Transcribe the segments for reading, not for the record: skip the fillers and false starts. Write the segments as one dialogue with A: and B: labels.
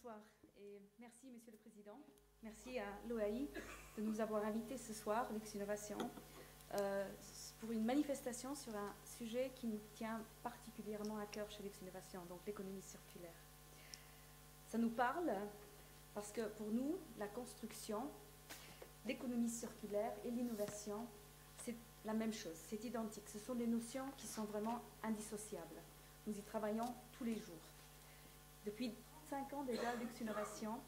A: Bonsoir et merci Monsieur le Président. Merci à l'OAI de nous avoir invités ce soir, Lux Innovation, pour une manifestation sur un sujet qui nous tient particulièrement à cœur chez Lux Innovation, donc l'économie circulaire. Ça nous parle parce que pour nous, la construction, l'économie circulaire et l'innovation, c'est la même chose, c'est identique. Ce sont des notions qui sont vraiment indissociables. Nous y travaillons tous les jours. Depuis 5 ans déjà, Lux Innovation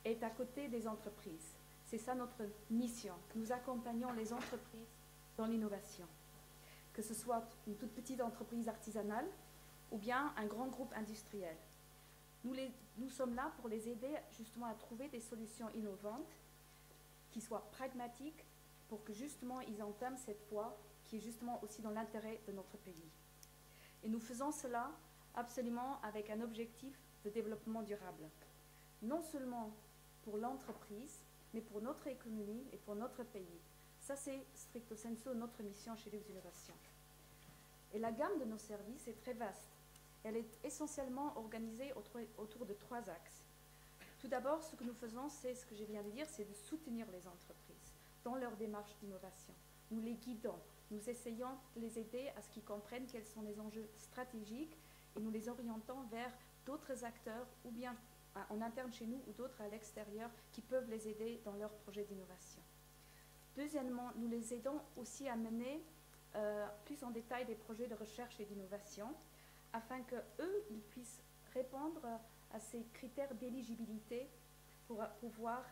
A: est à côté des entreprises. C'est ça notre mission. Nous accompagnons les entreprises dans l'innovation. Que ce soit une toute petite entreprise artisanale ou bien un grand groupe industriel. Nous sommes là pour les aider justement à trouver des solutions innovantes qui soient pragmatiques pour que justement ils entament cette voie qui est justement aussi dans l'intérêt de notre pays. Et nous faisons cela absolument avec un objectif de développement durable. Non seulement pour l'entreprise, mais pour notre économie et pour notre pays. Ça, c'est stricto sensu notre mission chez Lux Innovation. Et la gamme de nos services est très vaste. Elle est essentiellement organisée autour de 3 axes. Tout d'abord, ce que nous faisons, c'est ce que je viens de dire, c'est de soutenir les entreprises dans leur démarche d'innovation. Nous les guidons, nous essayons de les aider à ce qu'ils comprennent quels sont les enjeux stratégiques et nous les orientons vers d'autres acteurs, ou bien en interne chez nous, ou d'autres à l'extérieur, qui peuvent les aider dans leurs projets d'innovation. Deuxièmement, nous les aidons aussi à mener plus en détail des projets de recherche et d'innovation, afin qu'eux, ils puissent répondre à ces critères d'éligibilité pour pouvoir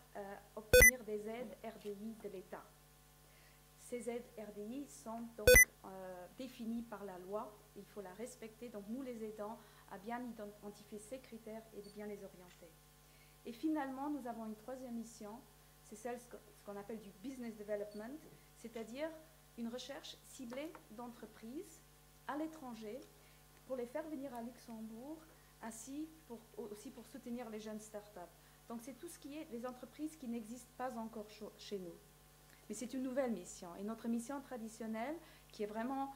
A: obtenir des aides RDI de l'État. Ces aides RDI sont donc définies par la loi, il faut la respecter, donc nous les aidons à bien identifier ces critères et de bien les orienter. Et finalement, nous avons une troisième mission, c'est celle ce qu'on appelle du business development, c'est-à-dire une recherche ciblée d'entreprises à l'étranger pour les faire venir à Luxembourg, ainsi aussi pour soutenir les jeunes startups. Donc c'est tout ce qui est les entreprises qui n'existent pas encore chez nous. Mais c'est une nouvelle mission. Et notre mission traditionnelle, qui est vraiment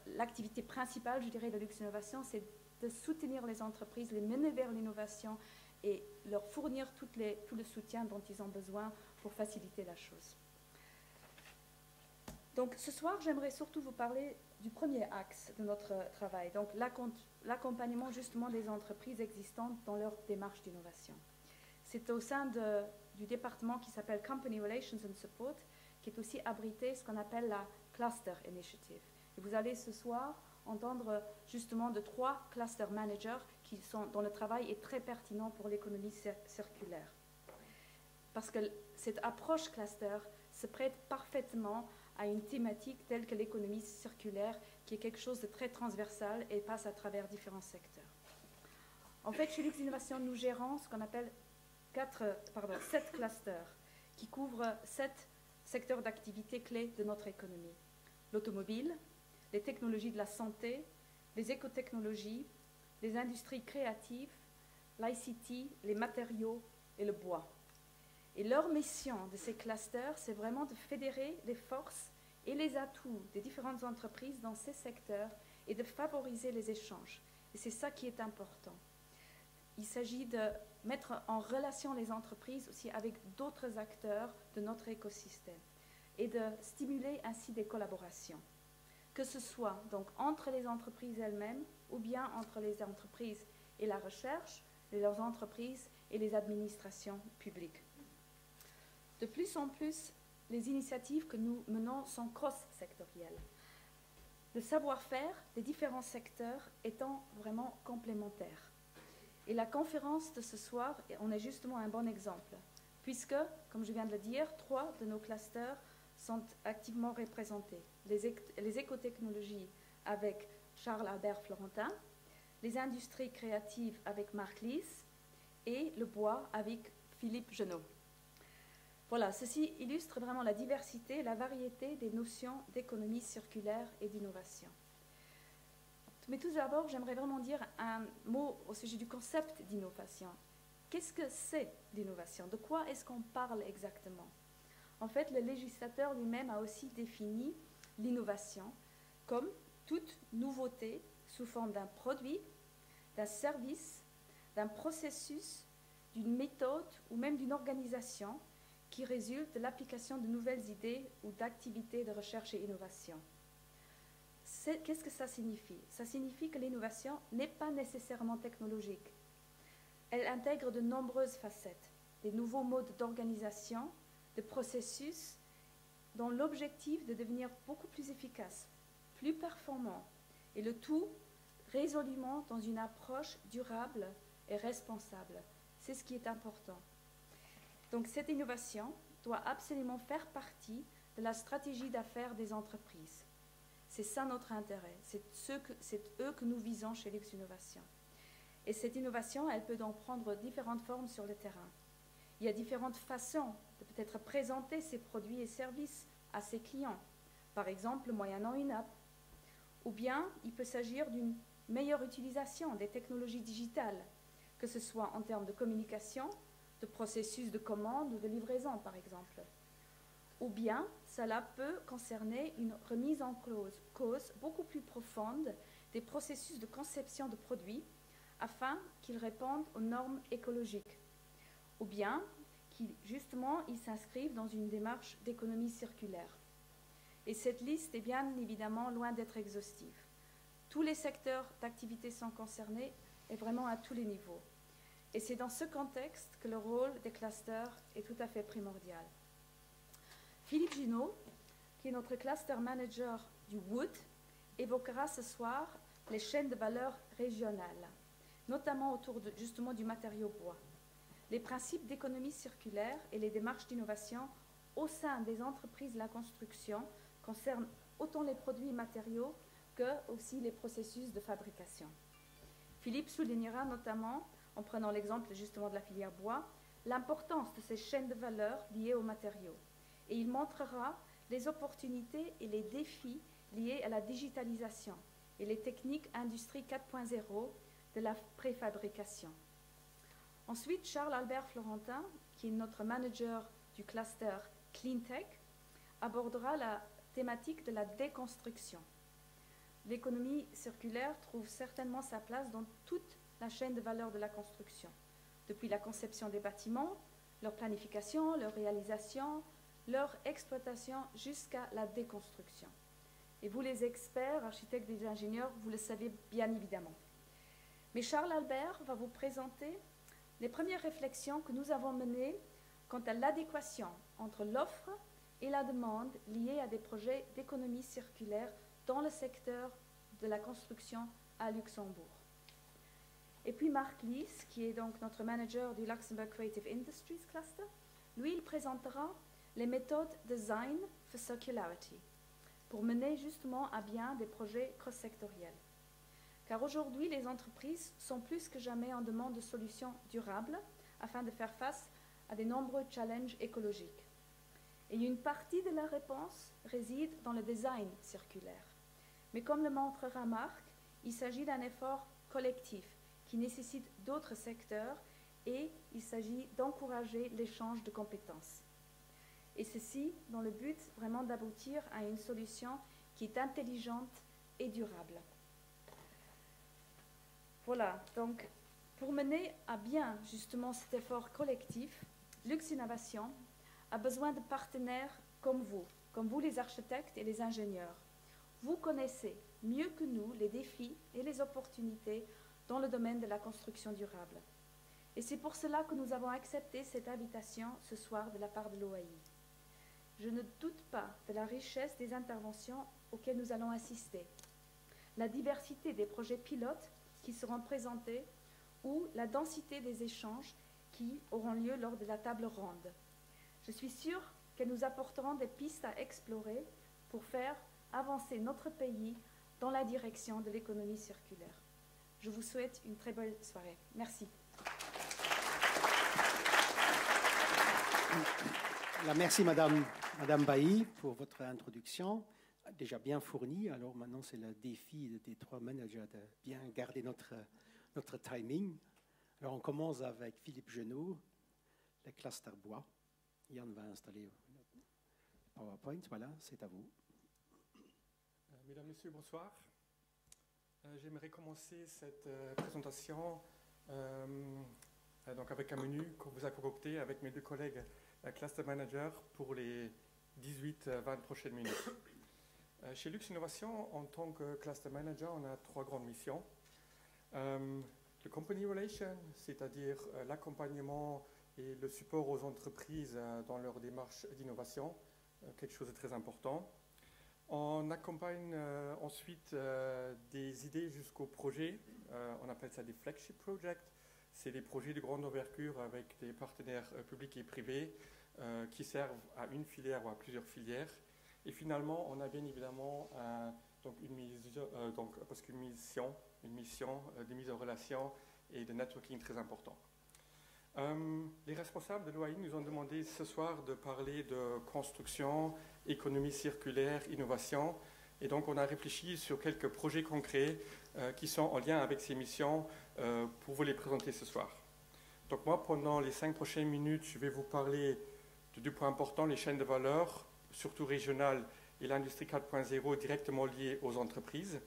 A: l'activité principale, je dirais, de Lux Innovation, c'est de soutenir les entreprises, les mener vers l'innovation et leur fournir tout le soutien dont ils ont besoin pour faciliter la chose. Donc ce soir, j'aimerais surtout vous parler du premier axe de notre travail, donc l'accompagnement justement des entreprises existantes dans leur démarche d'innovation. C'est au sein du département qui s'appelle Company Relations and Support, qui est aussi abrité ce qu'on appelle la Cluster Initiative. Et vous allez ce soir entendre justement de 3 cluster managers dont le travail est très pertinent pour l'économie circulaire. Parce que cette approche cluster se prête parfaitement à une thématique telle que l'économie circulaire, qui est quelque chose de très transversal et passe à travers différents secteurs. En fait, chez Lux Innovation, nous gérons ce qu'on appelle 7 clusters qui couvrent 7 secteurs d'activité clés de notre économie. L'automobile, les technologies de la santé, les écotechnologies, les industries créatives, l'ICT, les matériaux et le bois. Et leur mission de ces clusters, c'est vraiment de fédérer les forces et les atouts des différentes entreprises dans ces secteurs et de favoriser les échanges. Et c'est ça qui est important. Il s'agit de mettre en relation les entreprises aussi avec d'autres acteurs de notre écosystème et de stimuler ainsi des collaborations, que ce soit donc entre les entreprises elles-mêmes ou bien entre les entreprises et la recherche, leurs entreprises et les administrations publiques. De plus en plus, les initiatives que nous menons sont cross-sectorielles. Le savoir-faire des différents secteurs étant vraiment complémentaire. Et la conférence de ce soir en est justement un bon exemple, puisque, comme je viens de le dire, 3 de nos clusters sont activement représentés. Les écotechnologies avec Charles Albert Florentin, les industries créatives avec Marc Lys et le bois avec Philippe Genot. Voilà, ceci illustre vraiment la diversité et la variété des notions d'économie circulaire et d'innovation. Mais tout d'abord, j'aimerais vraiment dire un mot au sujet du concept d'innovation. Qu'est-ce que c'est l'innovation? De quoi est-ce qu'on parle exactement? En fait, le législateur lui-même a aussi défini l'innovation comme toute nouveauté sous forme d'un produit, d'un service, d'un processus d'une méthode ou même d'une organisation qui résulte de l'application de nouvelles idées ou d'activités de recherche et innovation. Qu'est-ce que ça signifie? Ça signifie que l'innovation n'est pas nécessairement technologique. Elle intègre de nombreuses facettes, des nouveaux modes d'organisation, de processus, dont l'objectif de devenir beaucoup plus efficace, plus performant, et le tout résolument dans une approche durable et responsable. C'est ce qui est important. Donc cette innovation doit absolument faire partie de la stratégie d'affaires des entreprises. C'est ça notre intérêt, c'est eux que nous visons chez Lux Innovation. Et cette innovation, elle peut donc prendre différentes formes sur le terrain. Il y a différentes façons de peut-être présenter ces produits et services à ses clients, par exemple moyennant une app. Ou bien il peut s'agir d'une meilleure utilisation des technologies digitales, que ce soit en termes de communication, de processus de commande ou de livraison, par exemple. Ou bien cela peut concerner une remise en cause beaucoup plus profonde des processus de conception de produits afin qu'ils répondent aux normes écologiques. Ou bien justement ils s'inscrivent dans une démarche d'économie circulaire. Et cette liste est bien évidemment loin d'être exhaustive. Tous les secteurs d'activité sont concernés et vraiment à tous les niveaux. Et c'est dans ce contexte que le rôle des clusters est tout à fait primordial. Philippe Junot, qui est notre cluster manager du Wood, évoquera ce soir les chaînes de valeur régionales, notamment autour justement du matériau bois. Les principes d'économie circulaire et les démarches d'innovation au sein des entreprises de la construction concernent autant les produits et matériaux que aussi les processus de fabrication. Philippe soulignera notamment, en prenant l'exemple justement de la filière bois, l'importance de ces chaînes de valeur liées aux matériaux. Et il montrera les opportunités et les défis liés à la digitalisation et les techniques Industrie 4.0 de la préfabrication. Ensuite, Charles-Albert Florentin, qui est notre manager du cluster Cleantech, abordera la thématique de la déconstruction. L'économie circulaire trouve certainement sa place dans toute la chaîne de valeur de la construction, depuis la conception des bâtiments, leur planification, leur réalisation, leur exploitation jusqu'à la déconstruction. Et vous les experts, architectes et ingénieurs, vous le savez bien évidemment. Mais Charles Albert va vous présenter les premières réflexions que nous avons menées quant à l'adéquation entre l'offre et la demande liée à des projets d'économie circulaire dans le secteur de la construction à Luxembourg. Et puis Marc Lies, qui est donc notre manager du Luxembourg Creative Industries Cluster, lui, il présentera les méthodes Design for Circularity pour mener justement à bien des projets cross-sectoriels. Car aujourd'hui, les entreprises sont plus que jamais en demande de solutions durables afin de faire face à de nombreux challenges écologiques. Et une partie de la réponse réside dans le design circulaire. Mais comme le montrera Marc, il s'agit d'un effort collectif qui nécessite d'autres secteurs et il s'agit d'encourager l'échange de compétences. Et ceci dans le but vraiment d'aboutir à une solution qui est intelligente et durable. Voilà, donc pour mener à bien justement cet effort collectif, Lux Innovation a besoin de partenaires comme vous les architectes et les ingénieurs. Vous connaissez mieux que nous les défis et les opportunités dans le domaine de la construction durable. Et c'est pour cela que nous avons accepté cette invitation ce soir de la part de l'OAI. Je ne doute pas de la richesse des interventions auxquelles nous allons assister, la diversité des projets pilotes qui seront présentés ou la densité des échanges qui auront lieu lors de la table ronde. Je suis sûre qu'elles nous apporteront des pistes à explorer pour faire avancer notre pays dans la direction de l'économie circulaire. Je vous souhaite une très belle soirée. Merci.
B: Merci Madame Bailly pour votre introduction, déjà bien fournie. Alors maintenant c'est le défi des trois managers de bien garder notre timing. Alors on commence avec Philippe Junot, le cluster bois. Yann va installer le PowerPoint, voilà, c'est à vous.
C: Mesdames, Messieurs, bonsoir. J'aimerais commencer cette présentation donc avec un menu qu'on vous a concocté avec mes deux collègues Cluster Manager pour les 18-20 prochaines minutes. Chez Lux Innovation, en tant que Cluster Manager, on a 3 grandes missions. Le Company Relation, c'est-à-dire l'accompagnement et le support aux entreprises dans leur démarche d'innovation, quelque chose de très important. On accompagne ensuite des idées jusqu'au projet. On appelle ça des flagship projects. C'est des projets de grande envergure avec des partenaires publics et privés qui servent à une filière ou à plusieurs filières. Et finalement, on a bien évidemment une mission de mise en relation et de networking très important. Les responsables de l'OAI nous ont demandé ce soir de parler de construction, économie circulaire, innovation. Et donc, on a réfléchi sur quelques projets concrets qui sont en lien avec ces missions pour vous les présenter ce soir. Donc, moi, pendant les 5 prochaines minutes, je vais vous parler de 2 points importants, les chaînes de valeur, surtout régionales, et l'industrie 4.0 directement liée aux entreprises.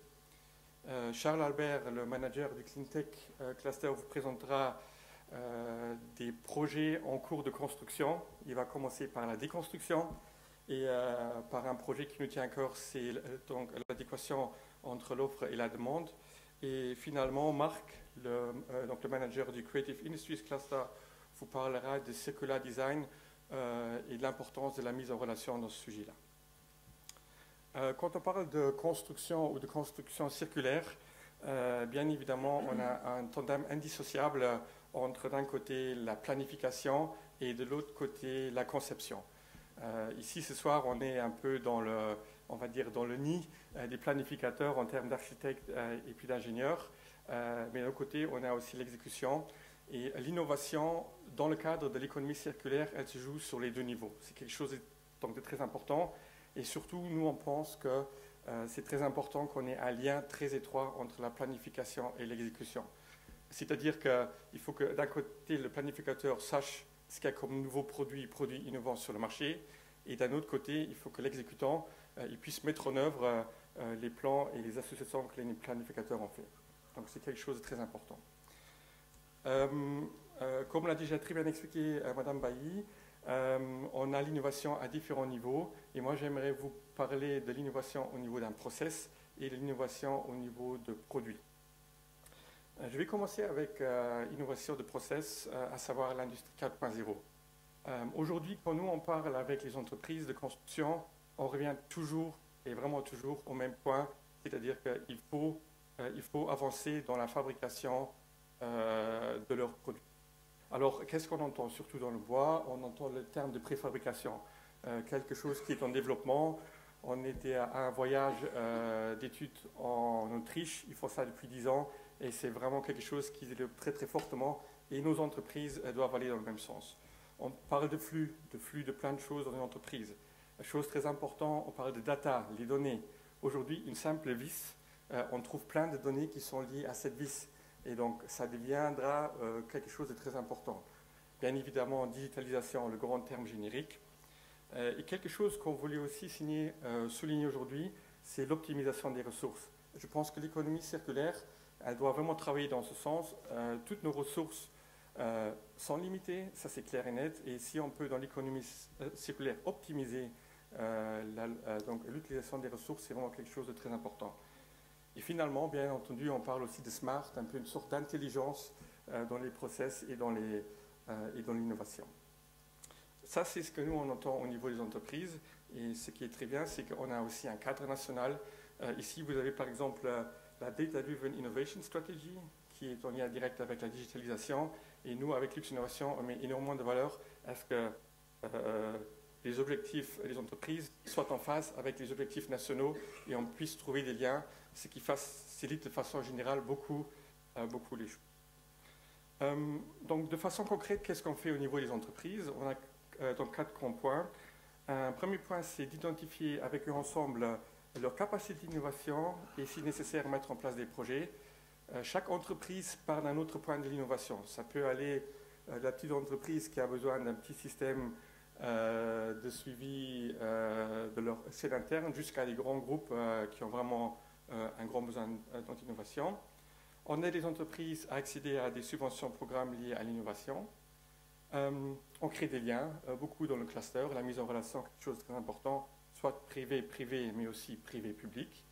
C: Charles Albert, le manager du CleanTech Cluster, vous présentera des projets en cours de construction. Il va commencer par la déconstruction et par un projet qui nous tient à cœur, c'est donc l'adéquation entre l'offre et la demande. Et finalement, Marc, le manager du Creative Industries Cluster, vous parlera de circular design et de l'importance de la mise en relation dans ce sujet-là. Quand on parle de construction ou de construction circulaire, bien évidemment, on a un tandem indissociable entre d'un côté la planification et de l'autre côté la conception. Ici, ce soir, on est un peu dans le nid des planificateurs en termes d'architectes et puis d'ingénieurs. Mais de l'autre côté, on a aussi l'exécution. Et l'innovation, dans le cadre de l'économie circulaire, elle se joue sur les 2 niveaux. C'est quelque chose de très important. Et surtout, nous, on pense que c'est très important qu'on ait un lien très étroit entre la planification et l'exécution. C'est-à-dire qu'il faut que, d'un côté, le planificateur sache ce qu'il y a comme nouveaux produits innovants sur le marché, et d'un autre côté, il faut que l'exécutant il puisse mettre en œuvre les plans et les associations que les planificateurs ont fait. Donc, c'est quelque chose de très important. Comme l'a déjà très bien expliqué Madame Bailly, on a l'innovation à différents niveaux, et moi j'aimerais vous parler de l'innovation au niveau d'un process et de l'innovation au niveau de produits. Je vais commencer avec l'innovation de process, à savoir l'industrie 4.0. Aujourd'hui, quand nous on parle avec les entreprises de construction, on revient toujours et vraiment toujours au même point, c'est-à-dire qu'il faut avancer dans la fabrication de leurs produits. Alors, qu'est-ce qu'on entend? Surtout dans le bois, on entend le terme de préfabrication, quelque chose qui est en développement. On était à un voyage d'études en Autriche, ils font ça depuis 10 ans, et c'est vraiment quelque chose qui développe très très fortement, et nos entreprises doivent aller dans le même sens. On parle de flux de plein de choses dans une entreprise. Chose très importante, on parle de data, les données. Aujourd'hui, une simple vis, on trouve plein de données qui sont liées à cette vis. Et donc, ça deviendra quelque chose de très important. Bien évidemment, digitalisation, le grand terme générique. Et quelque chose qu'on voulait aussi souligner aujourd'hui, c'est l'optimisation des ressources. Je pense que l'économie circulaire, elle doit vraiment travailler dans ce sens. Toutes nos ressources sont limitées, ça c'est clair et net. Et si on peut, dans l'économie circulaire, optimiser l'utilisation des ressources, c'est vraiment quelque chose de très important. Et finalement, bien entendu, on parle aussi de smart, un peu une sorte d'intelligence dans les process et dans l'innovation. Ça, c'est ce que nous, on entend au niveau des entreprises. Et ce qui est très bien, c'est qu'on a aussi un cadre national. Ici, vous avez par exemple la Data Driven Innovation Strategy, qui est en lien direct avec la digitalisation. Et nous, avec Lux Innovation, on met énormément de valeur à ce que les objectifs des entreprises soient en phase avec les objectifs nationaux et on puisse trouver des liens, ce qui facilite de façon générale beaucoup les choses. Donc, de façon concrète, qu'est-ce qu'on fait au niveau des entreprises? On a donc 4 grands points. Un premier point, c'est d'identifier avec eux ensemble leur capacité d'innovation et, si nécessaire, mettre en place des projets. Chaque entreprise part d'un autre point de l'innovation. Ça peut aller de la petite entreprise qui a besoin d'un petit système de suivi de leur scène interne jusqu'à des grands groupes qui ont vraiment un grand besoin d'innovation. On aide les entreprises à accéder à des subventions programmes liés à l'innovation. On crée des liens, beaucoup dans le cluster, la mise en relation, quelque chose de très important, soit privé-privé, mais aussi privé-public.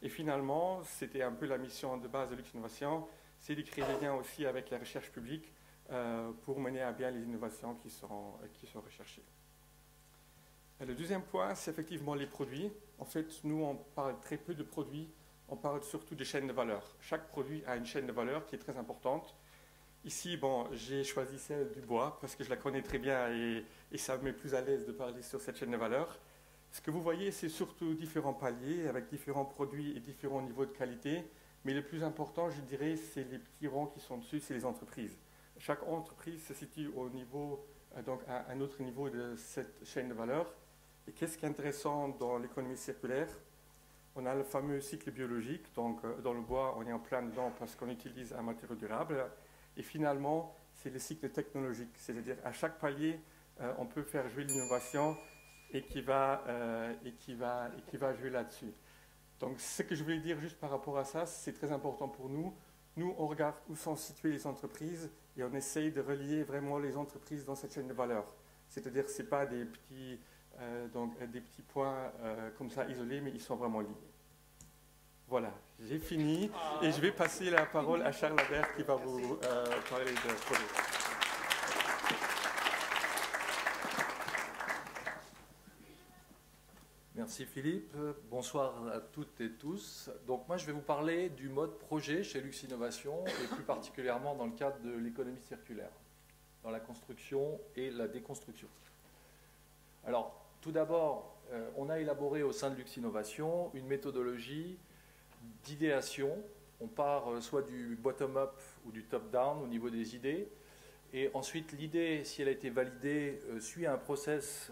C: Et finalement, c'était un peu la mission de base de Lux Innovation, c'est de créer des liens aussi avec la recherche publique pour mener à bien les innovations qui sont recherchées. Le deuxième point, c'est effectivement les produits. En fait, nous, on parle très peu de produits, on parle surtout de chaînes de valeur. Chaque produit a une chaîne de valeur qui est très importante. Ici, bon, j'ai choisi celle du bois parce que je la connais très bien et ça me met plus à l'aise de parler sur cette chaîne de valeur. Ce que vous voyez, c'est surtout différents paliers avec différents produits et différents niveaux de qualité. Mais le plus important, je dirais, c'est les petits ronds qui sont dessus, c'est les entreprises. Chaque entreprise se situe au niveau, donc à un autre niveau de cette chaîne de valeur. Et qu'est-ce qui est intéressant dans l'économie circulaire? On a le fameux cycle biologique, donc dans le bois, on est en plein dedans parce qu'on utilise un matériau durable. Et finalement, c'est le cycle technologique, c'est-à-dire à chaque palier, on peut faire jouer l'innovation et qui va jouer là-dessus. Donc, ce que je voulais dire juste par rapport à ça, c'est très important pour nous. Nous, on regarde où sont situées les entreprises et on essaye de relier vraiment les entreprises dans cette chaîne de valeur. C'est-à-dire que ce n'est pas des petits points comme ça isolés, mais ils sont vraiment liés. Voilà, j'ai fini et je vais passer la parole à Charles Labert qui va vous parler de projet.
D: Merci Philippe, bonsoir à toutes et tous. Donc moi je vais vous parler du mode projet chez Lux Innovation et plus particulièrement dans le cadre de l'économie circulaire, dans la construction et la déconstruction. Alors tout d'abord, on a élaboré au sein de Lux Innovation une méthodologie d'idéation. On part soit du bottom-up ou du top-down au niveau des idées. Et ensuite, l'idée, si elle a été validée, suit un process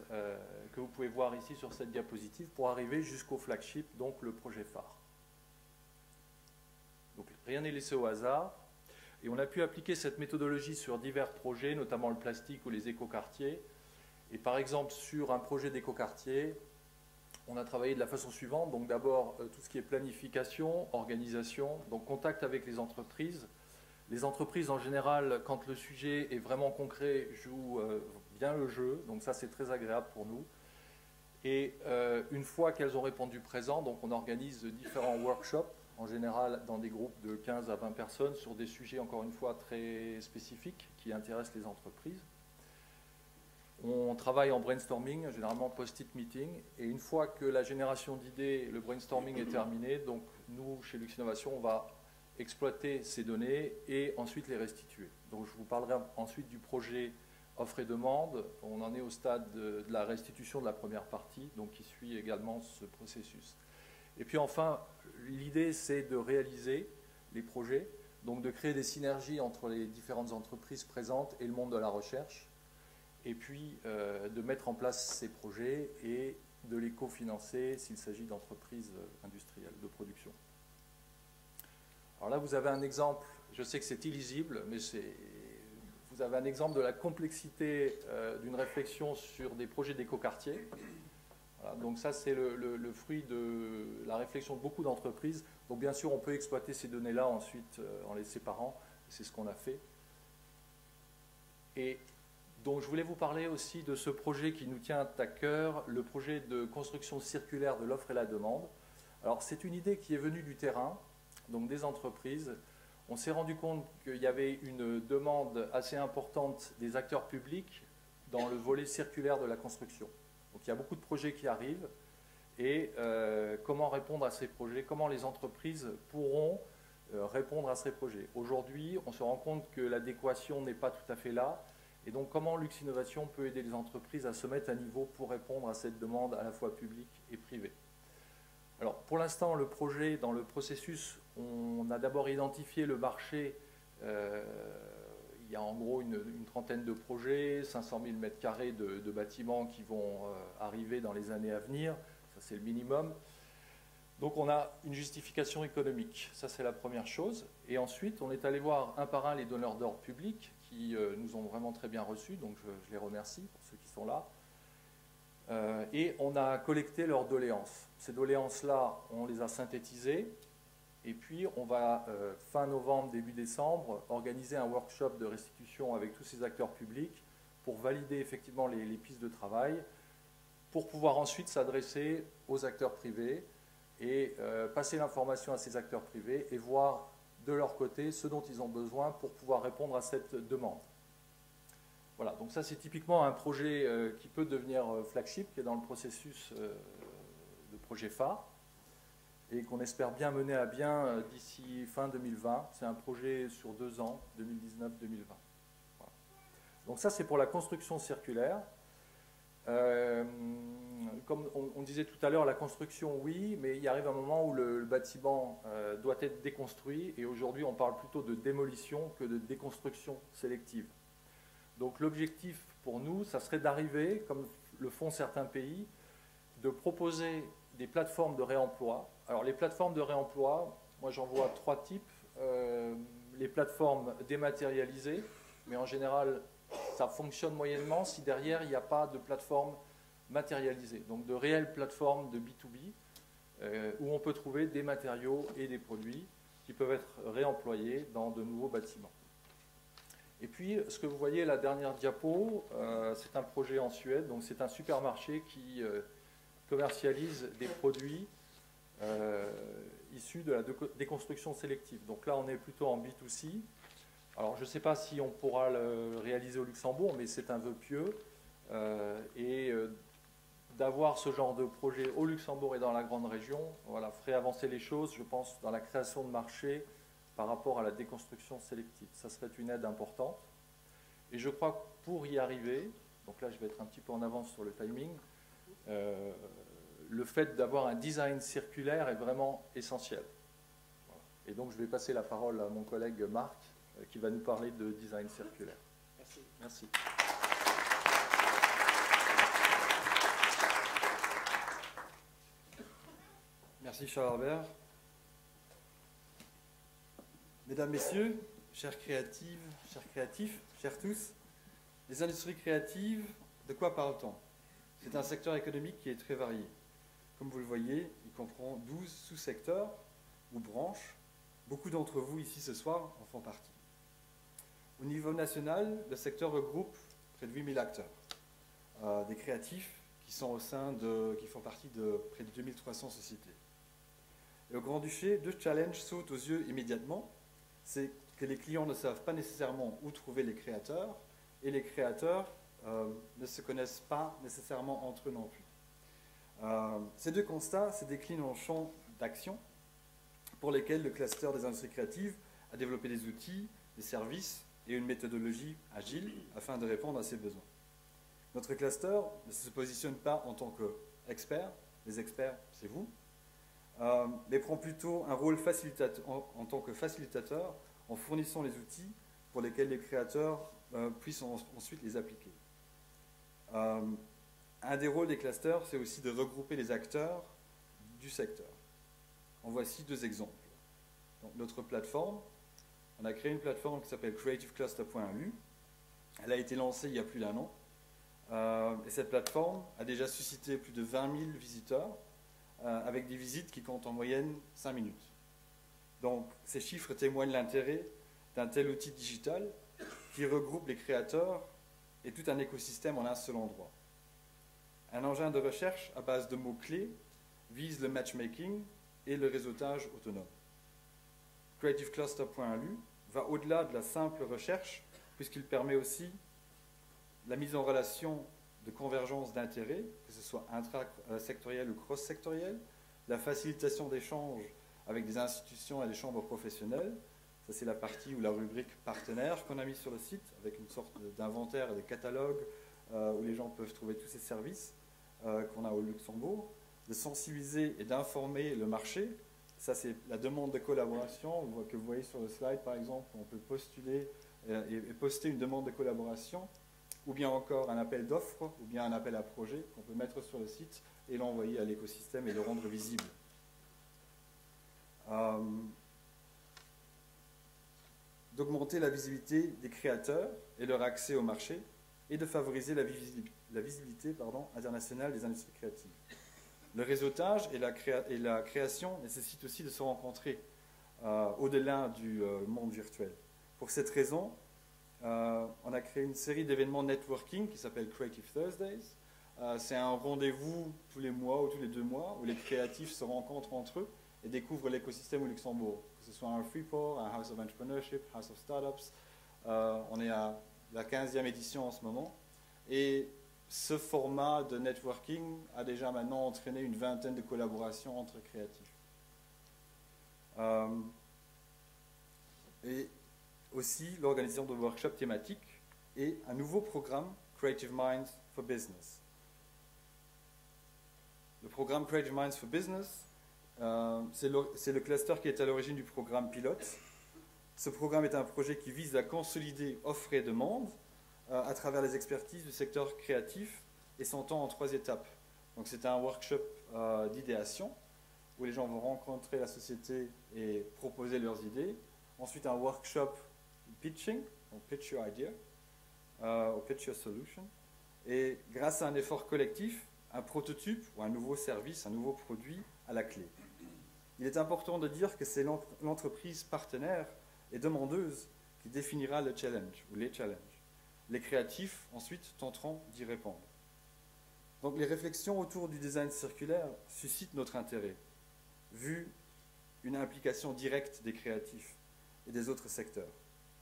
D: que vous pouvez voir ici sur cette diapositive pour arriver jusqu'au flagship, donc le projet phare. Donc rien n'est laissé au hasard. Et on a pu appliquer cette méthodologie sur divers projets, notamment le plastique ou les écoquartiers. Et par exemple, sur un projet d'écoquartier, on a travaillé de la façon suivante. Donc d'abord, tout ce qui est planification, organisation, donc contact avec les entreprises. Les entreprises, en général, quand le sujet est vraiment concret, jouent bien le jeu. Donc ça, c'est très agréable pour nous. Et une fois qu'elles ont répondu présent, donc on organise différents workshops, en général dans des groupes de 15 à 20 personnes, sur des sujets, encore une fois, très spécifiques qui intéressent les entreprises. On travaille en brainstorming, généralement post-it meeting. Et une fois que la génération d'idées, le brainstorming est terminé, donc nous, chez Lux Innovation, on va exploiter ces données et ensuite les restituer. Donc je vous parlerai ensuite du projet offre et demande. On en est au stade de la restitution de la première partie, donc qui suit également ce processus. Et puis enfin, l'idée c'est de réaliser les projets, donc de créer des synergies entre les différentes entreprises présentes et le monde de la recherche, et puis de mettre en place ces projets et de les cofinancer s'il s'agit d'entreprises industrielles de production. Alors là, vous avez un exemple, je sais que c'est illisible, mais vous avez un exemple de la complexité d'une réflexion sur des projets d'écoquartier. Voilà, donc ça, c'est le fruit de la réflexion de beaucoup d'entreprises. Donc bien sûr, on peut exploiter ces données-là ensuite en les séparant. C'est ce qu'on a fait. Et donc je voulais vous parler aussi de ce projet qui nous tient à cœur, le projet de construction circulaire de l'offre et la demande. Alors c'est une idée qui est venue du terrain, donc des entreprises. On s'est rendu compte qu'il y avait une demande assez importante des acteurs publics dans le volet circulaire de la construction. Donc il y a beaucoup de projets qui arrivent et comment répondre à ces projets, comment les entreprises pourront répondre à ces projets. Aujourd'hui, on se rend compte que l'adéquation n'est pas tout à fait là et donc comment Lux Innovation peut aider les entreprises à se mettre à niveau pour répondre à cette demande à la fois publique et privée. Alors, pour l'instant, le projet, dans le processus, on a d'abord identifié le marché. Il y a en gros une trentaine de projets, 500 000 m² de bâtiments qui vont arriver dans les années à venir. Ça, c'est le minimum. Donc, on a une justification économique. Ça, c'est la première chose. Et ensuite, on est allé voir un par un les donneurs d'ordre publics qui nous ont vraiment très bien reçus. Donc, je les remercie pour ceux qui sont là. Et on a collecté leurs doléances. Ces doléances-là, on les a synthétisées Et puis, on va, fin novembre, début décembre, organiser un workshop de restitution avec tous ces acteurs publics pour valider effectivement les pistes de travail, pour pouvoir ensuite s'adresser aux acteurs privés et passer l'information à ces acteurs privés et voir de leur côté ce dont ils ont besoin pour pouvoir répondre à cette demande. Voilà, donc ça c'est typiquement un projet qui peut devenir flagship, qui est dans le processus de projet phare et qu'on espère bien mener à bien d'ici fin 2020. C'est un projet sur 2 ans, 2019-2020. Voilà. Donc ça c'est pour la construction circulaire. Comme on disait tout à l'heure, la construction, oui, mais il arrive un moment où le bâtiment doit être déconstruit, et aujourd'hui on parle plutôt de démolition que de déconstruction sélective. Donc l'objectif pour nous, ça serait d'arriver, comme le font certains pays, de proposer des plateformes de réemploi. Alors les plateformes de réemploi, moi j'en vois 3 types. Les plateformes dématérialisées, mais en général ça fonctionne moyennement si derrière il n'y a pas de plateforme matérialisée, donc de réelles plateformes de B2B où on peut trouver des matériaux et des produits qui peuvent être réemployés dans de nouveaux bâtiments. Et puis ce que vous voyez la dernière diapo, c'est un projet en Suède, donc c'est un supermarché qui commercialise des produits issus de la déconstruction sélective. Donc là on est plutôt en B2C. Alors, je ne sais pas si on pourra le réaliser au Luxembourg, mais c'est un vœu pieux. D'avoir ce genre de projet au Luxembourg et dans la grande région, voilà, ferait avancer les choses, je pense, dans la création de marchés par rapport à la déconstruction sélective. Ça serait une aide importante. Et je crois que pour y arriver, donc là je vais être un petit peu en avance sur le timing, le fait d'avoir un design circulaire est vraiment essentiel. Voilà. Et donc je vais passer la parole à mon collègue Marc, qui va nous parler de design circulaire.
B: Merci.
D: Merci.
E: Merci Charles Albert. Mesdames, Messieurs, chers créatifs, chers tous, les industries créatives, de quoi parle-t-on? C'est un secteur économique qui est très varié. Comme vous le voyez, il comprend 12 sous-secteurs ou branches. Beaucoup d'entre vous ici ce soir en font partie. Au niveau national, le secteur regroupe près de 8000 acteurs, des créatifs qui font partie de près de 2300 sociétés. Et au Grand-Duché, 2 challenges sautent aux yeux immédiatement. C'est que les clients ne savent pas nécessairement où trouver les créateurs, et les créateurs ne se connaissent pas nécessairement entre eux non plus. Ces 2 constats se déclinent en champs d'action pour lesquels le cluster des industries créatives a développé des outils, des services et une méthodologie agile afin de répondre à ces besoins. Notre cluster ne se positionne pas en tant qu'expert, les experts c'est vous, mais prend plutôt un rôle en tant que facilitateur en fournissant les outils pour lesquels les créateurs puissent ensuite les appliquer. Un des rôles des clusters, c'est aussi de regrouper les acteurs du secteur. En voici 2 exemples. Donc, notre plateforme, on a créé une plateforme qui s'appelle creativecluster.lu. Elle a été lancée il y a plus d'1 an. Et cette plateforme a déjà suscité plus de 20 000 visiteurs, avec des visites qui comptent en moyenne 5 minutes. Donc, ces chiffres témoignent de l'intérêt d'un tel outil digital qui regroupe les créateurs et tout un écosystème en un seul endroit. Un engin de recherche à base de mots-clés vise le matchmaking et le réseautage autonome. creativecluster.lu va au-delà de la simple recherche puisqu'il permet aussi la mise en relation de convergence d'intérêts, que ce soit intra-sectoriel ou cross-sectoriel, la facilitation d'échanges avec des institutions et des chambres professionnelles. Ça, c'est la partie ou la rubrique partenaires qu'on a mis sur le site, avec une sorte d'inventaire et de catalogue où les gens peuvent trouver tous ces services qu'on a au Luxembourg, de sensibiliser et d'informer le marché. Ça, c'est la demande de collaboration que vous voyez sur le slide, par exemple. On peut postuler et poster une demande de collaboration, ou bien encore un appel d'offres, ou bien un appel à projet qu'on peut mettre sur le site et l'envoyer à l'écosystème et le rendre visible. D'augmenter la visibilité des créateurs et leur accès au marché, et de favoriser la visibilité internationale des industries créatives. Le réseautage et la création nécessitent aussi de se rencontrer au-delà du monde virtuel. Pour cette raison, on a créé une série d'événements networking qui s'appelle Creative Thursdays. C'est un rendez-vous tous les mois ou tous les 2 mois où les créatifs se rencontrent entre eux et découvrent l'écosystème au Luxembourg, que ce soit un Freeport, un House of Entrepreneurship, House of Startups. On est à la 15e édition en ce moment. Et ce format de networking a déjà maintenant entraîné une vingtaine de collaborations entre créatifs. Et aussi l'organisation de workshops thématiques et un nouveau programme, Creative Minds for Business. Le programme Creative Minds for Business, c'est le cluster qui est à l'origine du programme pilote. Ce programme est un projet qui vise à consolider offre et demande à travers les expertises du secteur créatif et s'entend en 3 étapes. Donc c'est un workshop d'idéation où les gens vont rencontrer la société et proposer leurs idées. Ensuite un workshop pitching, donc pitch your idea, ou pitch your solution. Et grâce à un effort collectif, un prototype ou un nouveau service, un nouveau produit à la clé. Il est important de dire que c'est l'entreprise partenaire et demandeuse qui définira le challenge ou les challenges. Les créatifs, ensuite, tenteront d'y répondre. Donc les réflexions autour du design circulaire suscitent notre intérêt, vu une implication directe des créatifs et des autres secteurs.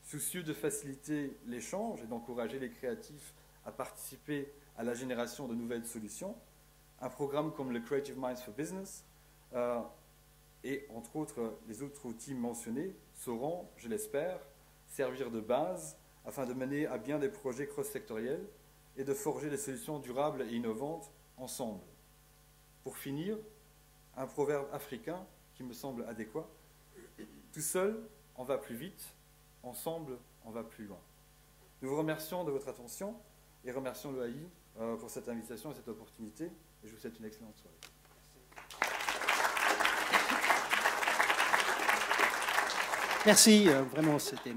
E: Soucieux de faciliter l'échange et d'encourager les créatifs à participer à la génération de nouvelles solutions, un programme comme le Creative Minds for Business et entre autres les autres outils mentionnés sauront, je l'espère, servir de base afin de mener à bien des projets cross-sectoriels et de forger des solutions durables et innovantes ensemble. Pour finir, un proverbe africain qui me semble adéquat. Tout seul, on va plus vite, ensemble, on va plus loin. Nous vous remercions de votre attention et remercions l'OAI pour cette invitation et cette opportunité. Et je vous souhaite une excellente soirée.
B: Merci, vraiment, c'était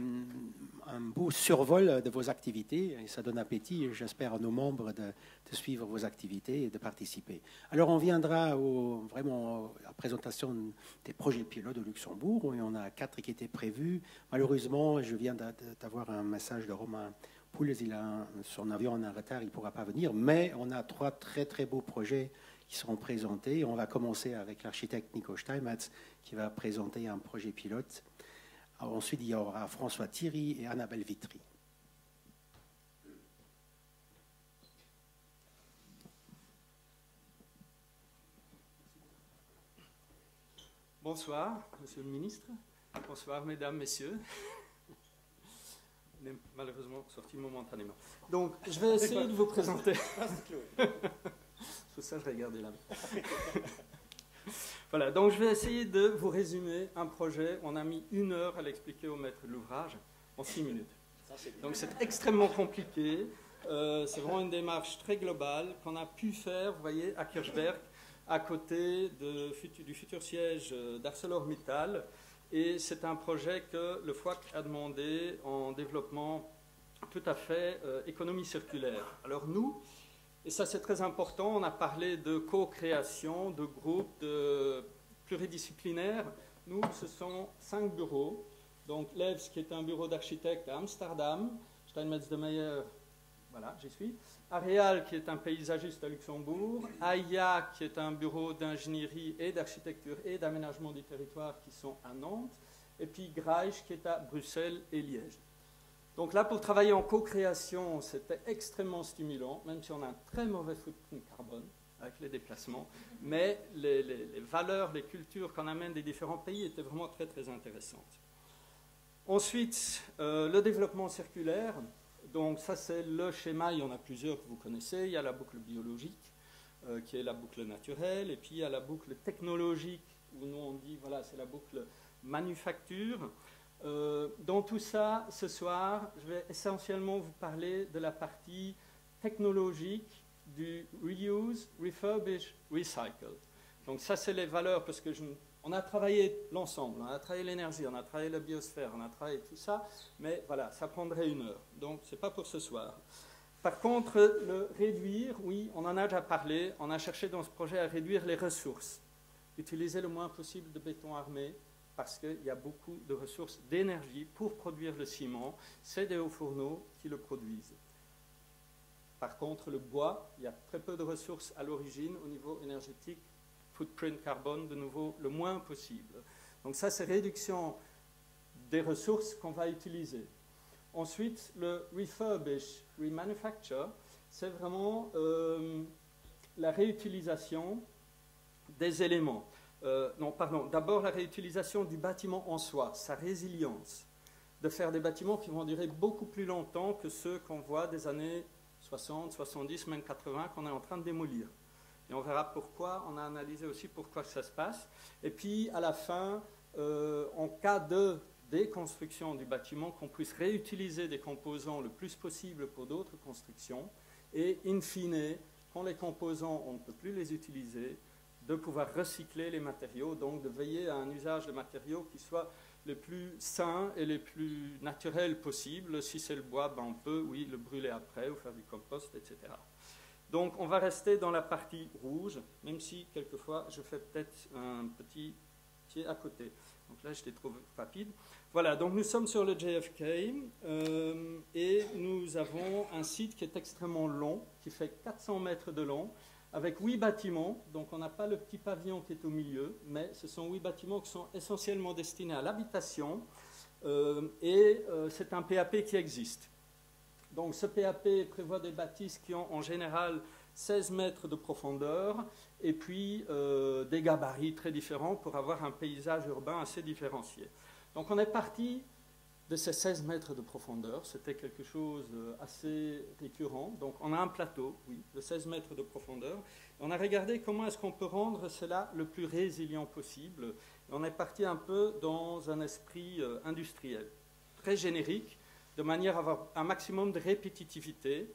B: un beau survol de vos activités et ça donne appétit, j'espère, à nos membres de suivre vos activités et de participer. Alors, on viendra vraiment à la présentation des projets pilotes de Luxembourg, où il y en a 4 qui étaient prévus. Malheureusement, je viens d'avoir un message de Romain Poules, son avion en retard, il ne pourra pas venir, mais on a 3 très très beaux projets qui seront présentés. On va commencer avec l'architecte Nico Steinmetz qui va présenter un projet pilote. Alors ensuite, il y aura François Thierry et Annabelle Vitry.
F: Bonsoir, Monsieur le Ministre. Bonsoir, Mesdames, Messieurs. On est malheureusement sorti momentanément. Donc, je vais essayer de vous présenter. Tout ça, je regardais là. Voilà, donc je vais essayer de vous résumer un projet. On a mis 1 heure à l'expliquer au maître de l'ouvrage en 6 minutes. Donc c'est extrêmement compliqué. C'est vraiment une démarche très globale qu'on a pu faire, vous voyez, à Kirchberg, à côté du futur siège d'ArcelorMittal. Et c'est un projet que le FOAC a demandé en développement tout à fait économie circulaire. Alors nous, et ça c'est très important, on a parlé de co-création, de groupes pluridisciplinaires. Nous, ce sont 5 bureaux. Donc l'EVS qui est un bureau d'architecte à Amsterdam, Steinmetz de Meyer, voilà, j'y suis. Areal qui est un paysagiste à Luxembourg, AIA qui est un bureau d'ingénierie et d'architecture et d'aménagement du territoire qui sont à Nantes, et puis Greich qui est à Bruxelles et Liège. Donc là, pour travailler en co-création, c'était extrêmement stimulant, même si on a un très mauvais footprint carbone avec les déplacements, mais les valeurs, les cultures qu'on amène des différents pays étaient vraiment très, très intéressantes. Ensuite, le développement circulaire. Donc ça, c'est le schéma, il y en a plusieurs que vous connaissez. Il y a la boucle biologique, qui est la boucle naturelle, et puis il y a la boucle technologique, où nous on dit, voilà, c'est la boucle manufacture. Dans tout ça, ce soir, je vais essentiellement vous parler de la partie technologique du reuse, refurbish, recycle. Donc ça, c'est les valeurs, parce que on a travaillé l'ensemble, on a travaillé l'énergie, on a travaillé la biosphère, on a travaillé tout ça, mais voilà, ça prendrait 1 heure. Donc, ce n'est pas pour ce soir. Par contre, le réduire, oui, on en a déjà parlé, on a cherché dans ce projet à réduire les ressources, utiliser le moins possible de béton armé, parce qu'il y a beaucoup de ressources d'énergie pour produire le ciment. C'est des hauts fourneaux qui le produisent. Par contre, le bois, il y a très peu de ressources à l'origine au niveau énergétique, footprint carbone, de nouveau, le moins possible. Donc ça, c'est réduction des ressources qu'on va utiliser. Ensuite, le refurbish, remanufacture, c'est vraiment la réutilisation des éléments. Non, pardon, d'abord la réutilisation du bâtiment en soi, sa résilience, de faire des bâtiments qui vont durer beaucoup plus longtemps que ceux qu'on voit des années 60, 70, même 80 qu'on est en train de démolir. Et on verra pourquoi, on a analysé aussi pourquoi ça se passe. Et puis à la fin, en cas de déconstruction du bâtiment, qu'on puisse réutiliser des composants le plus possible pour d'autres constructions, et in fine, quand les composants, on ne peut plus les utiliser, de pouvoir recycler les matériaux, donc de veiller à un usage de matériaux qui soit le plus sain et le plus naturel possible. Si c'est le bois, ben on peut, oui, le brûler après ou faire du compost, etc. Donc on va rester dans la partie rouge, même si quelquefois je fais peut-être un petit pied à côté. Donc là, j'étais trop rapide. Voilà, donc nous sommes sur le JFK et nous avons un site qui est extrêmement long, qui fait 400 mètres de long, avec 8 bâtiments. Donc on n'a pas le petit pavillon qui est au milieu, mais ce sont 8 bâtiments qui sont essentiellement destinés à l'habitation et c'est un PAP qui existe. Donc ce PAP prévoit des bâtisses qui ont en général 16 mètres de profondeur et puis des gabarits très différents pour avoir un paysage urbain assez différencié. Donc on est parti de ces 16 mètres de profondeur, c'était quelque chose assez récurrent. Donc on a un plateau, oui, de 16 mètres de profondeur. Et on a regardé comment est-ce qu'on peut rendre cela le plus résilient possible. Et on est parti un peu dans un esprit industriel, très générique, de manière à avoir un maximum de répétitivité.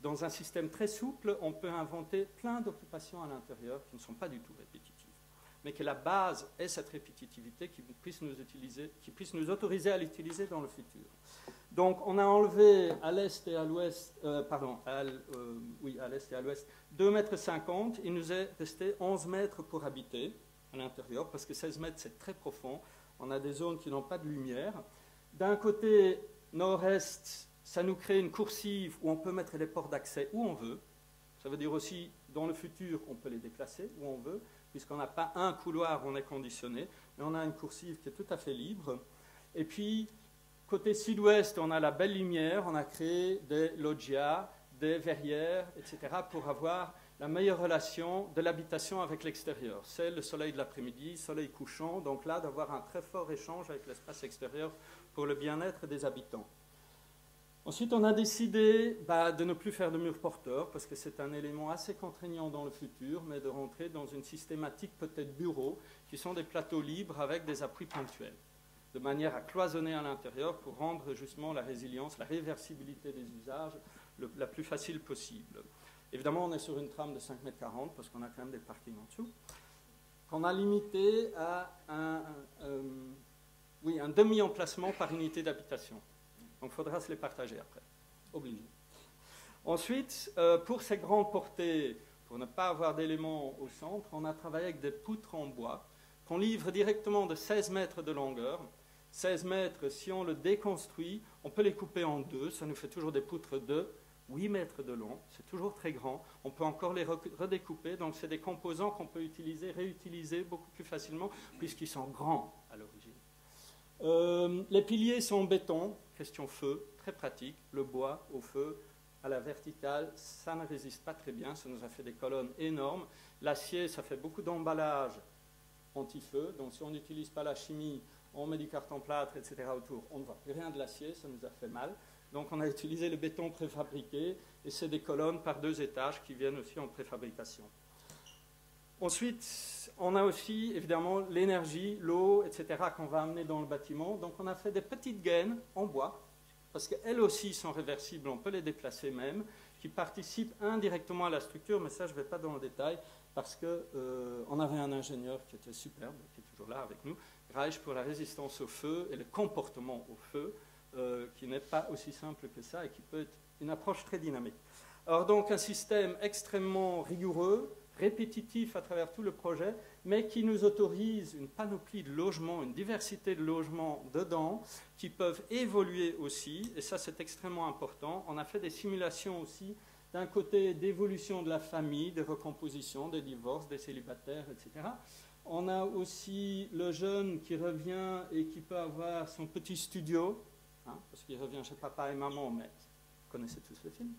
F: Dans un système très souple, on peut inventer plein d'occupations à l'intérieur qui ne sont pas du tout répétitives, mais que la base est cette répétitivité qui puisse nous autoriser à l'utiliser dans le futur. Donc, on a enlevé à l'est et à l'ouest, à l'est et à l'ouest, 2,50 m. Il nous est resté 11 mètres pour habiter à l'intérieur, parce que 16 mètres, c'est très profond. On a des zones qui n'ont pas de lumière. D'un côté nord-est, ça nous crée une coursive où on peut mettre les portes d'accès où on veut. Ça veut dire aussi, dans le futur, on peut les déplacer où on veut, puisqu'on n'a pas un couloir où on est conditionné, mais on a une coursive qui est tout à fait libre. Et puis, côté sud-ouest, on a la belle lumière, on a créé des loggias, des verrières, etc., pour avoir la meilleure relation de l'habitation avec l'extérieur. C'est le soleil de l'après-midi, soleil couchant, donc là, d'avoir un très fort échange avec l'espace extérieur pour le bien-être des habitants. Ensuite, on a décidé de ne plus faire de murs porteurs, parce que c'est un élément assez contraignant dans le futur, mais de rentrer dans une systématique peut-être bureau, qui sont des plateaux libres avec des appuis ponctuels, de manière à cloisonner à l'intérieur pour rendre justement la résilience, la réversibilité des usages la plus facile possible. Évidemment, on est sur une trame de 5,40 m, parce qu'on a quand même des parkings en dessous, qu'on a limité à un demi-emplacement par unité d'habitation. Donc, il faudra se les partager après, obligé. Ensuite, pour ces grandes portées, pour ne pas avoir d'éléments au centre, on a travaillé avec des poutres en bois qu'on livre directement de 16 mètres de longueur. 16 mètres, si on le déconstruit, on peut les couper en deux. Ça nous fait toujours des poutres de 8 mètres de long. C'est toujours très grand. On peut encore les redécouper. Donc, c'est des composants qu'on peut utiliser, réutiliser beaucoup plus facilement, puisqu'ils sont grands à l'origine. Les piliers sont en béton, question feu, très pratique. Le bois au feu, à la verticale, ça ne résiste pas très bien, ça nous a fait des colonnes énormes. L'acier, ça fait beaucoup d'emballage anti-feu, donc si on n'utilise pas la chimie, on met du carton-plâtre, etc. autour, on ne voit plus rien de l'acier, ça nous a fait mal. Donc on a utilisé le béton préfabriqué, et c'est des colonnes par 2 étages qui viennent aussi en préfabrication. Ensuite, on a aussi évidemment l'énergie, l'eau, etc. qu'on va amener dans le bâtiment. Donc on a fait des petites gaines en bois, parce qu'elles aussi sont réversibles, on peut les déplacer même, qui participent indirectement à la structure, mais ça je ne vais pas dans le détail, parce qu'on avait un ingénieur qui était superbe, qui est toujours là avec nous, Reich, pour la résistance au feu et le comportement au feu, qui n'est pas aussi simple que ça et qui peut être une approche très dynamique. Alors donc un système extrêmement rigoureux, répétitif à travers tout le projet, mais qui nous autorise une panoplie de logements, une diversité de logements dedans, qui peuvent évoluer aussi, et ça c'est extrêmement important. On a fait des simulations aussi, d'un côté d'évolution de la famille, de recomposition, des divorces, des célibataires, etc. On a aussi le jeune qui revient et qui peut avoir son petit studio, hein, parce qu'il revient chez papa et maman, mais vous connaissez tous le film.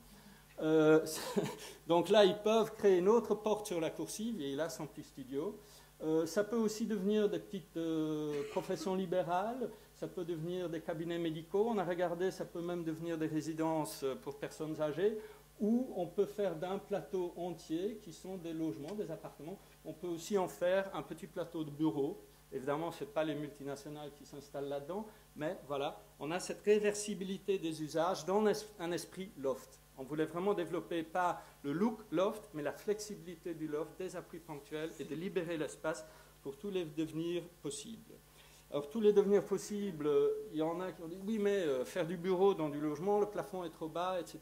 F: Donc là, ils peuvent créer une autre porte sur la coursive et il a son petit studio. Ça peut aussi devenir des petites professions libérales, ça peut devenir des cabinets médicaux. On a regardé, ça peut même devenir des résidences pour personnes âgées, ou on peut faire d'un plateau entier qui sont des logements, des appartements. On peut aussi en faire un petit plateau de bureau. Évidemment, ce n'est pas les multinationales qui s'installent là-dedans, mais voilà, on a cette réversibilité des usages dans un esprit loft. On voulait vraiment développer pas le look loft, mais la flexibilité du loft, des appuis ponctuels et de libérer l'espace pour tous les devenirs possibles. Alors, tous les devenirs possibles, il y en a qui ont dit, oui, mais faire du bureau dans du logement, le plafond est trop bas, etc.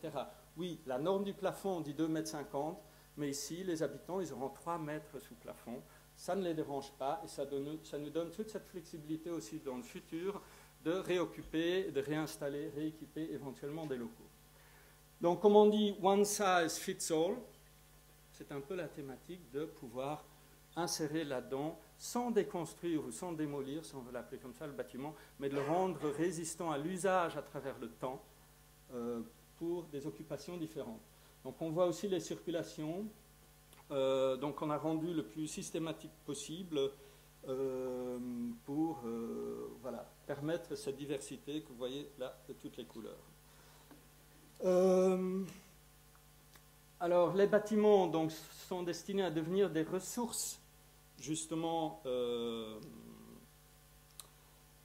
F: Oui, la norme du plafond dit 2,50 m, mais ici, les habitants, ils auront 3 mètres sous plafond. Ça ne les dérange pas et ça nous donne toute cette flexibilité aussi dans le futur de réoccuper, de réinstaller, rééquiper éventuellement des locaux. Donc, comme on dit, one size fits all, c'est un peu la thématique de pouvoir insérer là-dedans, sans déconstruire ou sans démolir, si on veut l'appeler comme ça, le bâtiment, mais de le rendre résistant à l'usage à travers le temps pour des occupations différentes. Donc, on voit aussi les circulations. Donc, on a rendu le plus systématique possible pour voilà, permettre cette diversité que vous voyez là de toutes les couleurs. Alors, les bâtiments donc, sont destinés à devenir des ressources, justement,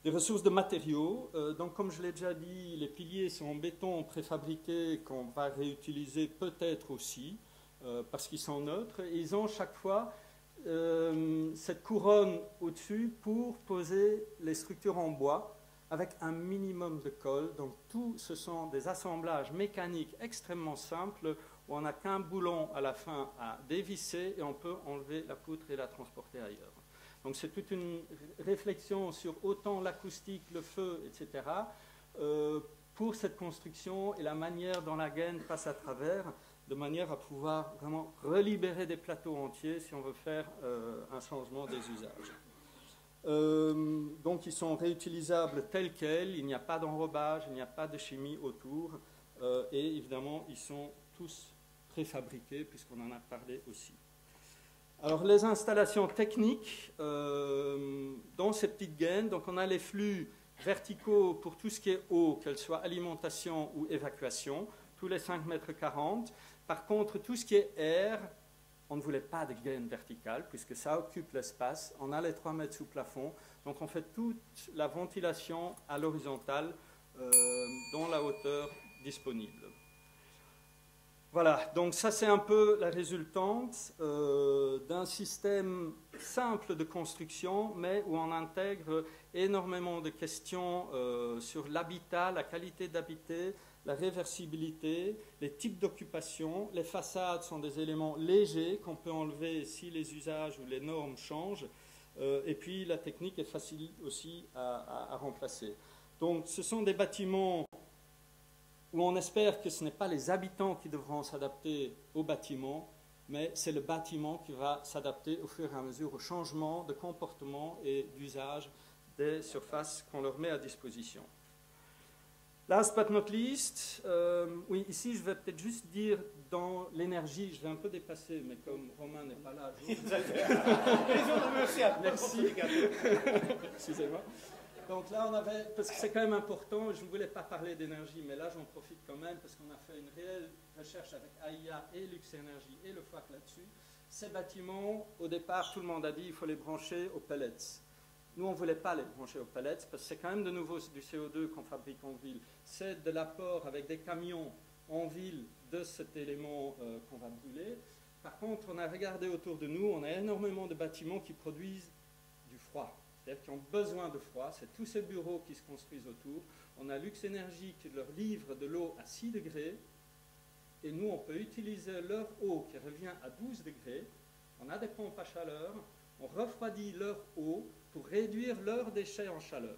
F: des ressources de matériaux. Donc, comme je l'ai déjà dit, les piliers sont en béton préfabriqué qu'on va réutiliser peut-être aussi, parce qu'ils sont neutres. Et ils ont chaque fois cette couronne au-dessus pour poser les structures en bois, avec un minimum de colle. Donc, tout ce sont des assemblages mécaniques extrêmement simples où on n'a qu'un boulon à la fin à dévisser et on peut enlever la poutre et la transporter ailleurs. Donc, c'est toute une réflexion sur autant l'acoustique, le feu, etc. Pour cette construction et la manière dont la gaine passe à travers, de manière à pouvoir vraiment relibérer des plateaux entiers si on veut faire un changement des usages. Donc ils sont réutilisables tels quels, il n'y a pas d'enrobage, il n'y a pas de chimie autour, et évidemment ils sont tous préfabriqués puisqu'on en a parlé aussi. Alors les installations techniques dans ces petites gaines, donc on a les flux verticaux pour tout ce qui est eau, qu'elle soit alimentation ou évacuation, tous les 5,40 m. Par contre, tout ce qui est air, on ne voulait pas de gaine verticale, puisque ça occupe l'espace. On a les 3 mètres sous plafond. Donc, on fait toute la ventilation à l'horizontale dans la hauteur disponible. Voilà, donc ça, c'est un peu la résultante d'un système simple de construction, mais où on intègre énormément de questions sur l'habitat, la qualité d'habiter, la réversibilité, les types d'occupation. Les façades sont des éléments légers qu'on peut enlever si les usages ou les normes changent. Et puis la technique est facile aussi à remplacer. Donc ce sont des bâtiments où on espère que ce n'est pas les habitants qui devront s'adapter au bâtiment, mais c'est le bâtiment qui va s'adapter au fur et à mesure au changement de comportement et d'usage des surfaces qu'on leur met à disposition. Last but not least, oui, ici je vais peut-être juste dire dans l'énergie, je vais un peu dépasser, mais comme Romain n'est pas là, je merci. Excusez-moi. Donc là, on avait, parce que c'est quand même important, je ne voulais pas parler d'énergie, mais là j'en profite quand même, parce qu'on a fait une réelle recherche avec AIA et Lux Energy et le FOAC là-dessus. Ces bâtiments, au départ, tout le monde a dit qu'il faut les brancher aux pellets. Nous, on ne voulait pas les brancher aux pellets, parce que c'est quand même de nouveau du CO2 qu'on fabrique en ville. C'est de l'apport avec des camions en ville de cet élément qu'on va brûler. Par contre, on a regardé autour de nous, on a énormément de bâtiments qui produisent du froid. C'est-à-dire qui ont besoin de froid, c'est tous ces bureaux qui se construisent autour. On a Lux Energy qui leur livre de l'eau à 6 degrés, et nous on peut utiliser leur eau qui revient à 12 degrés, On a des pompes à chaleur, on refroidit leur eau pour réduire leurs déchets en chaleur.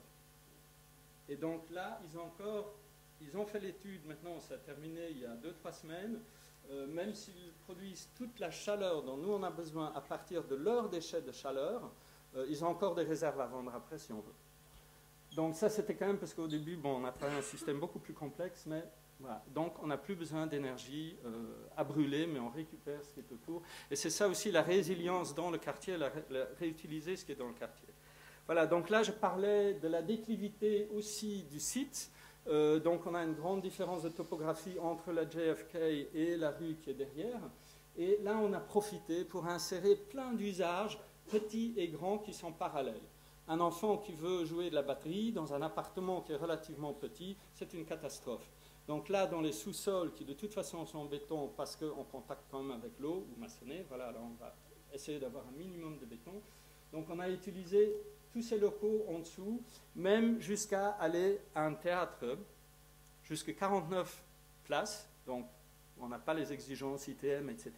F: Et donc là, ils ont fait l'étude, maintenant ça a terminé il y a 2-3 semaines, même s'ils produisent toute la chaleur dont nous on a besoin à partir de leurs déchets de chaleur, ils ont encore des réserves à vendre après si on veut. Donc ça c'était quand même parce qu'au début, bon, on a travaillé un système beaucoup plus complexe, mais voilà. Donc on n'a plus besoin d'énergie à brûler, mais on récupère ce qui est autour. Et c'est ça aussi la résilience dans le quartier, réutiliser ce qui est dans le quartier. Voilà, donc là je parlais de la déclivité aussi du site. Donc on a une grande différence de topographie entre la JFK et la rue qui est derrière. Et là on a profité pour insérer plein d'usages, petits et grands, qui sont parallèles. Un enfant qui veut jouer de la batterie dans un appartement qui est relativement petit, c'est une catastrophe. Donc là, dans les sous-sols, qui de toute façon sont en béton parce qu'on contacte quand même avec l'eau, ou maçonné, voilà, là on va essayer d'avoir un minimum de béton. Donc on a utilisé tous ces locaux en dessous, même jusqu'à aller à un théâtre, jusqu'à 49 places, donc on n'a pas les exigences ITM, etc.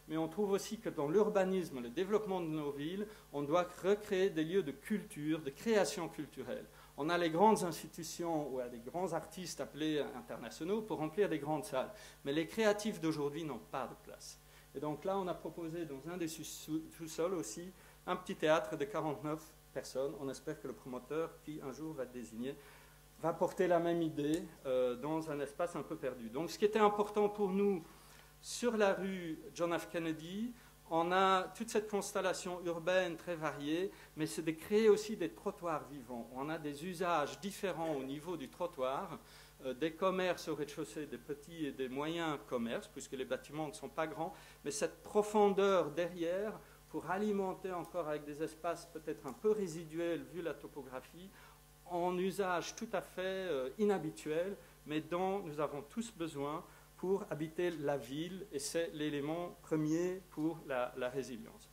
F: Mais on trouve aussi que dans l'urbanisme, le développement de nos villes, on doit recréer des lieux de culture, de création culturelle. On a les grandes institutions ou des grands artistes appelés internationaux pour remplir des grandes salles. Mais les créatifs d'aujourd'hui n'ont pas de place. Et donc là, on a proposé dans un des sous-sols aussi un petit théâtre de 49 personnes. On espère que le promoteur, qui un jour va être désigné, va porter la même idée dans un espace un peu perdu. Donc ce qui était important pour nous, sur la rue John F. Kennedy, on a toute cette constellation urbaine très variée, mais c'est de créer aussi des trottoirs vivants. On a des usages différents au niveau du trottoir, des commerces au rez-de-chaussée, des petits et des moyens commerces, puisque les bâtiments ne sont pas grands, mais cette profondeur derrière, pour alimenter encore avec des espaces peut-être un peu résiduels vu la topographie, en usage tout à fait inhabituel, mais dont nous avons tous besoin pour habiter la ville, et c'est l'élément premier pour la résilience.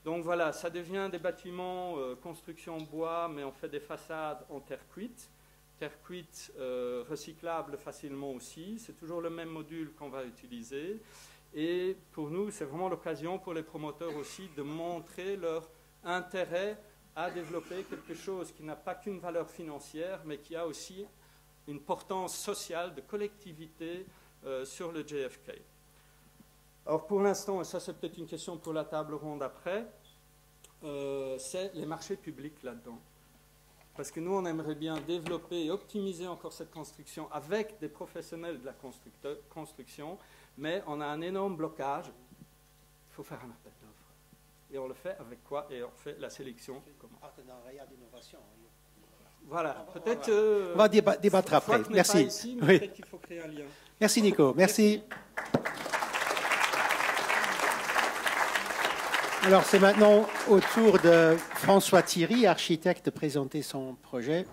F: Donc voilà, ça devient des bâtiments construction bois, mais on fait des façades en terre cuite recyclable facilement aussi. C'est toujours le même module qu'on va utiliser. Et pour nous, c'est vraiment l'occasion pour les promoteurs aussi de montrer leur intérêt à développer quelque chose qui n'a pas qu'une valeur financière, mais qui a aussi une portance sociale, de collectivité sur le JFK. Alors pour l'instant, et ça c'est peut-être une question pour la table ronde après, c'est les marchés publics là-dedans. Parce que nous, on aimerait bien développer et optimiser encore cette construction avec des professionnels de la construction, mais on a un énorme blocage. Il faut faire un appel d'offres. Et on le fait avec quoi? Et on fait la sélection. Comment?
B: Partenariat d'innovation.
F: Voilà, peut-être...
B: on va débattre après. Merci.
F: Ici, mais peut-être qu'il faut créer un lien.
B: Merci Nico, merci. Alors c'est maintenant au tour de François Thierry, architecte, de présenter son projet.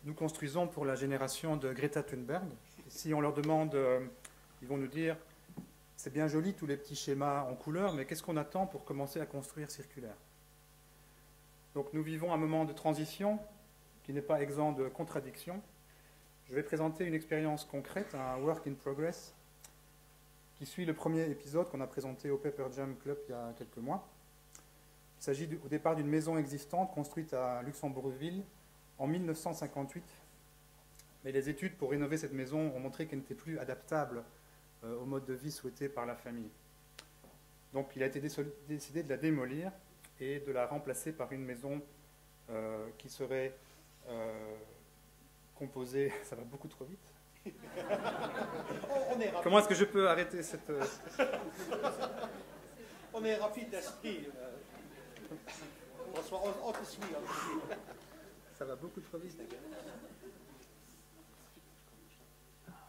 G: Nous construisons pour la génération de Greta Thunberg. Si on leur demande, ils vont nous dire, c'est bien joli tous les petits schémas en couleur, mais qu'est-ce qu'on attend pour commencer à construire circulaire? Donc nous vivons un moment de transition qui n'est pas exempt de contradictions. Je vais présenter une expérience concrète, un work in progress, qui suit le premier épisode qu'on a présenté au Paper Jam Club il y a quelques mois. Il s'agit au départ d'une maison existante construite à Luxembourgville en 1958. Mais les études pour rénover cette maison ont montré qu'elle n'était plus adaptable au mode de vie souhaité par la famille. Donc il a été décidé de la démolir et de la remplacer par une maison qui serait composée... Ça va beaucoup trop vite. Comment est-ce que je peux arrêter cette...
B: On est rapide d'esprit. On te suit.
G: Ça va beaucoup trop vite.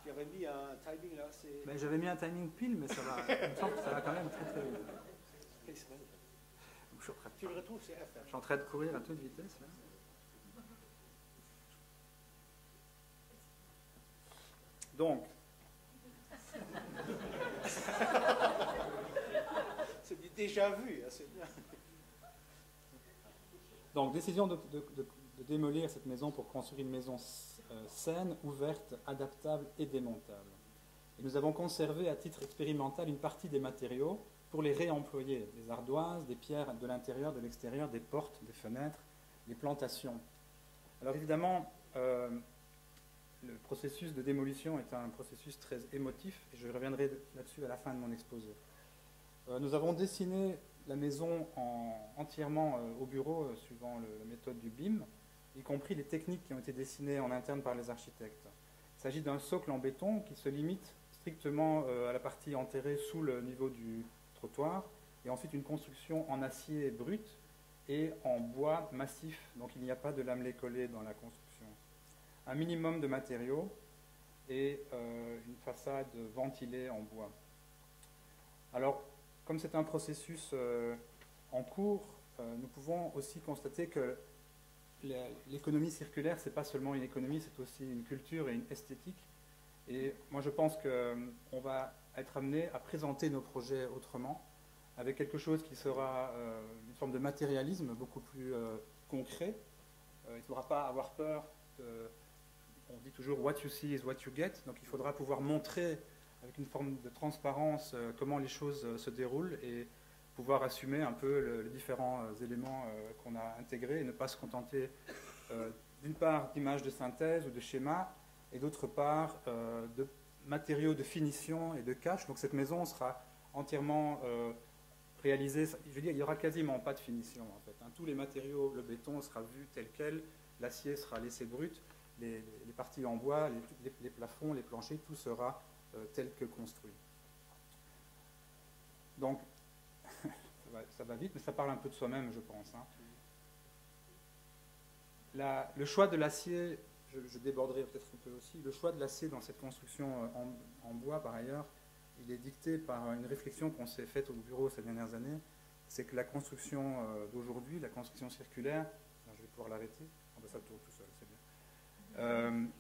B: Tu avais mis un timing là,
G: ben, j'avais mis un timing pile, mais ça va, il me semble que ça va quand même très très vite.
B: Tu le retrouves, c'est F.
G: Je suis en train de courir à toute vitesse. Là. Donc,
B: c'est du déjà vu. Hein, c'est bien.
G: Donc, décision de démolir cette maison pour construire une maison saine, ouverte, adaptable et démontable. Et nous avons conservé à titre expérimental une partie des matériaux pour les réemployer, des ardoises, des pierres de l'intérieur, de l'extérieur, des portes, des fenêtres, des plantations. Alors évidemment, le processus de démolition est un processus très émotif, et je reviendrai là-dessus à la fin de mon exposé. Nous avons dessiné la maison entièrement au bureau, suivant la méthode du BIM, y compris les techniques qui ont été dessinées en interne par les architectes. Il s'agit d'un socle en béton qui se limite strictement à la partie enterrée sous le niveau du trottoir, et ensuite une construction en acier brut et en bois massif, donc il n'y a pas de lamelé collé dans la construction. Un minimum de matériaux et une façade ventilée en bois. Alors, comme c'est un processus en cours, nous pouvons aussi constater que l'économie circulaire, ce n'est pas seulement une économie, c'est aussi une culture et une esthétique. Et moi, je pense qu'on va être amené à présenter nos projets autrement, avec quelque chose qui sera une forme de matérialisme beaucoup plus concret. Il ne faudra pas avoir peur on dit toujours « what you see is what you get », donc il faudra pouvoir montrer avec une forme de transparence comment les choses se déroulent et pouvoir assumer un peu les différents éléments qu'on a intégrés et ne pas se contenter d'une part d'images de synthèse ou de schémas et d'autre part de matériaux de finition et de cache. Donc cette maison sera entièrement réalisée, je veux dire, il n'y aura quasiment pas de finition en fait. Tous les matériaux, le béton sera vu tel quel, l'acier sera laissé brut, les parties en bois, les plafonds, les planchers, tout sera tel que construit. Donc, ça va vite, mais ça parle un peu de soi-même, je pense. Le choix de l'acier, je déborderai peut-être un peu aussi, le choix de l'acier dans cette construction en bois, par ailleurs, il est dicté par une réflexion qu'on s'est faite au bureau ces dernières années, c'est que la construction d'aujourd'hui, la construction circulaire, je vais pouvoir l'arrêter, ça tourne tout seul, c'est bien.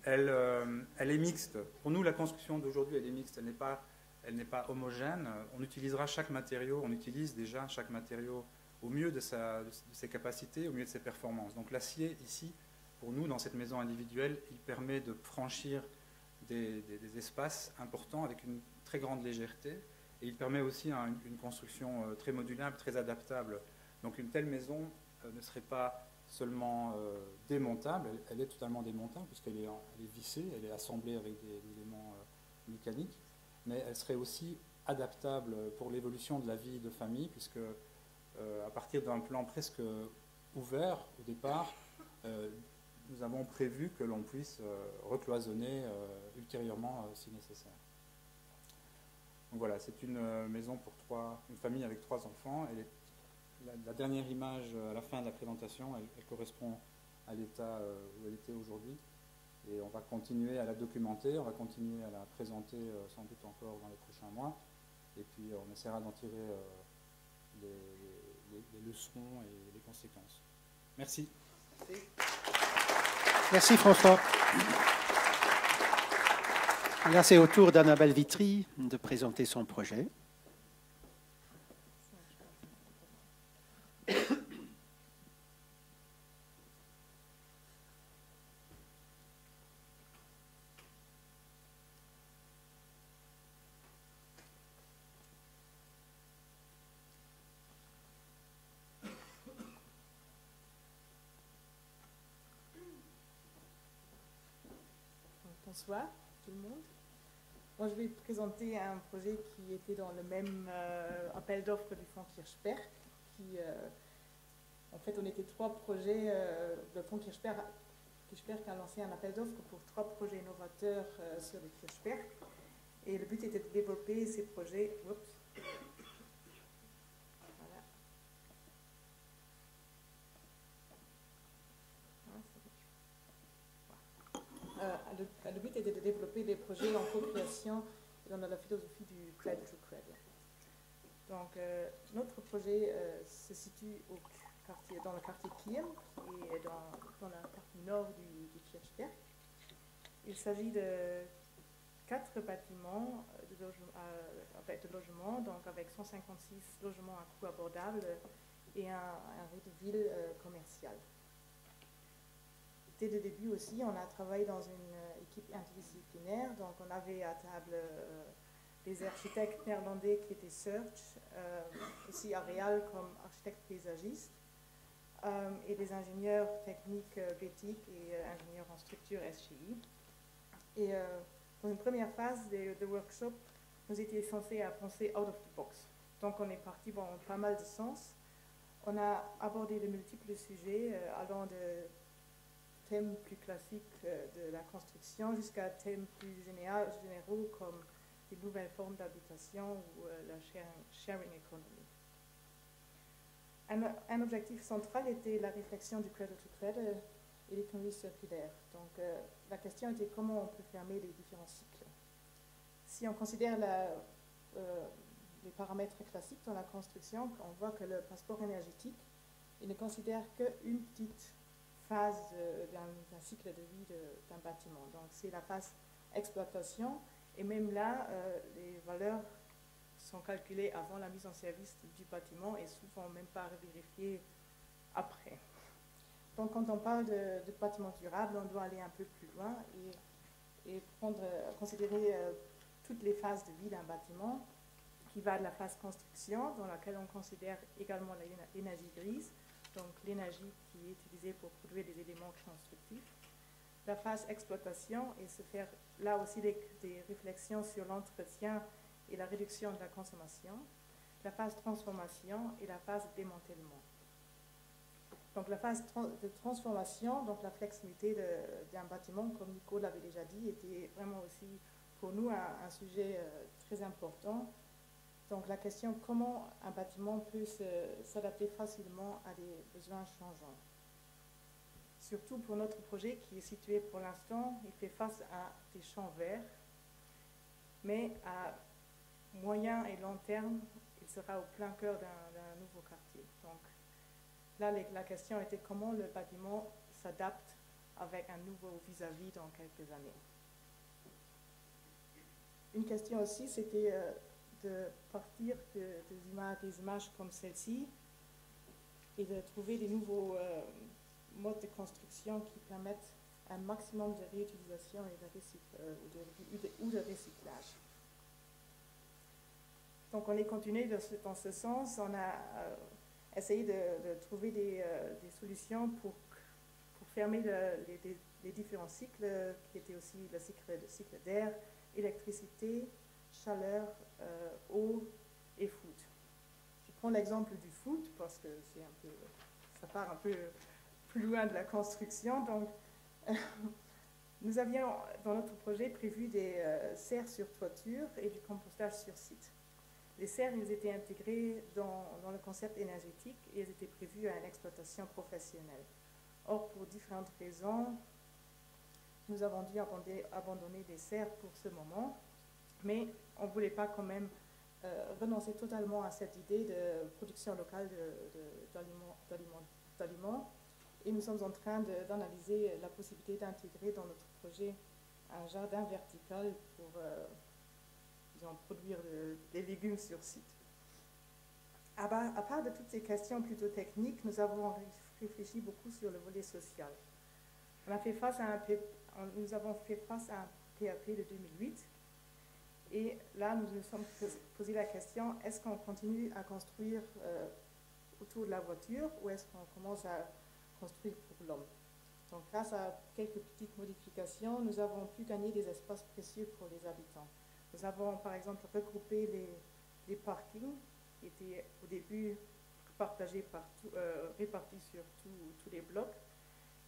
G: Elle est mixte. Pour nous, la construction d'aujourd'hui, elle est mixte. Elle n'est pas homogène. On utilisera chaque matériau. On utilise déjà chaque matériau au mieux de ses capacités, au mieux de ses performances. Donc l'acier, ici, pour nous, dans cette maison individuelle, il permet de franchir des espaces importants avec une très grande légèreté. Et il permet aussi une construction très modulable, très adaptable. Donc une telle maison ne serait pas seulement démontable, elle est totalement démontable puisqu'elle est vissée, elle est assemblée avec des éléments mécaniques, mais elle serait aussi adaptable pour l'évolution de la vie de famille puisque à partir d'un plan presque ouvert au départ, nous avons prévu que l'on puisse recloisonner ultérieurement si nécessaire. Donc voilà, c'est une maison pour une famille avec 3 enfants. La dernière image à la fin de la présentation, elle correspond à l'état où elle était aujourd'hui. Et on va continuer à la documenter, on va continuer à la présenter sans doute encore dans les prochains mois. Et puis on essaiera d'en tirer les leçons et les conséquences. Merci.
B: Merci François. Là, c'est au tour d'Annabelle Vitry de présenter son projet.
H: Bonsoir tout le monde. Moi, je vais présenter un projet qui était dans le même appel d'offres du fonds Kirchberg. En fait, on était 3 projets. Le fonds Kirchberg a lancé un appel d'offres pour 3 projets innovateurs sur le Kirchberg. Et le but était de développer ces projets. Le but était de développer des projets en co-création dans la philosophie du cradle to cradle. Donc, notre projet se situe dans le quartier Kiem, qui est dans la partie nord du Kirchberg. Il s'agit de 4 bâtiments de logements, donc avec 156 logements à coût abordable et un rez de ville commercial. Dès le début aussi, on a travaillé dans une équipe interdisciplinaire, donc on avait à table des architectes néerlandais qui étaient Search, aussi Areal comme architecte paysagiste, et des ingénieurs techniques BTIC et ingénieurs en structure SGI. Et dans une première phase de workshop, nous étions censés à penser out of the box. Donc on est parti dans pas mal de sens. On a abordé de multiples sujets, allant de thèmes plus classiques de la construction jusqu'à thèmes plus généraux comme les nouvelles formes d'habitation ou la sharing economy. Un objectif central était la réflexion du cradle to cradle et l'économie circulaire. Donc la question était comment on peut fermer les différents cycles. Si on considère les paramètres classiques dans la construction, on voit que le passeport énergétique, il ne considère qu'une petite phase d'un cycle de vie d'un bâtiment. Donc c'est la phase exploitation, et même là, les valeurs sont calculées avant la mise en service du bâtiment et souvent même pas vérifiées après. Donc quand on parle de bâtiment durable, on doit aller un peu plus loin et considérer toutes les phases de vie d'un bâtiment, qui va de la phase construction, dans laquelle on considère également l'énergie grise, donc l'énergie qui est utilisée pour produire des éléments constructifs. La phase exploitation, et se faire là aussi des réflexions sur l'entretien et la réduction de la consommation. La phase transformation et la phase démantèlement. Donc la phase de transformation, donc la flexibilité d'un bâtiment, comme Nico l'avait déjà dit, était vraiment aussi pour nous un sujet très important. Donc la question comment un bâtiment peut s'adapter facilement à des besoins changeants. Surtout pour notre projet qui est situé pour l'instant, il fait face à des champs verts, mais à moyen et long terme, il sera au plein cœur d'un nouveau quartier. Donc là, la question était comment le bâtiment s'adapte avec un nouveau vis-à-vis dans quelques années. Une question aussi, c'était de partir des images comme celle-ci et de trouver des nouveaux modes de construction qui permettent un maximum de réutilisation et ou de recyclage. Donc on est continué dans ce sens. On a essayé de trouver des solutions pour fermer les différents cycles, qui étaient aussi le cycle d'air, électricité, chaleur, eau et foot. Je prends l'exemple du foot parce que ça part un peu plus loin de la construction. Donc, nous avions dans notre projet prévu des serres sur toiture et du compostage sur site. Les serres, ils étaient intégrés dans le concept énergétique et ils étaient prévus à une exploitation professionnelle. Or, pour différentes raisons, nous avons dû abandonner les serres pour ce moment, mais on ne voulait pas quand même renoncer totalement à cette idée de production locale d'aliments. Et nous sommes en train d'analyser la possibilité d'intégrer dans notre projet un jardin vertical pour produire des légumes sur site. À part de toutes ces questions plutôt techniques, nous avons réfléchi beaucoup sur le volet social. Nous avons fait face à un PAP de 2008 et là nous nous sommes posé la question, est-ce qu'on continue à construire autour de la voiture ou est-ce qu'on commence à construire pour l'homme? Donc grâce à quelques petites modifications, nous avons pu gagner des espaces précieux pour les habitants. Nous avons par exemple regroupé les parkings qui étaient au début répartis sur tous les blocs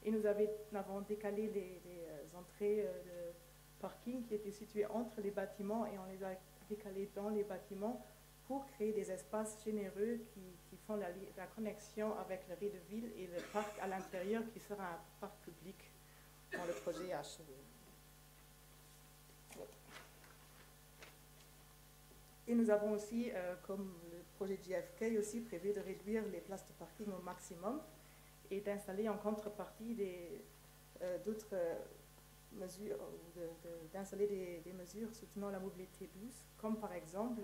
H: et nous avons décalé les entrées de parking qui étaient situées entre les bâtiments et on les a décalées dans les bâtiments pour créer des espaces généreux qui font la connexion avec le rez de ville et le parc à l'intérieur qui sera un parc public dans le projet achevé. Et nous avons aussi, comme le projet JFK, aussi prévu de réduire les places de parking au maximum et d'installer en contrepartie d'autres mesures, d'installer des mesures soutenant la mobilité douce, comme par exemple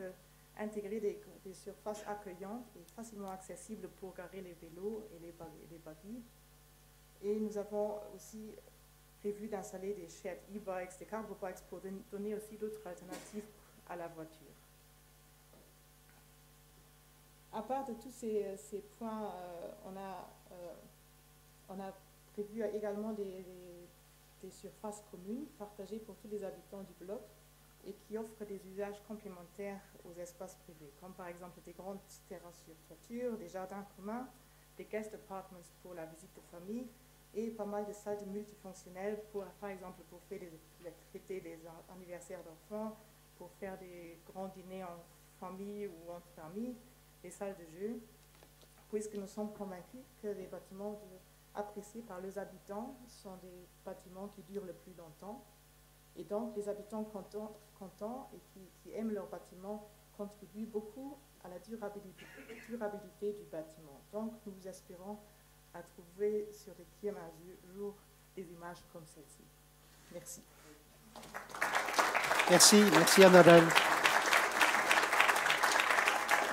H: intégrer des surfaces accueillantes et facilement accessibles pour garer les vélos et les buggy. Et nous avons aussi prévu d'installer des shared e-bikes, des cargo bikes pour donner aussi d'autres alternatives à la voiture. À part de tous ces points, on a prévu également des surfaces communes partagées pour tous les habitants du bloc et qui offrent des usages complémentaires aux espaces privés, comme par exemple des grandes terrasses sur toiture, des jardins communs, des guest apartments pour la visite de famille et pas mal de salles multifonctionnelles, par exemple pour fêter des anniversaires d'enfants, pour faire des grands dîners en famille ou entre amis, des salles de jeu, puisque nous sommes convaincus que les bâtiments appréciés par les habitants sont des bâtiments qui durent le plus longtemps. Et donc, les habitants contents et qui aiment leur bâtiment contribuent beaucoup à la durabilité du bâtiment. Donc, nous espérons à trouver sur les Kiem un jour des images comme celle-ci. Merci.
B: Merci Annabelle.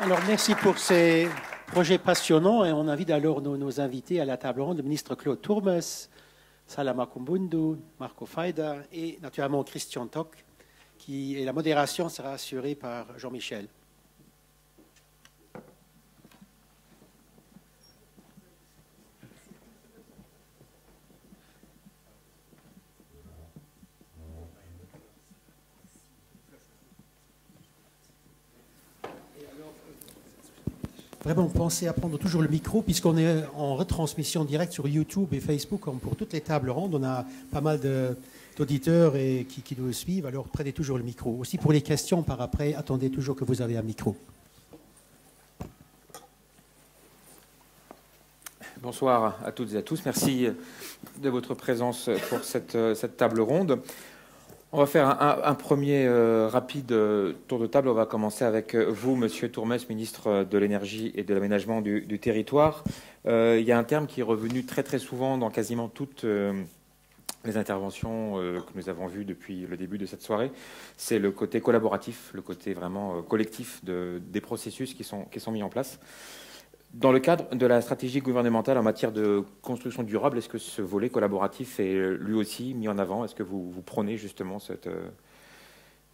B: Alors, merci pour ces projets passionnants et on invite alors nos invités à la table ronde, le ministre Claude Turmes, Salama Kumbundu, Marco Faida et naturellement Christian Toc, et la modération sera assurée par Jean-Michel. Vraiment, pensez à prendre toujours le micro, puisqu'on est en retransmission directe sur YouTube et Facebook, comme pour toutes les tables rondes. On a pas mal d'auditeurs qui nous suivent, alors prenez toujours le micro. Aussi pour les questions par après, attendez toujours que vous avez un micro.
I: Bonsoir à toutes et à tous. Merci de votre présence pour cette table ronde. On va faire un premier rapide tour de table. On va commencer avec vous, Monsieur Turmes, ministre de l'Énergie et de l'Aménagement du Territoire. Il y a un terme qui est revenu très très souvent dans quasiment toutes les interventions que nous avons vues depuis le début de cette soirée. C'est le côté collaboratif, le côté vraiment collectif des processus qui sont mis en place. Dans le cadre de la stratégie gouvernementale en matière de construction durable, est-ce que ce volet collaboratif est lui aussi mis en avant? Est-ce que vous prônez justement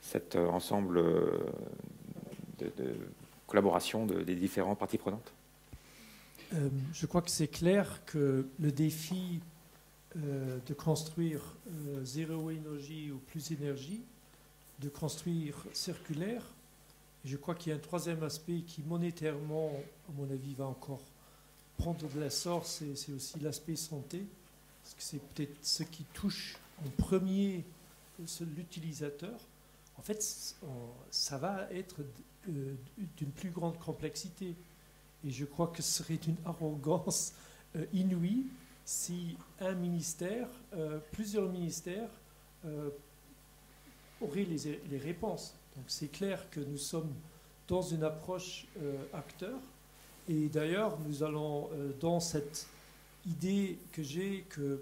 I: cet ensemble de collaboration des différentes parties prenantes?
J: Je crois que c'est clair que le défi de construire zéro énergie ou plus énergie, de construire circulaire. Je crois qu'il y a un troisième aspect qui, monétairement, à mon avis, va encore prendre de l'essor, c'est aussi l'aspect santé, parce que c'est peut-être ce qui touche en premier l'utilisateur. En fait, ça va être d'une plus grande complexité. Et je crois que ce serait une arrogance inouïe si un ministère, plusieurs ministères, auraient les réponses. Donc c'est clair que nous sommes dans une approche acteur. Et d'ailleurs, nous allons dans cette idée que j'ai que,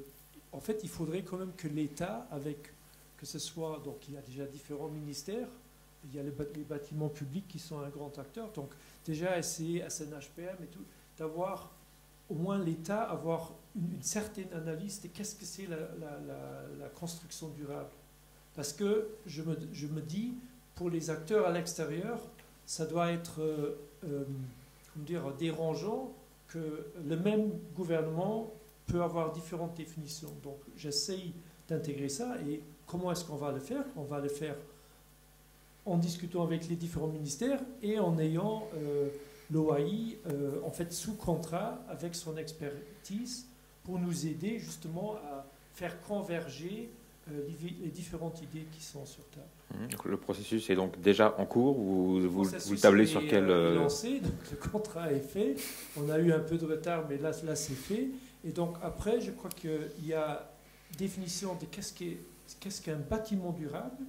J: en fait, il faudrait quand même que l'État, que ce soit, donc il y a déjà différents ministères, il y a les bâtiments publics qui sont un grand acteur, donc déjà essayer, SNHPM et tout, d'avoir au moins l'État, avoir une certaine analyse de qu'est-ce que c'est la construction durable. Parce que je me dis, pour les acteurs à l'extérieur, ça doit être dérangeant que le même gouvernement peut avoir différentes définitions. Donc j'essaye d'intégrer ça. Et comment est-ce qu'on va le faire? On va le faire en discutant avec les différents ministères et en ayant l'OAI en fait sous contrat avec son expertise pour nous aider justement à faire converger les différentes idées qui sont sur table.
I: Donc, le processus est donc déjà en cours ou vous tablez sur quel...
J: lancé, donc le contrat est fait. On a eu un peu de retard, mais là c'est fait. Et donc après, je crois qu'il y a définition de qu'est-ce qu'un bâtiment durable.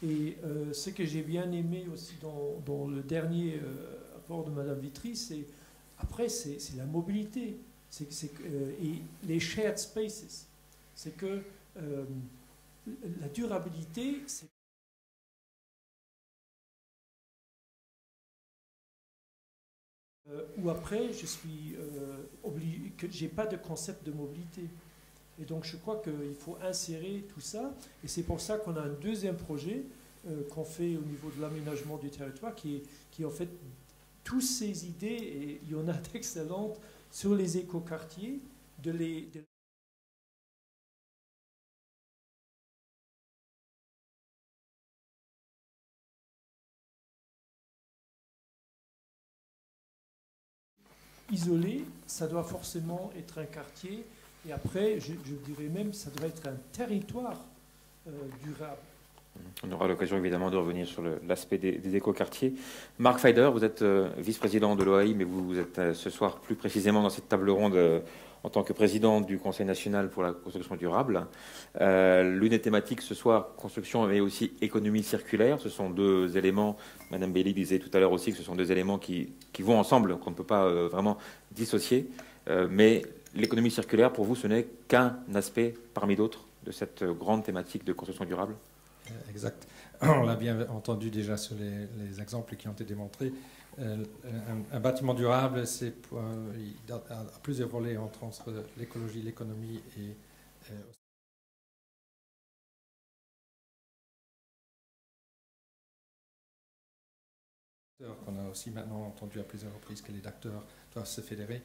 J: Et ce que j'ai bien aimé aussi dans le dernier rapport de Mme Vitry, c'est la mobilité. Et les shared spaces. C'est que la durabilité, c'est Ou après, je suis obligé, que j'ai pas de concept de mobilité. Et donc, je crois qu'il faut insérer tout ça. Et c'est pour ça qu'on a un deuxième projet qu'on fait au niveau de l'aménagement du territoire, qui en fait toutes ces idées, et il y en a d'excellentes, sur les écoquartiers, isolé, ça doit forcément être un quartier, et après, je dirais même, ça doit être un territoire durable.
I: On aura l'occasion évidemment de revenir sur l'aspect des écoquartiers. Marc Feider, vous êtes vice-président de l'OAI, mais vous êtes ce soir plus précisément dans cette table ronde en tant que président du Conseil national pour la construction durable. L'une des thématiques ce soir, construction, mais aussi économie circulaire. Ce sont deux éléments, Madame Bailey disait tout à l'heure aussi que ce sont deux éléments qui vont ensemble, qu'on ne peut pas vraiment dissocier. Mais l'économie circulaire, pour vous, ce n'est qu'un aspect parmi d'autres de cette grande thématique de construction durable.
K: Exact. On l'a bien entendu déjà sur les exemples qui ont été démontrés. Un bâtiment durable, il a plusieurs volets entre l'écologie, l'économie et qu'on a aussi maintenant entendu à plusieurs reprises que les acteurs doivent se fédérer,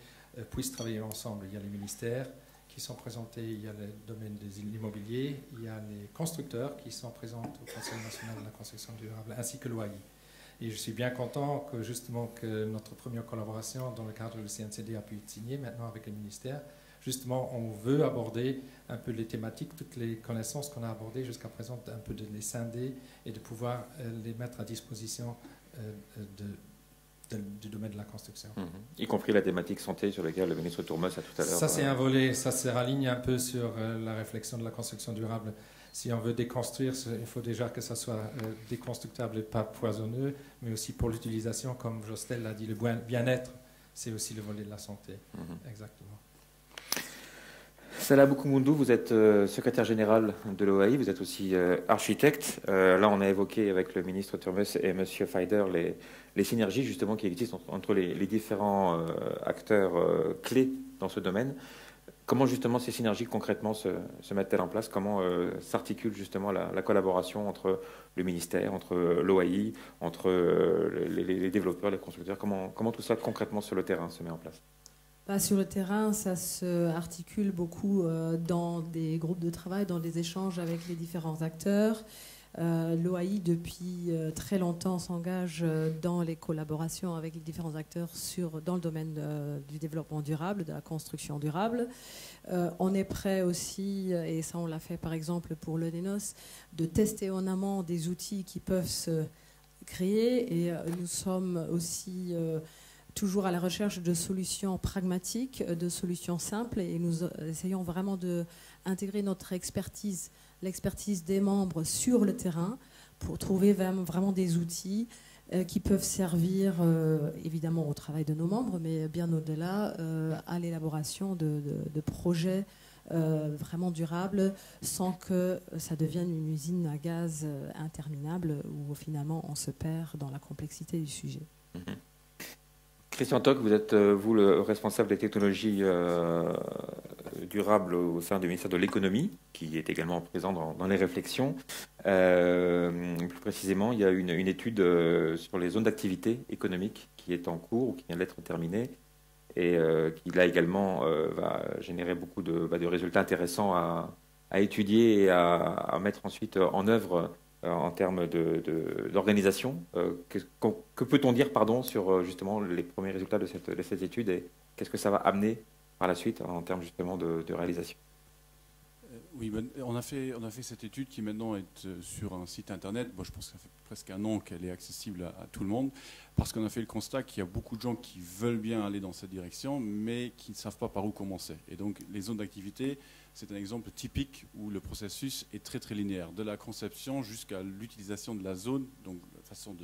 K: puissent travailler ensemble. Il y a les ministères qui sont présentés, il y a le domaine de l'immobilier, il y a les constructeurs qui sont présents au Conseil national de la construction durable, ainsi que l'OAI. Et je suis bien content que justement que notre première collaboration dans le cadre du CNCD a pu être signée maintenant avec les ministères. Justement, on veut aborder un peu les thématiques, toutes les connaissances qu'on a abordées jusqu'à présent, un peu de les scinder et de pouvoir les mettre à disposition du domaine de la construction.
I: Y compris la thématique santé sur laquelle le ministre Tourmos a tout à l'heure...
K: Ça, c'est un volet, ça se raligne un peu sur la réflexion de la construction durable. Si on veut déconstruire, il faut déjà que ça soit déconstructable et pas poisonneux, mais aussi pour l'utilisation, comme Jostel l'a dit, le bien-être, c'est aussi le volet de la santé. Exactement.
I: Salah Boukoumundou, vous êtes secrétaire général de l'OAI, vous êtes aussi architecte. Là, on a évoqué avec le ministre Turmes et M. Feider les synergies justement qui existent entre les différents acteurs clés dans ce domaine. Comment justement ces synergies concrètement se mettent-elles en place? Comment s'articule justement la collaboration entre le ministère, entre l'OAI, entre les développeurs, les constructeurs? Comment tout ça concrètement sur le terrain se met en place?
L: Sur le terrain, ça se articule beaucoup dans des groupes de travail, dans des échanges avec les différents acteurs. L'OAI, depuis très longtemps, s'engage dans les collaborations avec les différents acteurs dans le domaine du développement durable, de la construction durable. On est prêt aussi, et ça on l'a fait par exemple pour le DENOS, de tester en amont des outils qui peuvent se créer. Et nous sommes aussi... toujours à la recherche de solutions pragmatiques, de solutions simples, et nous essayons vraiment d'intégrer notre expertise, l'expertise des membres sur le terrain, pour trouver vraiment des outils qui peuvent servir évidemment au travail de nos membres, mais bien au-delà, à l'élaboration de projets vraiment durables, sans que ça devienne une usine à gaz interminable, où finalement on se perd dans la complexité du sujet.
I: Christian Toc, vous êtes, vous, le responsable des technologies durables au sein du ministère de l'économie, qui est également présent dans les réflexions. Plus précisément, il y a une étude sur les zones d'activité économique qui est en cours ou qui vient d'être terminée et qui, là également, va générer beaucoup de résultats intéressants à étudier et à mettre ensuite en œuvre en termes d'organisation. Que peut-on dire sur justement les premiers résultats de cette étude et qu'est-ce que ça va amener par la suite en termes justement de réalisation?
M: Oui, on a fait cette étude qui maintenant est sur un site internet. Moi, je pense que ça fait presque un an qu'elle est accessible à tout le monde, parce qu'on a fait le constat qu'il y a beaucoup de gens qui veulent bien aller dans cette direction, mais qui ne savent pas par où commencer. Et donc, les zones d'activité, c'est un exemple typique où le processus est très très linéaire, de la conception jusqu'à l'utilisation de la zone, donc la façon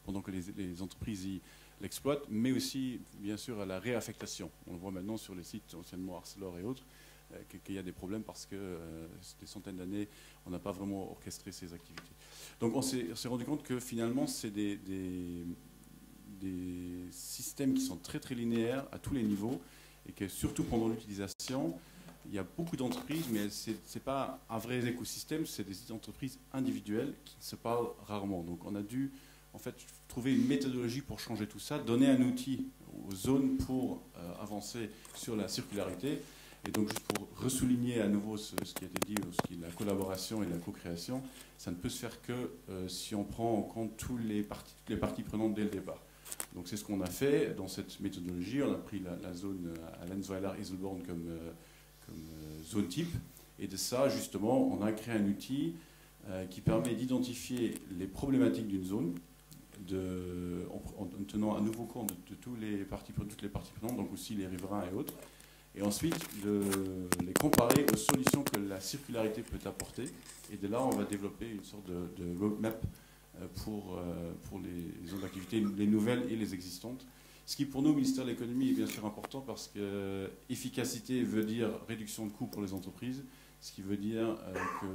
M: pendant que les entreprises y l'exploitent, mais aussi bien sûr à la réaffectation. On le voit maintenant sur les sites anciennement Arcelor et autres, qu'il y a des problèmes parce que des centaines d'années, on n'a pas vraiment orchestré ces activités. Donc on s'est rendu compte que finalement, c'est des des systèmes qui sont très très linéaires à tous les niveaux et que surtout pendant l'utilisation, il y a beaucoup d'entreprises, mais ce n'est pas un vrai écosystème, c'est des entreprises individuelles qui se parlent rarement. Donc on a dû en fait trouver une méthodologie pour changer tout ça, donner un outil aux zones pour avancer sur la circularité. Et donc juste pour ressouligner à nouveau ce qui a été dit, ce qui est la collaboration et la co-création, ça ne peut se faire que si on prend en compte toutes les parties prenantes dès le départ. Donc c'est ce qu'on a fait dans cette méthodologie. On a pris la zone à Lenzweiler-Iselborn comme zone type. Et de ça, justement, on a créé un outil qui permet d'identifier les problématiques d'une zone en tenant à nouveau compte de toutes les parties prenantes, donc aussi les riverains et autres. Et ensuite, les comparer aux solutions que la circularité peut apporter. Et de là, on va développer une sorte de roadmap pour les zones d'activité, les nouvelles et les existantes. Ce qui, pour nous, au ministère de l'économie, est bien sûr important parce que efficacité veut dire réduction de coûts pour les entreprises, ce qui veut dire que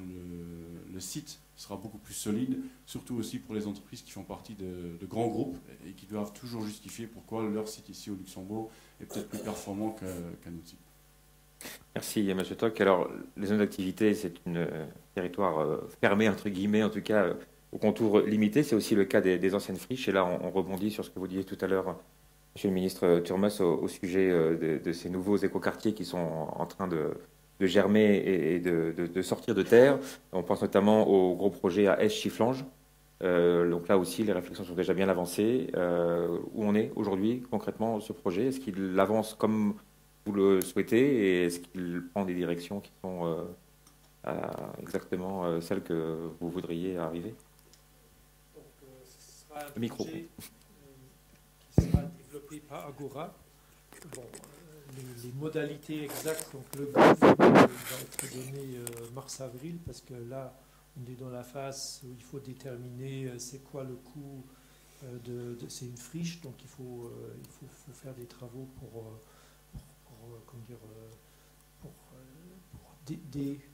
M: le site sera beaucoup plus solide, surtout aussi pour les entreprises qui font partie de grands groupes et qui doivent toujours justifier pourquoi leur site ici au Luxembourg est peut-être plus performant qu'un autre site.
I: Merci, M. Toc. Alors, les zones d'activité, c'est un territoire fermé, entre guillemets, en tout cas, au contour limité. C'est aussi le cas des anciennes friches. Et là, on rebondit sur ce que vous disiez tout à l'heure, Monsieur le ministre Turmes, au sujet de ces nouveaux écoquartiers qui sont en train de germer et de sortir de terre. On pense notamment au gros projet à Esch-Chifflange. Donc là aussi, les réflexions sont déjà bien avancées. Où on est aujourd'hui, concrètement, ce projet? Est-ce qu'il avance comme vous le souhaitez et est-ce qu'il prend des directions qui sont exactement celles que vous voudriez arriver?
J: Donc, ce sera un
I: le micro.
J: projet qui sera développé par Agora. Bon, les modalités exactes, donc le go va être donné mars-avril, parce que là, on est dans la phase où il faut déterminer c'est quoi le coût c'est une friche, donc il faut faire des travaux pour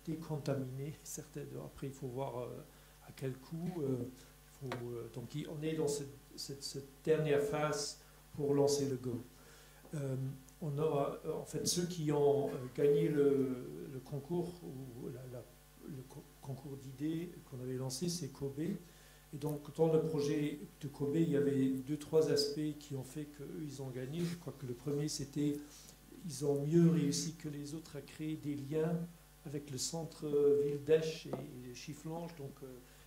J: décontaminer certaines. Après, il faut voir à quel coût. Donc, on est dans cette dernière phase pour lancer le go. On aura, en fait, ceux qui ont gagné le concours, ou le concours d'idées qu'on avait lancé, c'est Kobe. Et donc, dans le projet de Kobe, il y avait 2-3 aspects qui ont fait qu'eux, ils ont gagné. Je crois que le premier, c'était ils ont mieux réussi que les autres à créer des liens avec le centre-ville d'Esch et Chifflange. Donc,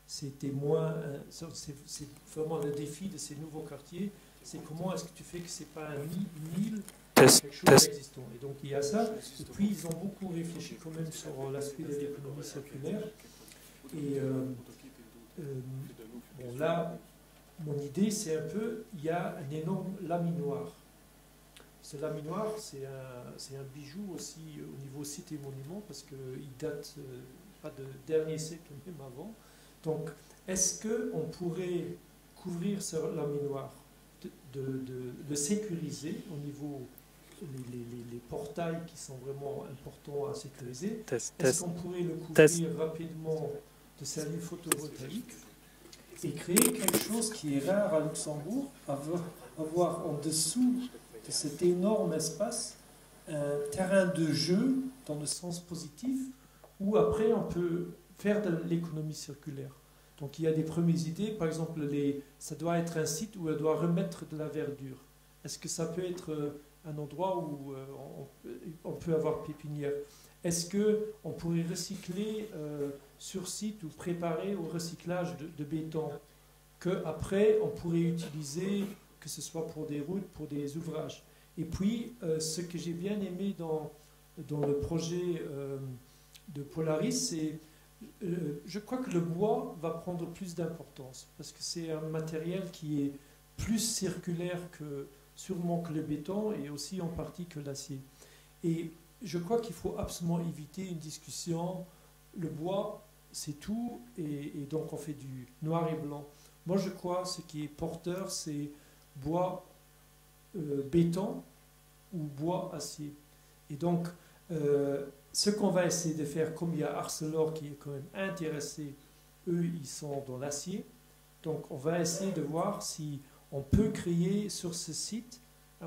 J: c'était moins... c'est vraiment le défi de ces nouveaux quartiers. C'est comment est-ce que tu fais que ce n'est pas une île, quelque chose d'existant. Et donc, il y a ça. Et puis, ils ont beaucoup réfléchi quand même sur l'aspect de l'économie circulaire. Et bon, là, mon idée, c'est un peu, il y a un énorme laminoir. Ce laminoir, c'est un bijou aussi au niveau site et monument, parce qu'il date pas de dernier siècle, même avant. Donc, est-ce qu'on pourrait couvrir ce laminoir, le sécuriser au niveau les portails qui sont vraiment importants à sécuriser? Est-ce qu'on pourrait le couvrir rapidement de cellules photovoltaïques et créer quelque chose qui est rare à Luxembourg, avoir en dessous de cet énorme espace un terrain de jeu dans le sens positif où après on peut faire de l'économie circulaire. Donc il y a des premières idées, par exemple ça doit être un site où elle doit remettre de la verdure. Est-ce que ça peut être un endroit où on peut avoir pépinière? Est-ce qu'on pourrait recycler sur site ou préparer au recyclage de béton qu'après on pourrait utiliser, que ce soit pour des routes, pour des ouvrages? Et puis, ce que j'ai bien aimé dans le projet de Polaris, c'est je crois que le bois va prendre plus d'importance parce que c'est un matériel qui est plus circulaire sûrement que le béton et aussi en partie que l'acier. Et je crois qu'il faut absolument éviter une discussion. Le bois, c'est tout, et donc on fait du noir et blanc. Moi, je crois que ce qui est porteur, c'est bois béton ou bois acier. Et donc, ce qu'on va essayer de faire, comme il y a Arcelor qui est quand même intéressé, eux, ils sont dans l'acier. Donc, on va essayer de voir si on peut créer sur ce site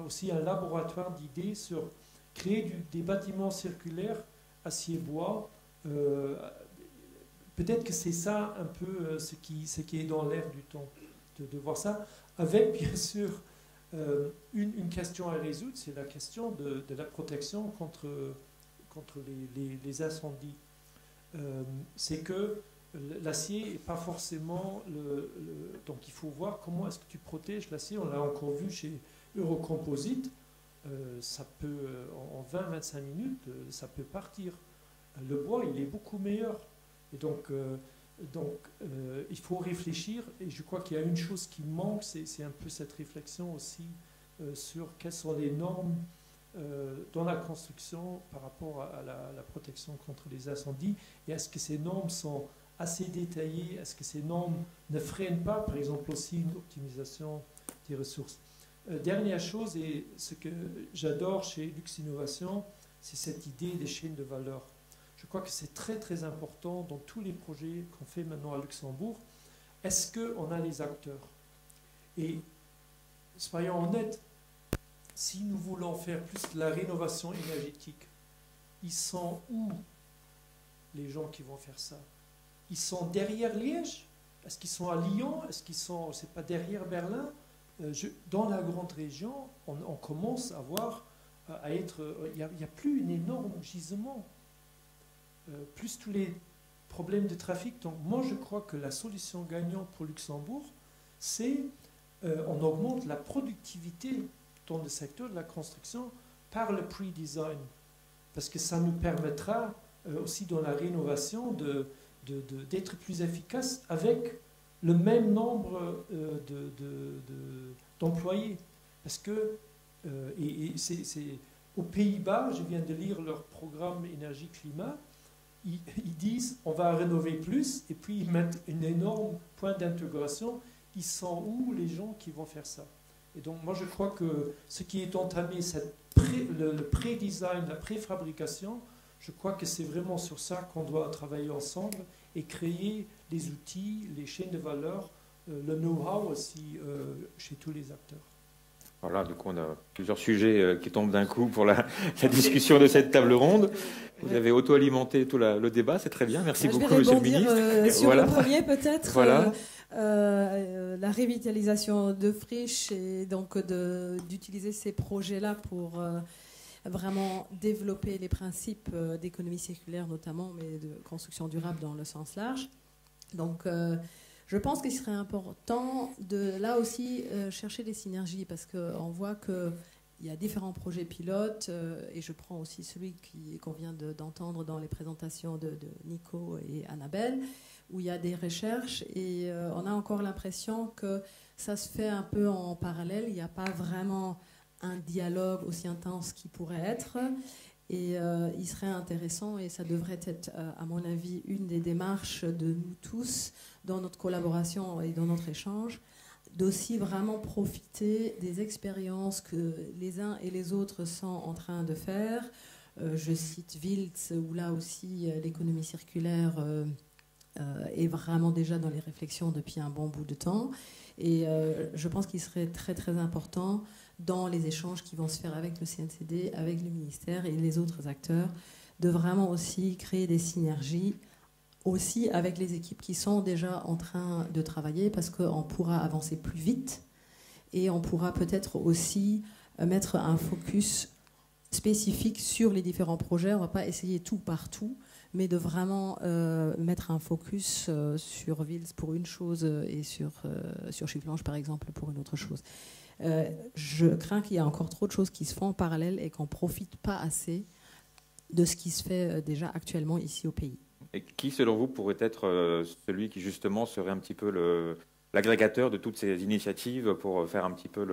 J: aussi un laboratoire d'idées sur créer des bâtiments circulaires acier-bois. Peut-être que c'est ça un peu ce qui est dans l'air du temps, de voir ça, avec bien sûr une question à résoudre, c'est la question de la protection contre les incendies. C'est que l'acier n'est pas forcément donc il faut voir comment est-ce que tu protèges l'acier. On l'a encore vu chez Eurocomposite, ça peut en 20-25 minutes ça peut partir. Le bois il est beaucoup meilleur et donc il faut réfléchir, et je crois qu'il y a une chose qui manque, c'est un peu cette réflexion aussi sur quelles sont les normes dans la construction par rapport à la protection contre les incendies, et est-ce que ces normes sont assez détaillées, est-ce que ces normes ne freinent pas, par exemple aussi une optimisation des ressources. Dernière chose, et ce que j'adore chez Lux Innovation, c'est cette idée des chaînes de valeur. Je crois que c'est très très important dans tous les projets qu'on fait maintenant à Luxembourg. Est-ce qu'on a les acteurs? Et soyons honnêtes, si nous voulons faire plus de la rénovation énergétique, ils sont où les gens qui vont faire ça? Ils sont derrière Liège? Est-ce qu'ils sont à Lyon? Est-ce qu'ils sont, c'est pas derrière Berlin? Dans la grande région, on commence à voir, à être, il n'y a plus un énorme gisement. Plus tous les problèmes de trafic. Donc moi je crois que la solution gagnante pour Luxembourg, c'est on augmente la productivité dans le secteur de la construction par le pre-design. Parce que ça nous permettra aussi dans la rénovation d'être plus efficace avec le même nombre d'employés. Parce que c'est aux Pays-Bas, je viens de lire leur programme énergie-climat, ils disent on va rénover plus, et puis ils mettent un énorme point d'intégration. Ils sont où les gens qui vont faire ça? Et donc moi je crois que ce qui est entamé, le pré-design, la préfabrication, je crois que c'est vraiment sur ça qu'on doit travailler ensemble et créer les outils, les chaînes de valeur, le know-how aussi chez tous les acteurs.
I: Voilà, du coup, on a plusieurs sujets qui tombent d'un coup pour la discussion de cette table ronde. Vous avez auto-alimenté tout le débat, c'est très bien. Merci beaucoup, Monsieur le Ministre.
L: Sur le premier, peut-être,
I: voilà.
L: La revitalisation de friches et donc d'utiliser ces projets-là pour vraiment développer les principes d'économie circulaire notamment, mais de construction durable dans le sens large. Donc, je pense qu'il serait important de, là aussi, chercher des synergies, parce qu'on voit qu'il y a différents projets pilotes, et je prends aussi celui qu'on vient d'entendre dans les présentations de Nico et Annabelle, où il y a des recherches, et on a encore l'impression que ça se fait un peu en parallèle. Il n'y a pas vraiment un dialogue aussi intense qu'il pourrait être. Et il serait intéressant, et ça devrait être, à mon avis, une des démarches de nous tous dans notre collaboration et dans notre échange, d'aussi vraiment profiter des expériences que les uns et les autres sont en train de faire. Je cite Wiltz, où là aussi l'économie circulaire est vraiment déjà dans les réflexions depuis un bon bout de temps. Et je pense qu'il serait très très important dans les échanges qui vont se faire avec le CNCD, avec le ministère et les autres acteurs, de vraiment aussi créer des synergies, aussi avec les équipes qui sont déjà en train de travailler, parce qu'on pourra avancer plus vite et on pourra peut-être aussi mettre un focus spécifique sur les différents projets. On ne va pas essayer tout partout, mais de vraiment mettre un focus sur Wiltz pour une chose et sur Chifflange, par exemple, pour une autre chose. Je crains qu'il y ait encore trop de choses qui se font en parallèle et qu'on ne profite pas assez de ce qui se fait déjà actuellement ici au pays.
I: Et qui, selon vous, pourrait être celui qui, justement, serait un petit peu l'agrégateur de toutes ces initiatives pour faire un petit peu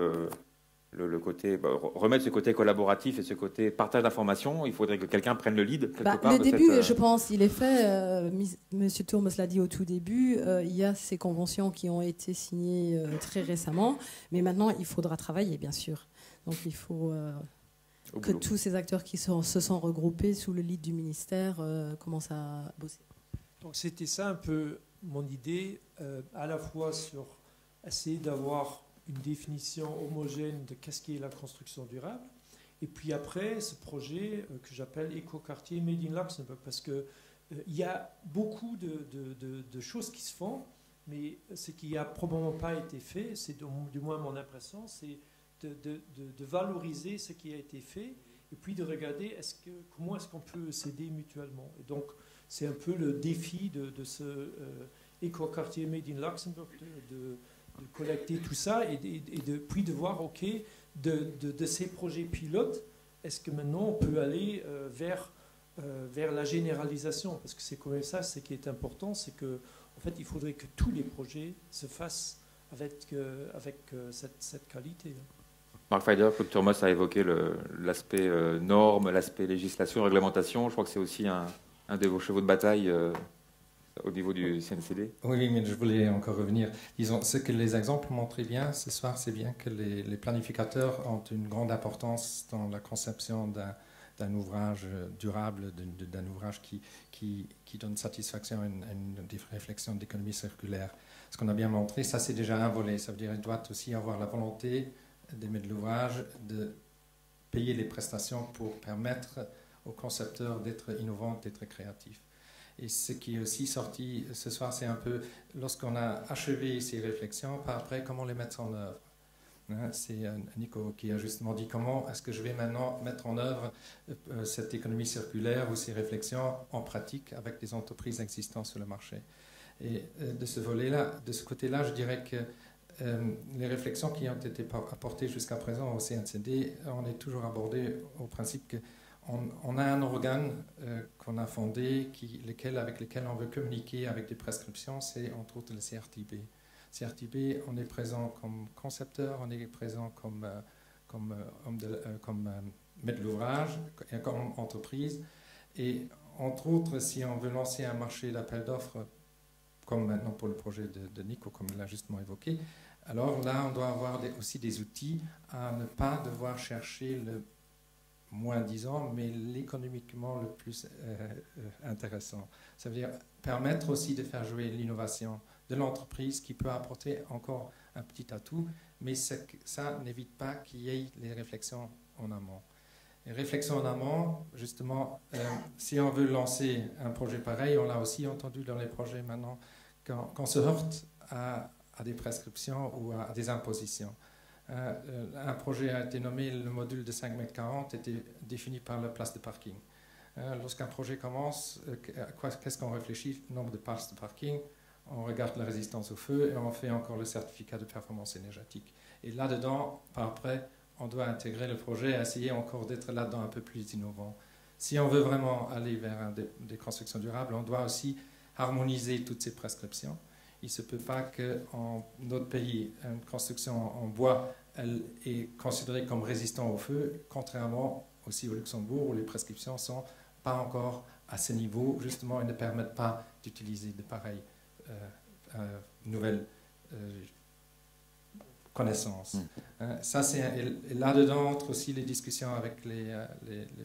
I: le côté, remettre ce côté collaboratif et ce côté partage d'informations? Il faudrait que quelqu'un prenne le lead quelque part.
L: Le début, je pense, il est fait. Monsieur Tourmes l'a dit au tout début. Il y a ces conventions qui ont été signées très récemment, mais maintenant il faudra travailler, bien sûr. Donc il faut que tous ces acteurs qui se sont regroupés sous le lead du ministère commencent à bosser.
J: Donc c'était ça un peu mon idée, à la fois sur essayer d'avoir une définition homogène de qu'est-ce qui est la construction durable. Et puis après, ce projet que j'appelle Écoquartier Made in Luxembourg, parce qu'il y a beaucoup de choses qui se font, mais ce qui n'a probablement pas été fait, c'est du moins mon impression, c'est de valoriser ce qui a été fait et puis de regarder comment est-ce qu'on peut s'aider mutuellement. Et donc, c'est un peu le défi de ce Écoquartier Made in Luxembourg, de collecter tout ça puis de voir, OK, de ces projets pilotes, est-ce que maintenant on peut aller vers la généralisation? Parce que c'est quand même ça, ce qui est important, c'est que en fait, il faudrait que tous les projets se fassent avec cette qualité.
I: Mark Feider, Claude Turmos a évoqué l'aspect normes, l'aspect législation, réglementation. Je crois que c'est aussi un de vos chevaux de bataille au niveau du CNCD.
K: Oui, mais je voulais encore revenir. Disons, ce que les exemples montrent bien ce soir, c'est bien que les planificateurs ont une grande importance dans la conception d'un ouvrage durable, d'un ouvrage qui donne satisfaction à une réflexion d'économie circulaire. Ce qu'on a bien montré, ça c'est déjà un volet. Ça veut dire qu'il doit aussi avoir la volonté d'émettre l'ouvrage, de payer les prestations pour permettre aux concepteurs d'être innovants, d'être créatifs. Et ce qui est aussi sorti ce soir, c'est un peu, lorsqu'on a achevé ces réflexions, par après, comment les mettre en œuvre. C'est Nico qui a justement dit comment est-ce que je vais maintenant mettre en œuvre cette économie circulaire ou ces réflexions en pratique avec des entreprises existantes sur le marché. Et de ce volet-là, de ce côté-là, je dirais que les réflexions qui ont été apportées jusqu'à présent au CNCD, on est toujours abordé au principe qu'on a un organe qu'on a fondé avec lequel on veut communiquer avec des prescriptions, c'est entre autres le CRTB. CRTB, on est présent comme concepteur, on est présent comme maître d'ouvrage, comme entreprise. Et entre autres, si on veut lancer un marché d'appel d'offres, comme maintenant pour le projet de Nico, comme il l'a justement évoqué, alors là, on doit avoir aussi des outils à ne pas devoir chercher le moins disant, mais l'économiquement le plus intéressant. Ça veut dire permettre aussi de faire jouer l'innovation de l'entreprise qui peut apporter encore un petit atout, mais ça n'évite pas qu'il y ait les réflexions en amont. Les réflexions en amont, justement, si on veut lancer un projet pareil, on l'a aussi entendu dans les projets maintenant, quand on se heurte à des prescriptions ou à des impositions. Un projet a été nommé, le module de 5,40 m était défini par la place de parking. Lorsqu'un projet commence, qu'est-ce qu'on réfléchit? Nombre de places de parking, on regarde la résistance au feu et on fait encore le certificat de performance énergétique. Et là-dedans, par après, on doit intégrer le projet et essayer encore d'être là-dedans un peu plus innovant. Si on veut vraiment aller vers des constructions durables, on doit aussi harmoniser toutes ces prescriptions. Il ne se peut pas qu'en notre pays, une construction en bois elle est considérée comme résistante au feu, contrairement aussi au Luxembourg où les prescriptions ne sont pas encore à ce niveau, justement, et ne permettent pas d'utiliser de pareilles nouvelles connaissances. Ça, et là-dedans entre aussi les discussions avec les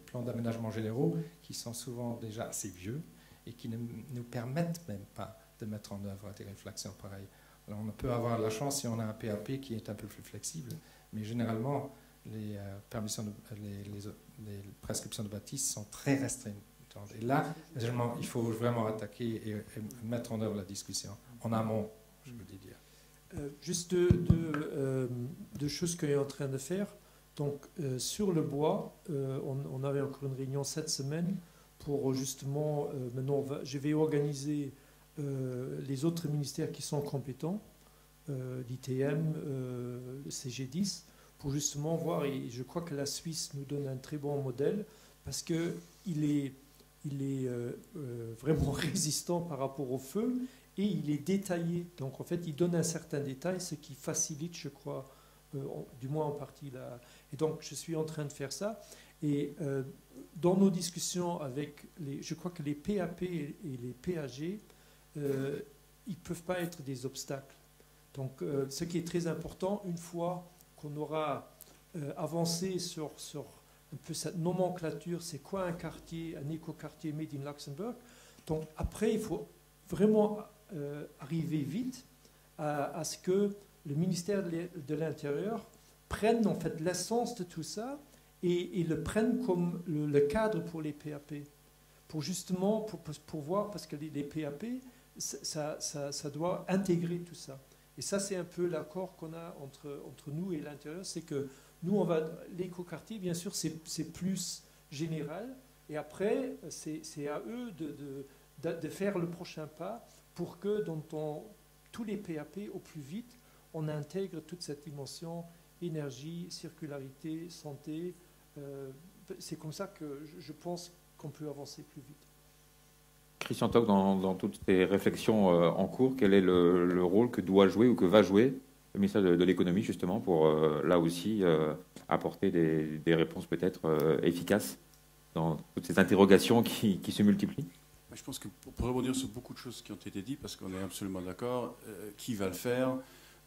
K: plans d'aménagement généraux qui sont souvent déjà assez vieux et qui ne nous permettent même pas de mettre en œuvre des réflexions pareilles. Alors on peut avoir de la chance si on a un PAP qui est un peu plus flexible, mais généralement les prescriptions de bâtisse sont très restreintes. Et là, généralement, il faut vraiment attaquer et mettre en œuvre la discussion en amont, je veux dire.
J: Juste deux choses qu'on est en train de faire. Donc, sur le bois, on avait encore une réunion cette semaine pour justement, maintenant, je vais organiser les autres ministères qui sont compétents, l'ITM, le CG10, pour justement voir, et je crois que la Suisse nous donne un très bon modèle, parce qu'il est vraiment résistant par rapport au feu, et il est détaillé. Donc en fait, il donne un certain détail, ce qui facilite, je crois, du moins en partie. Et donc, je suis en train de faire ça. Et dans nos discussions avec je crois que les PAP et les PAG, ils ne peuvent pas être des obstacles. Donc, ce qui est très important, une fois qu'on aura avancé sur un peu cette nomenclature, c'est quoi un quartier, un écoquartier made in Luxembourg. Donc, après, il faut vraiment arriver vite à ce que le ministère de l'Intérieur prenne en fait l'essence de tout ça et le prenne comme le cadre pour les PAP. Pour justement, pour voir, parce que les PAP, ça doit intégrer tout ça. Et ça, c'est un peu l'accord qu'on a entre nous et l'Intérieur, c'est que nous, l'écoquartier, bien sûr, c'est plus général, et après, c'est à eux de faire le prochain pas pour que dans tous les PAP, au plus vite, on intègre toute cette dimension énergie, circularité, santé. C'est comme ça que je pense qu'on peut avancer plus vite.
I: Christian Toc, dans toutes ces réflexions en cours, quel est le rôle que doit jouer ou que va jouer le ministère de l'économie, justement, pour là aussi apporter des réponses peut-être efficaces dans toutes ces interrogations qui se multiplient?
M: Je pense que pour rebondir sur beaucoup de choses qui ont été dites, parce qu'on est absolument d'accord, qui va le faire,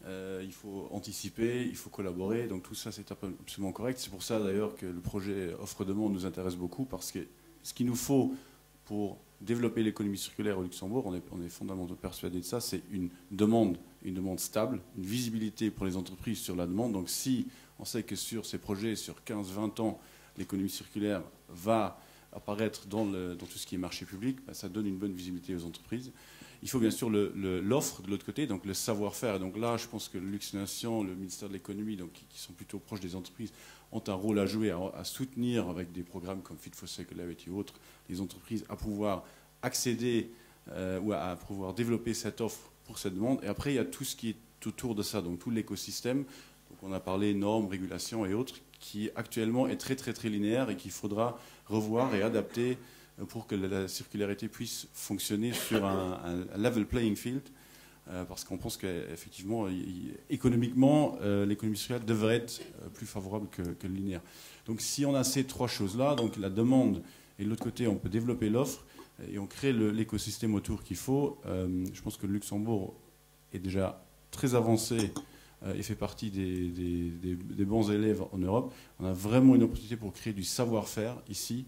M: il faut anticiper, il faut collaborer, donc tout ça c'est absolument correct. C'est pour ça d'ailleurs que le projet Offre-Demande nous intéresse beaucoup, parce que ce qu'il nous faut pour développer l'économie circulaire au Luxembourg, on est fondamentalement persuadé de ça, c'est une demande stable, une visibilité pour les entreprises sur la demande. Donc si on sait que sur ces projets, sur 15-20 ans, l'économie circulaire va apparaître dans tout ce qui est marché public, ça donne une bonne visibilité aux entreprises. Il faut bien sûr l'offre de l'autre côté, donc le savoir-faire. Donc là, je pense que le Luxnation, le ministère de l'économie, donc qui sont plutôt proches des entreprises, ont un rôle à jouer, à soutenir avec des programmes comme Fit for Circularity ou autres, les entreprises à pouvoir accéder ou à pouvoir développer cette offre pour cette demande. Et après, il y a tout ce qui est autour de ça, donc tout l'écosystème. Donc on a parlé normes, régulations et autres, qui actuellement est très très très linéaire et qu'il faudra revoir et adapter pour que la circularité puisse fonctionner sur un level playing field, parce qu'on pense qu'effectivement, économiquement, l'économie circulaire devrait être plus favorable que le linéaire. Donc si on a ces trois choses-là, donc la demande et de l'autre côté, on peut développer l'offre et on crée l'écosystème autour qu'il faut, je pense que le Luxembourg est déjà très avancé et fait partie des bons élèves en Europe. On a vraiment une opportunité pour créer du savoir-faire ici,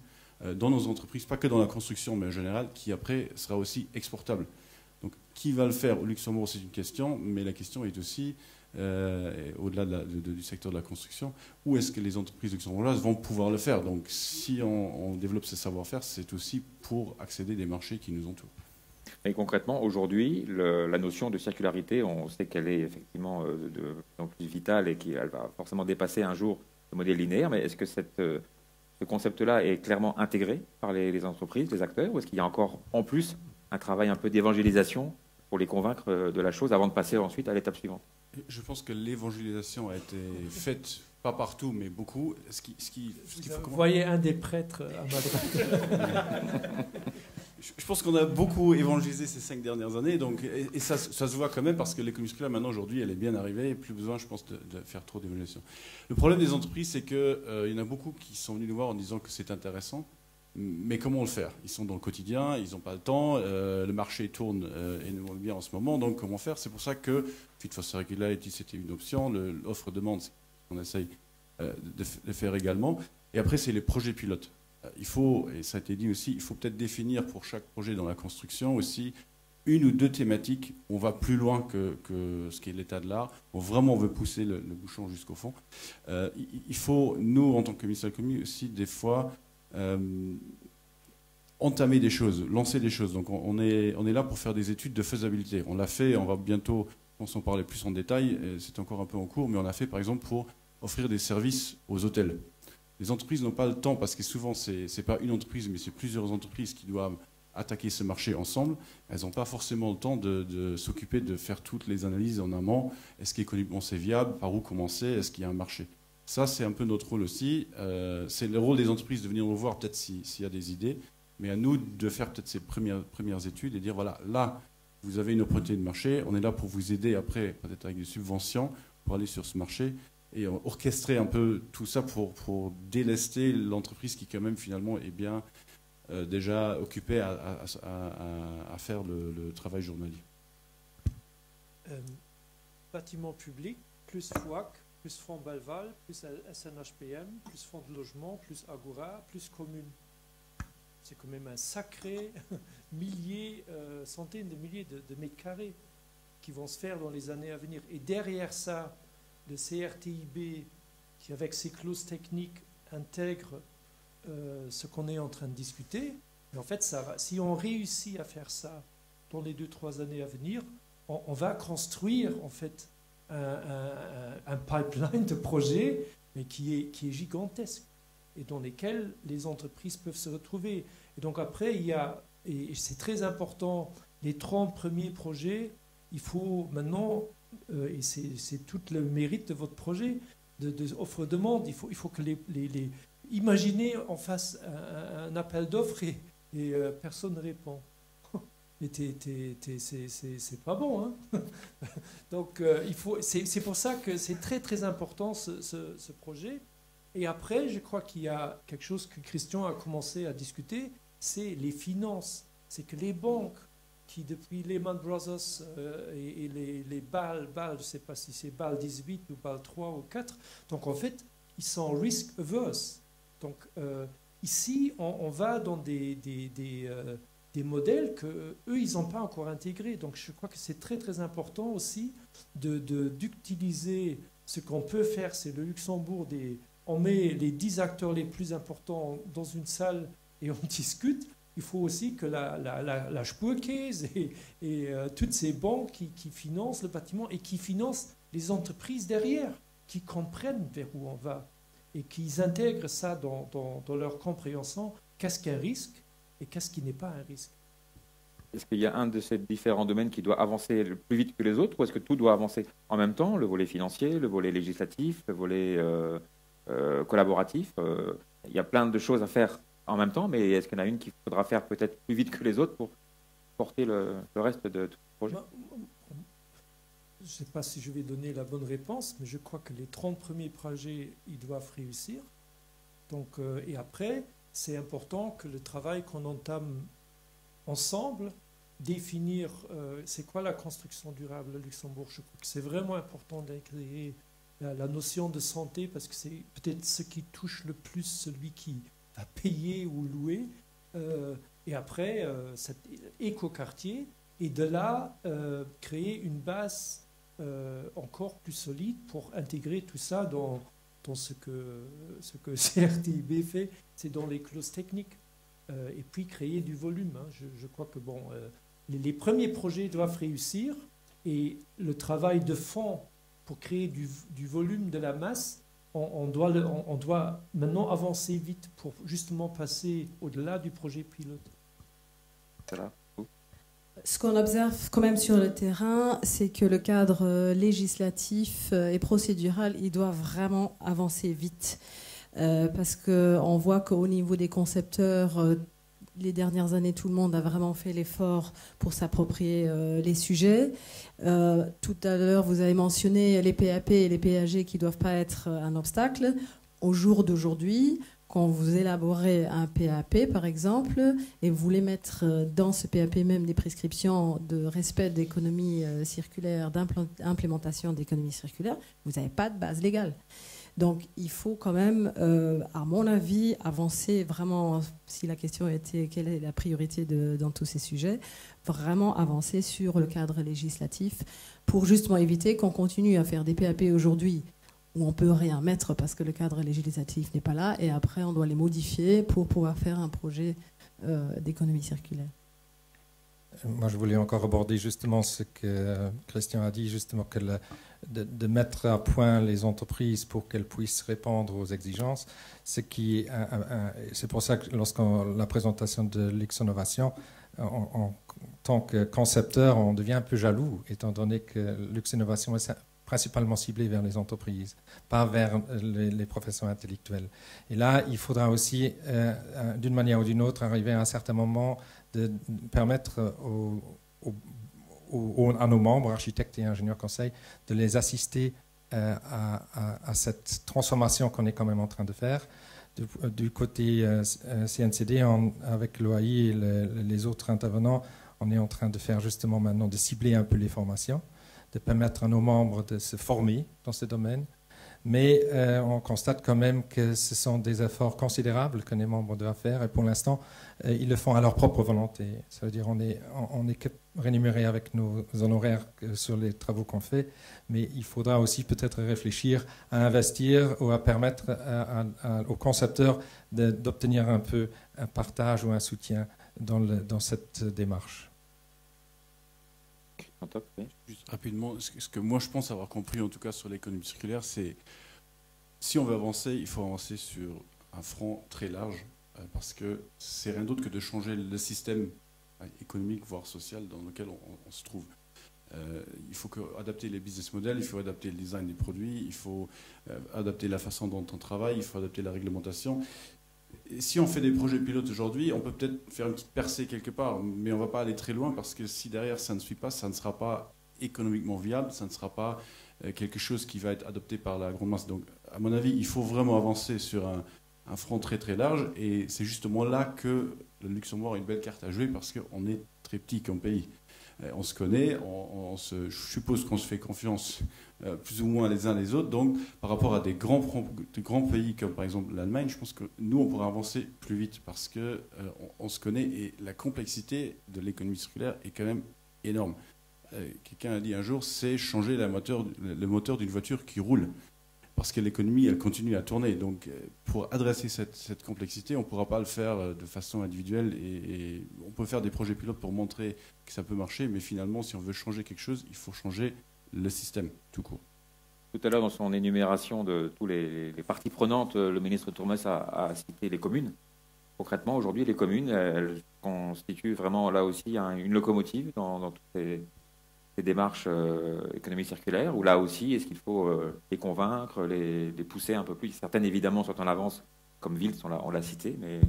M: dans nos entreprises, pas que dans la construction, mais en général, qui après sera aussi exportable. Donc, qui va le faire au Luxembourg, c'est une question, mais la question est aussi, au-delà du secteur de la construction, où est-ce que les entreprises luxembourgeoises vont pouvoir le faire? Donc, si on développe ce savoir-faire, c'est aussi pour accéder des marchés qui nous entourent.
I: Et concrètement, aujourd'hui, la notion de circularité, on sait qu'elle est effectivement de plus en plus vitale et qu'elle va forcément dépasser un jour le modèle linéaire, mais est-ce que ce concept-là est clairement intégré par les entreprises, les acteurs, ou est-ce qu'il y a encore, en plus, un travail un peu d'évangélisation pour les convaincre de la chose avant de passer ensuite à l'étape suivante?
M: Je pense que l'évangélisation a été faite, pas partout, mais beaucoup.
J: Vous voyez un des prêtres à ma droite.
M: Je pense qu'on a beaucoup évangélisé ces 5 dernières années, donc, et ça se voit quand même, parce que l'économie circulaire, maintenant, aujourd'hui, elle est bien arrivée, et plus besoin, je pense, de faire trop d'évaluation. Le problème des entreprises, c'est qu'il y en a beaucoup qui sont venus nous voir en disant que c'est intéressant, mais comment le faire? Ils sont dans le quotidien, ils n'ont pas le temps, le marché tourne énormément bien en ce moment, donc comment faire? C'est pour ça que Fit for Circularity, c'était une option, l'offre-demande, on essaye de faire également, et après, c'est les projets pilotes. Il faut, et ça a été dit aussi, il faut peut-être définir pour chaque projet dans la construction aussi une ou deux thématiques où on va plus loin que ce qui est l'état de l'art, où vraiment on veut pousser le bouchon jusqu'au fond. Il faut, nous, en tant que ministère de l'économie, aussi des fois entamer des choses, lancer des choses. Donc on est là pour faire des études de faisabilité. On l'a fait, on va bientôt, on s'en parler plus en détail, c'est encore un peu en cours, mais on l'a fait par exemple pour offrir des services aux hôtels. Les entreprises n'ont pas le temps, parce que souvent, ce n'est pas une entreprise, mais c'est plusieurs entreprises qui doivent attaquer ce marché ensemble. Elles n'ont pas forcément le temps de s'occuper de faire toutes les analyses en amont. Est-ce qu'économiquement c'est viable? Par où commencer? Est-ce qu'il y a un marché? Ça, c'est un peu notre rôle aussi. C'est le rôle des entreprises de venir nous voir, peut-être s'il y a des idées, mais à nous de faire peut-être ces premières études et dire, voilà, là, vous avez une opportunité de marché, on est là pour vous aider après, peut-être avec des subventions, pour aller sur ce marché. Et orchestrer un peu tout ça pour délester l'entreprise qui quand même finalement est bien déjà occupée à faire le travail journalier.
J: Bâtiment public, plus FOAC, plus Fonds Belval, plus SNHPM, plus Fonds de logement, plus Agora, plus commune. C'est quand même un sacré centaines de milliers de mètres carrés. qui vont se faire dans les années à venir. Et derrière ça, le CRTIB, qui avec ses clauses techniques intègre ce qu'on est en train de discuter. Et en fait, ça va. Si on réussit à faire ça dans les 2-3 années à venir, on va construire en fait un pipeline de projets, mais qui est gigantesque, et dans lesquels les entreprises peuvent se retrouver. Et donc après, il y a, et c'est très important, les 30 premiers projets, il faut maintenant, et c'est tout le mérite de votre projet, de offre-demande, il faut que imaginez en face un appel d'offres et personne ne répond. Mais c'est pas bon, hein. Donc c'est pour ça que c'est très très important ce projet. Et après, je crois qu'il y a quelque chose que Christian a commencé à discuter, c'est les finances. C'est que les banques qui, depuis Lehman Brothers et les BAL, je ne sais pas si c'est BAL 18 ou BAL 3 ou 4, donc en fait, ils sont risk averse. Donc ici, on va dans des modèles qu'eux, ils n'ont pas encore intégrés. Donc je crois que c'est très très important aussi d'utiliser ce qu'on peut faire. C'est le Luxembourg, on met les 10 acteurs les plus importants dans une salle et on discute. Il faut aussi que la Spurkäse et toutes ces banques qui financent le bâtiment et qui financent les entreprises derrière, qui comprennent vers où on va et qui intègrent ça dans leur compréhension. Qu'est-ce qu'un risque et qu'est-ce qui n'est pas un risque?
I: Est-ce qu'il y a un de ces différents domaines qui doit avancer le plus vite que les autres, ou est-ce que tout doit avancer en même temps, le volet financier, le volet législatif, le volet collaboratif? Il y a plein de choses à faire en même temps, mais est-ce qu'il y en a une qu'il faudra faire peut-être plus vite que les autres pour porter le reste de tout le projet?
J: Je ne sais pas si je vais donner la bonne réponse, mais je crois que les 30 premiers projets, ils doivent réussir. Donc, et après, c'est important que le travail qu'on entame ensemble, définir c'est quoi la construction durable à Luxembourg. Je crois que c'est vraiment important d'inclure la notion de santé, parce que c'est peut-être ce qui touche le plus celui qui va payer ou louer. Et après, cet écoquartier, et de là, créer une base encore plus solide pour intégrer tout ça dans ce que CRTIB fait, c'est dans les clauses techniques. Et puis créer du volume. Hein. Je crois que bon, les premiers projets doivent réussir, et le travail de fond pour créer du volume, de la masse, on doit maintenant avancer vite pour justement passer au-delà du projet pilote.
I: Voilà.
L: Ce qu'on observe quand même sur le terrain, c'est que le cadre législatif et procédural, il doit vraiment avancer vite. Parce qu'on voit qu'au niveau des concepteurs, les dernières années, tout le monde a vraiment fait l'effort pour s'approprier les sujets. Tout à l'heure, vous avez mentionné les PAP et les PAG qui ne doivent pas être un obstacle. Au jour d'aujourd'hui, quand vous élaborez un PAP, par exemple, et vous voulez mettre dans ce PAP même des prescriptions de respect d'économie circulaire, d'implémentation d'économie circulaire, vous n'avez pas de base légale. Donc, il faut quand même, à mon avis, avancer vraiment, si la question était quelle est la priorité dans tous ces sujets, vraiment avancer sur le cadre législatif pour justement éviter qu'on continue à faire des PAP aujourd'hui où on ne peut rien mettre parce que le cadre législatif n'est pas là, et après on doit les modifier pour pouvoir faire un projet d'économie circulaire.
K: Moi, je voulais encore aborder justement ce que Christian a dit, justement que de mettre à point les entreprises pour qu'elles puissent répondre aux exigences. C'est pour ça que lorsqu'on la présentation de Luxinnovation, en tant que concepteur, on devient un peu jaloux, étant donné que Luxinnovation est principalement ciblée vers les entreprises, pas vers les professions intellectuelles. Et là, il faudra aussi, d'une manière ou d'une autre, arriver à un certain moment de permettre à nos membres, architectes et ingénieurs conseils, de les assister à cette transformation qu'on est quand même en train de faire. Du côté CNCD, avec l'OAI et les autres intervenants, on est en train de faire justement maintenant, de cibler un peu les formations, de permettre à nos membres de se former dans ce domaine, Mais on constate quand même que ce sont des efforts considérables que les membres doivent faire. Et pour l'instant, ils le font à leur propre volonté. Ça veut dire qu'on est rémunéré avec nos honoraires sur les travaux qu'on fait. Mais il faudra aussi peut-être réfléchir à investir ou à permettre aux concepteurs d'obtenir un peu un partage ou un soutien dans cette démarche.
M: Juste rapidement, ce que moi je pense avoir compris en tout cas sur l'économie circulaire, c'est si on veut avancer, il faut avancer sur un front très large parce que c'est rien d'autre que de changer le système économique voire social dans lequel on se trouve. Il faut adapter les business models, il faut adapter le design des produits, il faut adapter la façon dont on travaille, il faut adapter la réglementation. Et si on fait des projets pilotes aujourd'hui, on peut peut-être faire une petite percée quelque part, mais on ne va pas aller très loin parce que si derrière ça ne suit pas, ça ne sera pas économiquement viable, ça ne sera pas quelque chose qui va être adopté par la grande masse. Donc, à mon avis, il faut vraiment avancer sur un front très très large et c'est justement là que le Luxembourg a une belle carte à jouer parce qu'on est très petit comme pays. On se connaît, je suppose qu'on se fait confiance plus ou moins les uns les autres. Donc, par rapport à des grands pays comme par exemple l'Allemagne, je pense que nous, on pourra avancer plus vite parce que on se connaît et la complexité de l'économie circulaire est quand même énorme. Quelqu'un a dit un jour, c'est changer le moteur d'une voiture qui roule. Parce que l'économie, elle continue à tourner. Donc, pour adresser cette complexité, on ne pourra pas le faire de façon individuelle. Et on peut faire des projets pilotes pour montrer que ça peut marcher. Mais finalement, si on veut changer quelque chose, il faut changer le système, tout court.
I: Tout à l'heure, dans son énumération de tous les parties prenantes, le ministre Turmes a cité les communes. Concrètement, aujourd'hui, les communes, elles constituent vraiment, là aussi, une locomotive dans toutes ces démarches économie circulaire, où là aussi, est-ce qu'il faut les convaincre, les pousser un peu plus? Certaines, évidemment, sont en avance, comme Vils, on l'a cité, mais...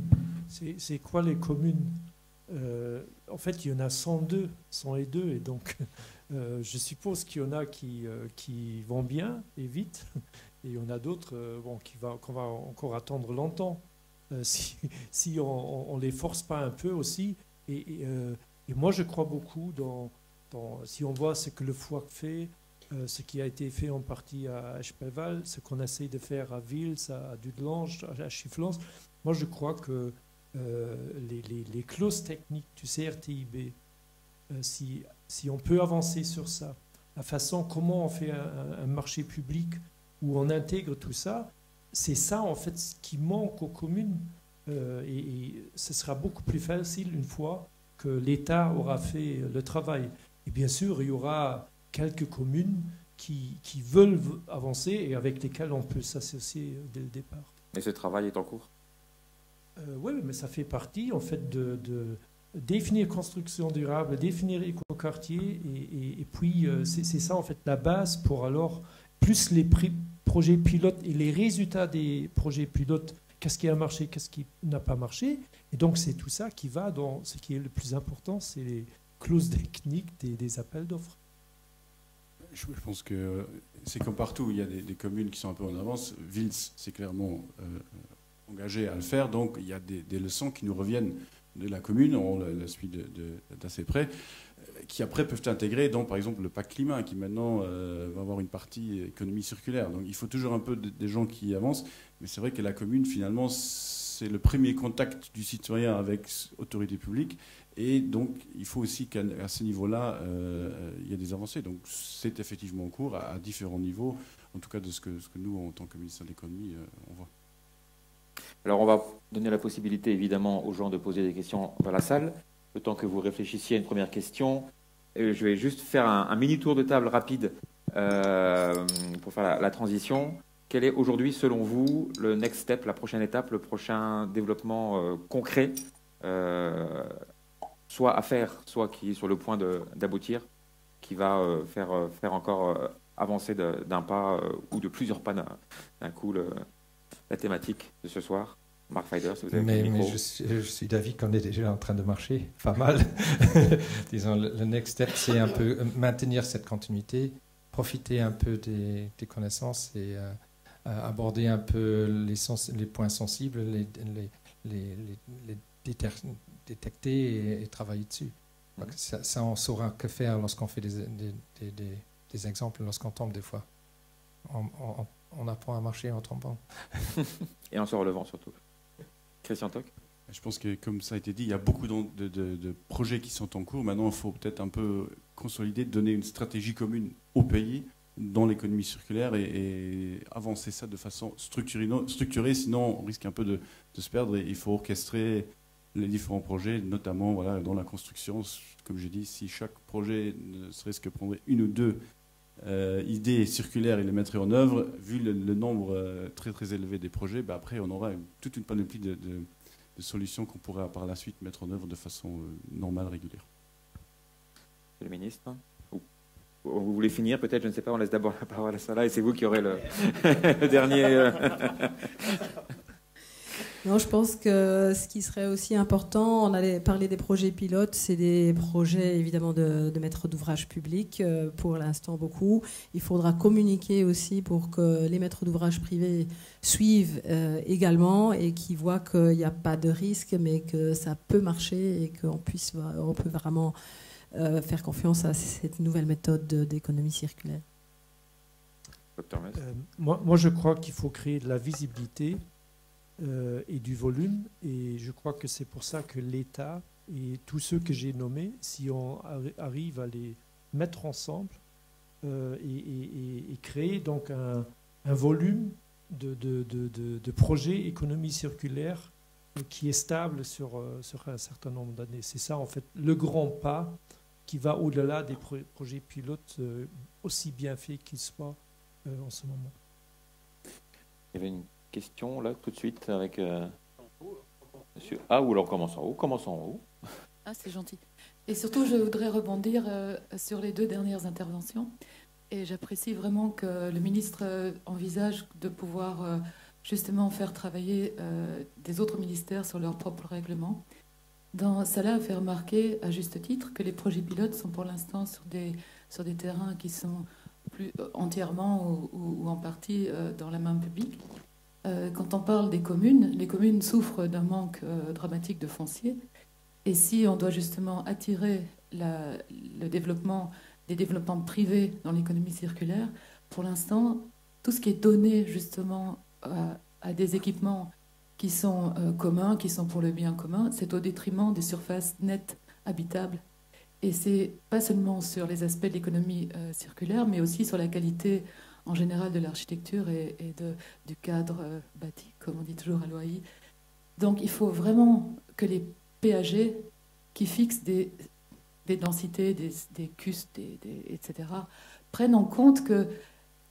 J: C'est quoi les communes? En fait, il y en a 102, 102, et donc je suppose qu'il y en a qui vont bien et vite, et il y en a d'autres qu'on va encore attendre longtemps, si on les force pas un peu aussi. Et moi, je crois beaucoup si on voit ce que le FOAC fait, ce qui a été fait en partie à Espelval, ce qu'on essaie de faire à Vils, à Dudelange, à Chifflens, moi je crois que les clauses techniques du CRTIB, si on peut avancer sur ça, la façon comment on fait un marché public où on intègre tout ça, c'est ça en fait ce qui manque aux communes et ce sera beaucoup plus facile une fois que l'État aura fait le travail. Et bien sûr, il y aura quelques communes qui veulent avancer et avec lesquelles on peut s'associer dès le départ.
I: Et ce travail est en cours?
J: Oui, mais ça fait partie en fait de définir construction durable, définir écoquartier et puis c'est ça en fait la base pour alors plus les projets pilotes et les résultats des projets pilotes, qu'est-ce qui a marché, qu'est-ce qui n'a pas marché. Et donc c'est tout ça qui va dans ce qui est le plus important, c'est les clauses techniques des appels d'offres.
M: Je pense que c'est comme partout, il y a des communes qui sont un peu en avance. Vils, c'est clairement engagé à le faire, donc il y a des leçons qui nous reviennent de la commune, on la suit d'assez près, qui après peuvent intégrer dans par exemple le pacte climat, qui maintenant va avoir une partie économie circulaire. Donc il faut toujours un peu des gens qui avancent, mais c'est vrai que la commune finalement c'est le premier contact du citoyen avec l'autorité publique. Et donc, il faut aussi qu'à ce niveau-là, il y ait des avancées. Donc, c'est effectivement en cours à différents niveaux, en tout cas de ce que nous, en tant que ministère de l'économie, on voit.
I: Alors, on va donner la possibilité, évidemment, aux gens de poser des questions dans la salle. Le temps que vous réfléchissiez à une première question, je vais juste faire un mini tour de table rapide pour faire la transition. Quel est aujourd'hui, selon vous, le next step, la prochaine étape, le prochain développement concret soit à faire, soit qui est sur le point d'aboutir, qui va faire encore avancer d'un pas ou de plusieurs pas d'un coup la thématique de ce soir. Mark Feider, si vous avez le micro.
K: Mais je suis d'avis qu'on est déjà en train de marcher pas mal. Disons, le next step, c'est un peu maintenir cette continuité, profiter un peu des connaissances et aborder un peu les points sensibles, les détecter et travailler dessus. Donc ça, on saura que faire lorsqu'on fait des exemples, lorsqu'on tombe des fois. on apprend à marcher en tombant.
I: Et en se relevant surtout. Christian Toc.
M: Je pense que, comme ça a été dit, il y a beaucoup de projets qui sont en cours. Maintenant, il faut peut-être un peu consolider, donner une stratégie commune au pays dans l'économie circulaire et avancer ça de façon structurée, sinon on risque un peu de se perdre. Et il faut orchestrer les différents projets, notamment voilà, dans la construction. Comme j'ai dit, si chaque projet ne serait-ce que prendrait une ou deux idées circulaires et les mettrait en œuvre, vu le nombre très très élevé des projets, après on aura toute une panoplie de solutions qu'on pourra par la suite mettre en œuvre de façon normale, régulière.
I: Le ministre, vous voulez finir peut-être, je ne sais pas, on laisse d'abord la parole à Salah et c'est vous qui aurez le dernier...
L: Non, je pense que ce qui serait aussi important, on allait parler des projets pilotes, c'est des projets évidemment de maîtres d'ouvrage publics, pour l'instant beaucoup. Il faudra communiquer aussi pour que les maîtres d'ouvrage privés suivent également et qu'ils voient qu'il n'y a pas de risque, mais que ça peut marcher et qu'on peut vraiment faire confiance à cette nouvelle méthode d'économie circulaire.
J: Moi, je crois qu'il faut créer de la visibilité et du volume, et je crois que c'est pour ça que l'État et tous ceux que j'ai nommés, si on arrive à les mettre ensemble et créer donc un volume de projets économie circulaire qui est stable sur un certain nombre d'années. C'est ça en fait le grand pas qui va au-delà des projets pilotes aussi bien faits qu'ils soient en ce moment.
I: Il y avait une question là tout de suite avec monsieur. Ah, ou alors commençons en haut. Commençons en haut.
N: Ah, c'est gentil. Et surtout, je voudrais rebondir sur les deux dernières interventions. Et j'apprécie vraiment que le ministre envisage de pouvoir justement faire travailler des autres ministères sur leurs propres règlements. Salah a fait remarquer, à juste titre, que les projets pilotes sont pour l'instant sur des terrains qui sont plus entièrement ou en partie dans la main publique. Quand on parle des communes, les communes souffrent d'un manque dramatique de foncier. Et si on doit justement attirer le développement des développements privés dans l'économie circulaire, pour l'instant, tout ce qui est donné justement à des équipements qui sont communs, qui sont pour le bien commun, c'est au détriment des surfaces nettes habitables. Et c'est pas seulement sur les aspects de l'économie circulaire, mais aussi sur la qualité en général de l'architecture et du cadre bâti, comme on dit toujours à l'OAI. Donc il faut vraiment que les PAG qui fixent des densités, des custes, etc., prennent en compte que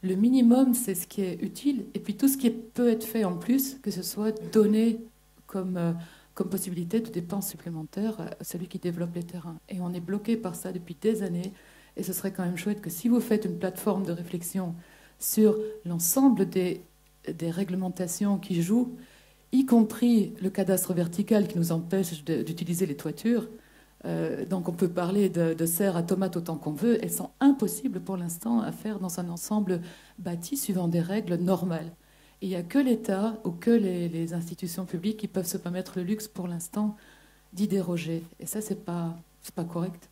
N: le minimum, c'est ce qui est utile, et puis tout ce qui peut être fait en plus, que ce soit donné comme possibilité de dépenses supplémentaires à celui qui développe les terrains. Et on est bloqué par ça depuis des années, et ce serait quand même chouette que si vous faites une plateforme de réflexion sur l'ensemble des réglementations qui jouent, y compris le cadastre vertical qui nous empêche d'utiliser les toitures. Donc on peut parler de serres à tomates autant qu'on veut. Elles sont impossibles pour l'instant à faire dans un ensemble bâti suivant des règles normales. Et il n'y a que l'État ou que les institutions publiques qui peuvent se permettre le luxe pour l'instant d'y déroger. Et ça, c'est pas correct.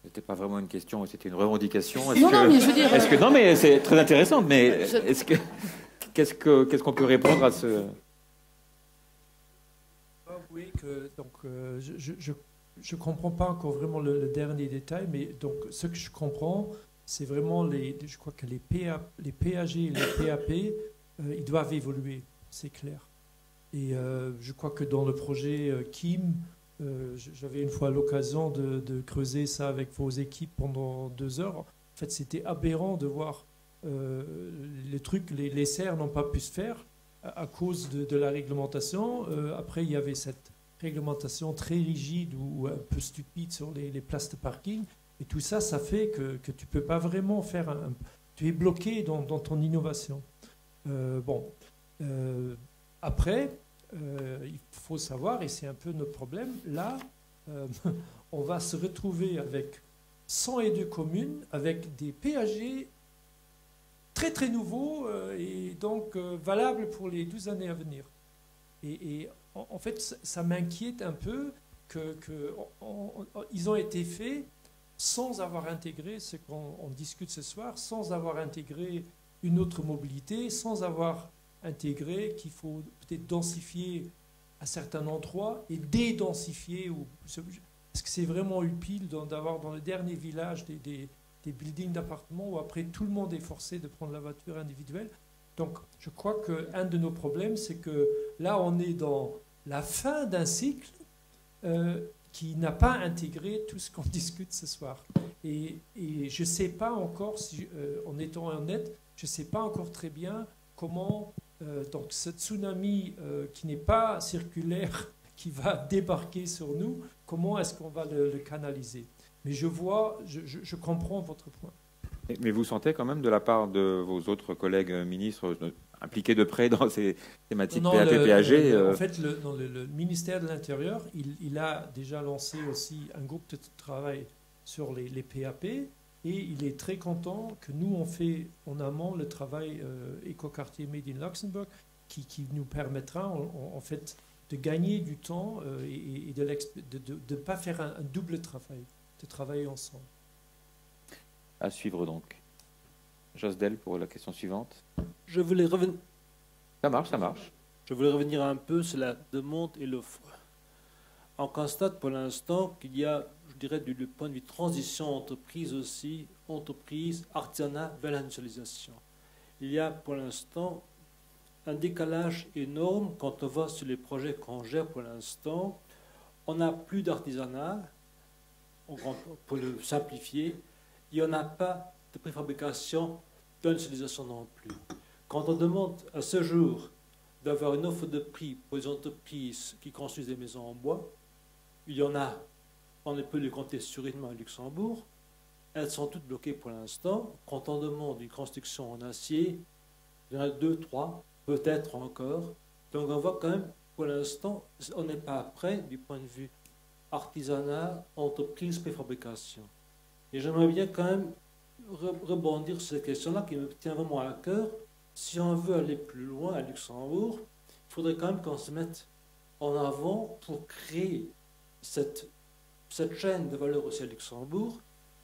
I: C'était pas vraiment une question, c'était une revendication.
N: Non, mais je veux dire...
I: Non, mais c'est très intéressant. Mais qu'est-ce qu'on peut répondre à ce...
J: Oui, je comprends pas encore vraiment le dernier détail, mais donc ce que je comprends, c'est vraiment je crois que les PAG et les PAP, ils doivent évoluer, c'est clair. Et je crois que dans le projet Kim, j'avais une fois l'occasion de creuser ça avec vos équipes pendant 2 heures. En fait, c'était aberrant de voir les serres n'ont pas pu se faire à cause de la réglementation. Après, il y avait cette réglementation très rigide ou un peu stupide sur les places de parking. Et tout ça, ça fait que tu ne peux pas vraiment faire tu es bloqué dans ton innovation. Après, il faut savoir, et c'est un peu notre problème, là, on va se retrouver avec 102 communes, avec des PAG très très nouveaux et donc valables pour les 12 années à venir. Et en fait, ça m'inquiète un peu qu'ils ont été faits sans avoir intégré ce qu'on discute ce soir, sans avoir intégré une autre mobilité sans avoir intégré qu'il faut peut-être densifier à certains endroits et dédensifier. Parce que c'est vraiment utile d'avoir dans le dernier village des buildings d'appartements où après tout le monde est forcé de prendre la voiture individuelle. Donc je crois qu'un de nos problèmes, c'est que là on est dans la fin d'un cycle qui n'a pas intégré tout ce qu'on discute ce soir. Et je ne sais pas encore, en étant honnête, je ne sais pas encore très bien comment donc ce tsunami qui n'est pas circulaire, qui va débarquer sur nous, comment est-ce qu'on va le canaliser? Mais je comprends votre point.
I: Mais vous sentez quand même de la part de vos autres collègues ministres impliqués de près dans ces thématiques PAT-PAG
J: En fait, le ministère de l'Intérieur, il a déjà lancé aussi un groupe de travail sur les PAP et il est très content que nous, on fait en amont le travail Écoquartier Made in Luxembourg qui nous permettra en fait de gagner du temps et de ne pas faire un double travail, de travailler ensemble.
I: À suivre donc. Josdel pour la question suivante.
O: Je voulais revenir.
I: Ça marche.
O: Je voulais revenir un peu sur la demande et l'offre. On constate pour l'instant qu'il y a, je dirais, du point de vue transition entreprise aussi, entreprise, artisanat vers l'industrialisation. Il y a pour l'instant un décalage énorme quand on va sur les projets qu'on gère pour l'instant. On n'a plus d'artisanat, pour le simplifier. Il n'y en a pas de préfabrication, d'industrialisation non plus. Quand on demande à ce jour d'avoir une offre de prix pour les entreprises qui construisent des maisons en bois, il y en a, on ne peut les compter sur une main à Luxembourg, elles sont toutes bloquées pour l'instant. Quand on demande une construction en acier, il y en a 2, 3, peut-être encore. Donc on voit quand même, pour l'instant, on n'est pas prêt du point de vue artisanat, entreprise, préfabrication. Et j'aimerais bien quand même rebondir sur cette question-là qui me tient vraiment à cœur. Si on veut aller plus loin à Luxembourg, il faudrait quand même qu'on se mette en avant pour créer cette chaîne de valeur aussi à Luxembourg,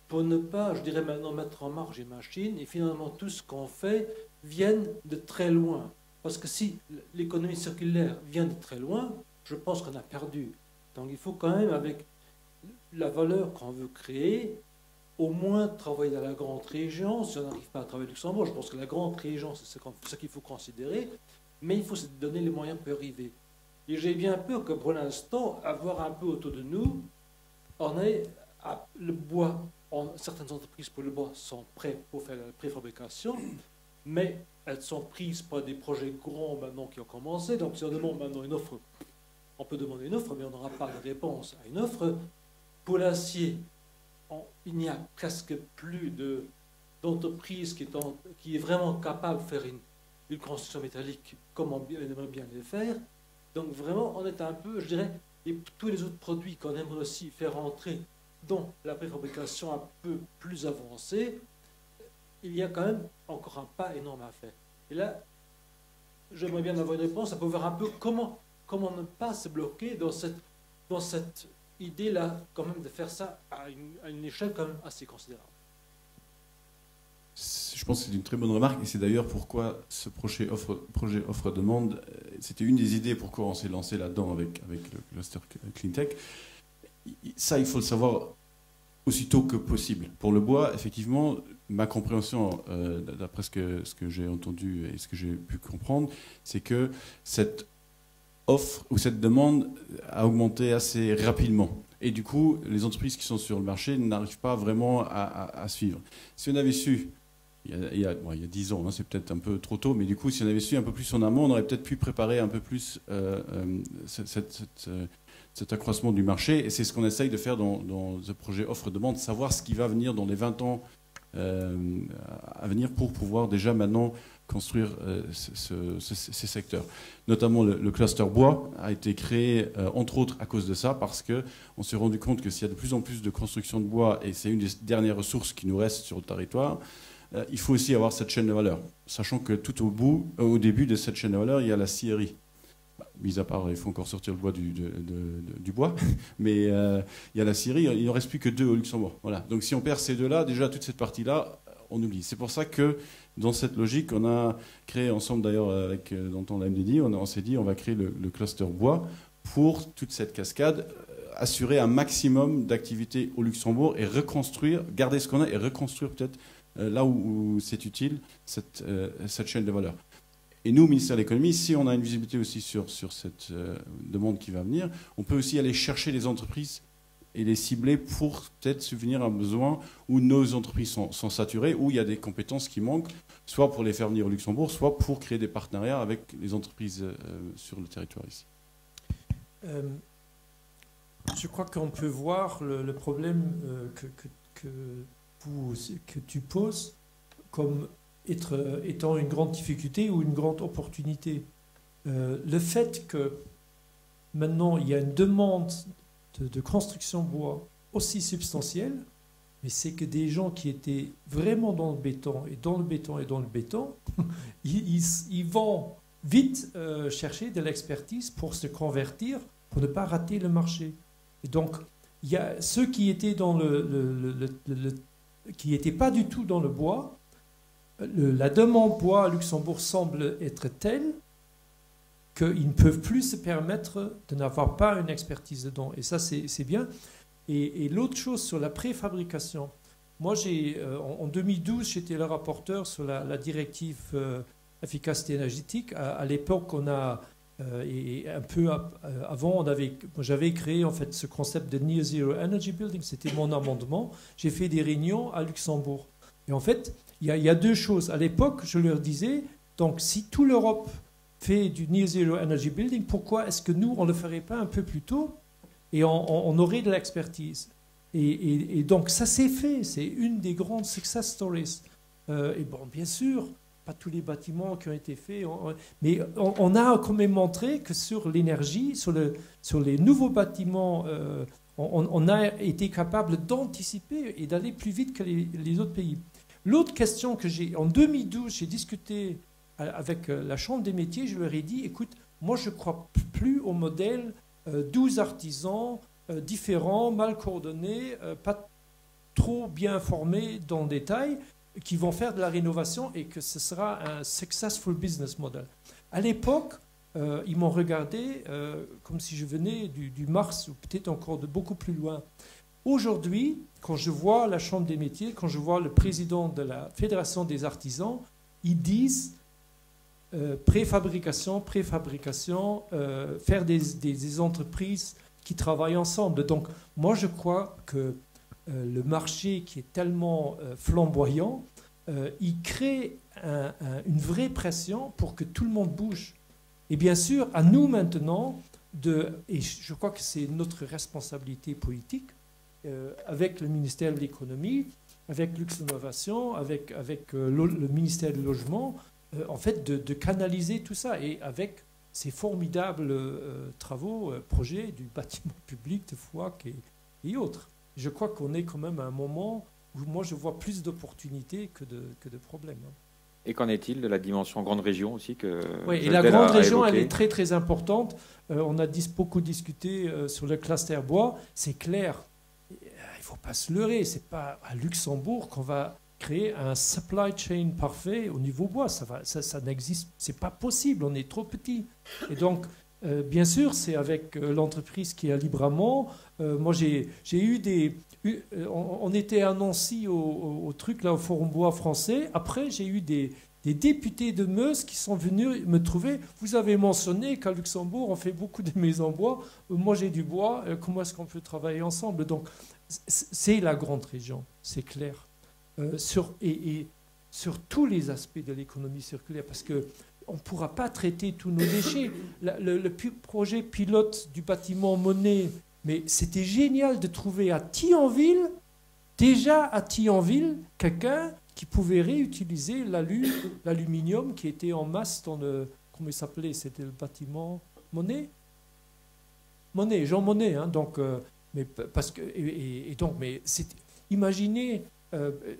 O: pour ne pas, je dirais maintenant, mettre en marge les machines et finalement tout ce qu'on fait vienne de très loin. Parce que si l'économie circulaire vient de très loin, je pense qu'on a perdu. Donc il faut quand même, avec la valeur qu'on veut créer, au moins travailler dans la grande région. Si on n'arrive pas à travailler à Luxembourg, je pense que la grande région, c'est ce qu'il faut considérer, mais il faut se donner les moyens pour y arriver. Et j'ai bien peur que pour l'instant, avoir un peu autour de nous, on ait le bois. Certaines entreprises pour le bois sont prêtes pour faire la préfabrication, mais elles sont prises par des projets grands maintenant qui ont commencé. Donc si on demande maintenant une offre, on peut demander une offre, mais on n'aura pas de réponse à une offre. Pour l'acier, il n'y a presque plus d'entreprise qui est vraiment capable de faire une construction métallique comme on aimerait bien les faire. Donc vraiment, on est un peu, je dirais, et tous les autres produits qu'on aimerait aussi faire entrer dans la préfabrication un peu plus avancée, il y a quand même encore un pas énorme à faire. Et là, j'aimerais bien avoir une réponse à pouvoir un peu comment ne pas se bloquer dans cette idée-là, quand même, de faire ça à une échelle quand même assez considérable.
M: Je pense que c'est une très bonne remarque, et c'est d'ailleurs pourquoi ce projet offre-demande, c'était une des idées pourquoi on s'est lancé là-dedans avec le cluster Cleantech. Ça, il faut le savoir aussitôt que possible. Pour le bois, effectivement, ma compréhension, d'après ce que j'ai entendu et ce que j'ai pu comprendre, c'est que cette offre ou cette demande a augmenté assez rapidement. Et du coup, les entreprises qui sont sur le marché n'arrivent pas vraiment à suivre. Si on avait su, il y a 10 ans, hein, c'est peut-être un peu trop tôt, mais du coup, si on avait su un peu plus en amont, on aurait peut-être pu préparer un peu plus cet accroissement du marché. Et c'est ce qu'on essaye de faire dans ce projet offre-demande, savoir ce qui va venir dans les 20 ans à venir pour pouvoir déjà maintenant construire ces secteurs. Notamment le cluster bois a été créé entre autres à cause de ça, parce qu'on s'est rendu compte que s'il y a de plus en plus de construction de bois, et c'est une des dernières ressources qui nous reste sur le territoire, il faut aussi avoir cette chaîne de valeur. Sachant que tout au début de cette chaîne de valeur, il y a la scierie. Mis à part, il faut encore sortir le bois du bois, mais il y a la scierie, il n'en reste plus que 2 au Luxembourg. Voilà. Donc si on perd ces 2-là, déjà toute cette partie-là, on oublie. C'est pour ça que dans cette logique, on a créé ensemble d'ailleurs avec Danton la MDD, on s'est dit on va créer le cluster bois pour toute cette cascade, assurer un maximum d'activité au Luxembourg et reconstruire, garder ce qu'on a et reconstruire peut-être là où c'est utile cette chaîne de valeur. Et nous, au ministère de l'économie, si on a une visibilité aussi sur cette demande qui va venir, on peut aussi aller chercher les entreprises et les cibler pour peut-être subvenir à un besoin où nos entreprises sont saturées, où il y a des compétences qui manquent, soit pour les faire venir au Luxembourg, soit pour créer des partenariats avec les entreprises sur le territoire ici.
J: Je crois qu'on peut voir le problème que tu poses comme étant une grande difficulté ou une grande opportunité. Le fait que maintenant il y a une demande de construction bois aussi substantielle, mais c'est que des gens qui étaient vraiment dans le béton et dans le béton et dans le béton, ils vont vite chercher de l'expertise pour se convertir, pour ne pas rater le marché. Et donc, il y a ceux qui étaient dans qui n'étaient pas du tout dans le bois. La demande bois à Luxembourg semble être telle qu'ils ne peuvent plus se permettre de n'avoir pas une expertise dedans. Et ça, c'est bien. Et l'autre chose sur la préfabrication, moi, en 2012, j'étais le rapporteur sur la directive efficacité énergétique. À l'époque, on a, et un peu avant, j'avais créé en fait ce concept de Near Zero Energy Building. C'était mon amendement. J'ai fait des réunions à Luxembourg. Et en fait, il y a deux choses. À l'époque, je leur disais, donc si toute l'Europe fait du Near Zero Energy Building, pourquoi est-ce que nous, on ne le ferait pas un peu plus tôt et on aurait de l'expertise. Et donc, ça s'est fait. C'est une des grandes success stories. Et bon, bien sûr, pas tous les bâtiments qui ont été faits, mais on a quand même montré que sur l'énergie, sur les nouveaux bâtiments, on a été capable d'anticiper et d'aller plus vite que les autres pays. L'autre question que en 2012, j'ai discuté avec la Chambre des métiers, je leur ai dit, écoute, moi je ne crois plus au modèle 12 artisans différents, mal coordonnés, pas trop bien formés dans le détail, qui vont faire de la rénovation et que ce sera un successful business model. À l'époque, ils m'ont regardé comme si je venais du Mars ou peut-être encore de beaucoup plus loin. Aujourd'hui, quand je vois la Chambre des métiers, quand je vois le président de la Fédération des artisans, ils disent préfabrication, faire des entreprises qui travaillent ensemble. Donc, moi, je crois que le marché qui est tellement flamboyant, il crée une vraie pression pour que tout le monde bouge. Et bien sûr, à nous maintenant, et je crois que c'est notre responsabilité politique, avec le ministère de l'économie, avec Luxinnovation, avec le ministère du logement, en fait, de canaliser tout ça. Et avec ces formidables travaux, projets du bâtiment public de FOAC et autres. Je crois qu'on est quand même à un moment où moi je vois plus d'opportunités que de problèmes.
I: Et qu'en est-il de la dimension grande région aussi
J: Oui, et la grande région, elle est très très importante. On a beaucoup discuté sur le cluster bois. C'est clair, il ne faut pas se leurrer. Ce n'est pas à Luxembourg qu'on va créer un supply chain parfait au niveau bois. Ça n'existe, c'est pas possible. On est trop petit. Et donc, bien sûr, c'est avec l'entreprise qui est à Libramont. Moi, j'ai eu on était à Nancy au truc, là, au Forum Bois français. Après, j'ai eu des députés de Meuse qui sont venus me trouver. Vous avez mentionné qu'à Luxembourg, on fait beaucoup de maisons en bois. Moi, j'ai du bois. Comment est-ce qu'on peut travailler ensemble? Donc, c'est la grande région, c'est clair. Sur tous les aspects de l'économie circulaire, parce qu'on ne pourra pas traiter tous nos déchets. Le projet pilote du bâtiment Monet, mais c'était génial de trouver à Thionville, quelqu'un qui pouvait réutiliser l'aluminium qui était en masse dans le... Comment il s'appelait? C'était le bâtiment Monet, Jean Monnet. Hein, donc, mais imaginez...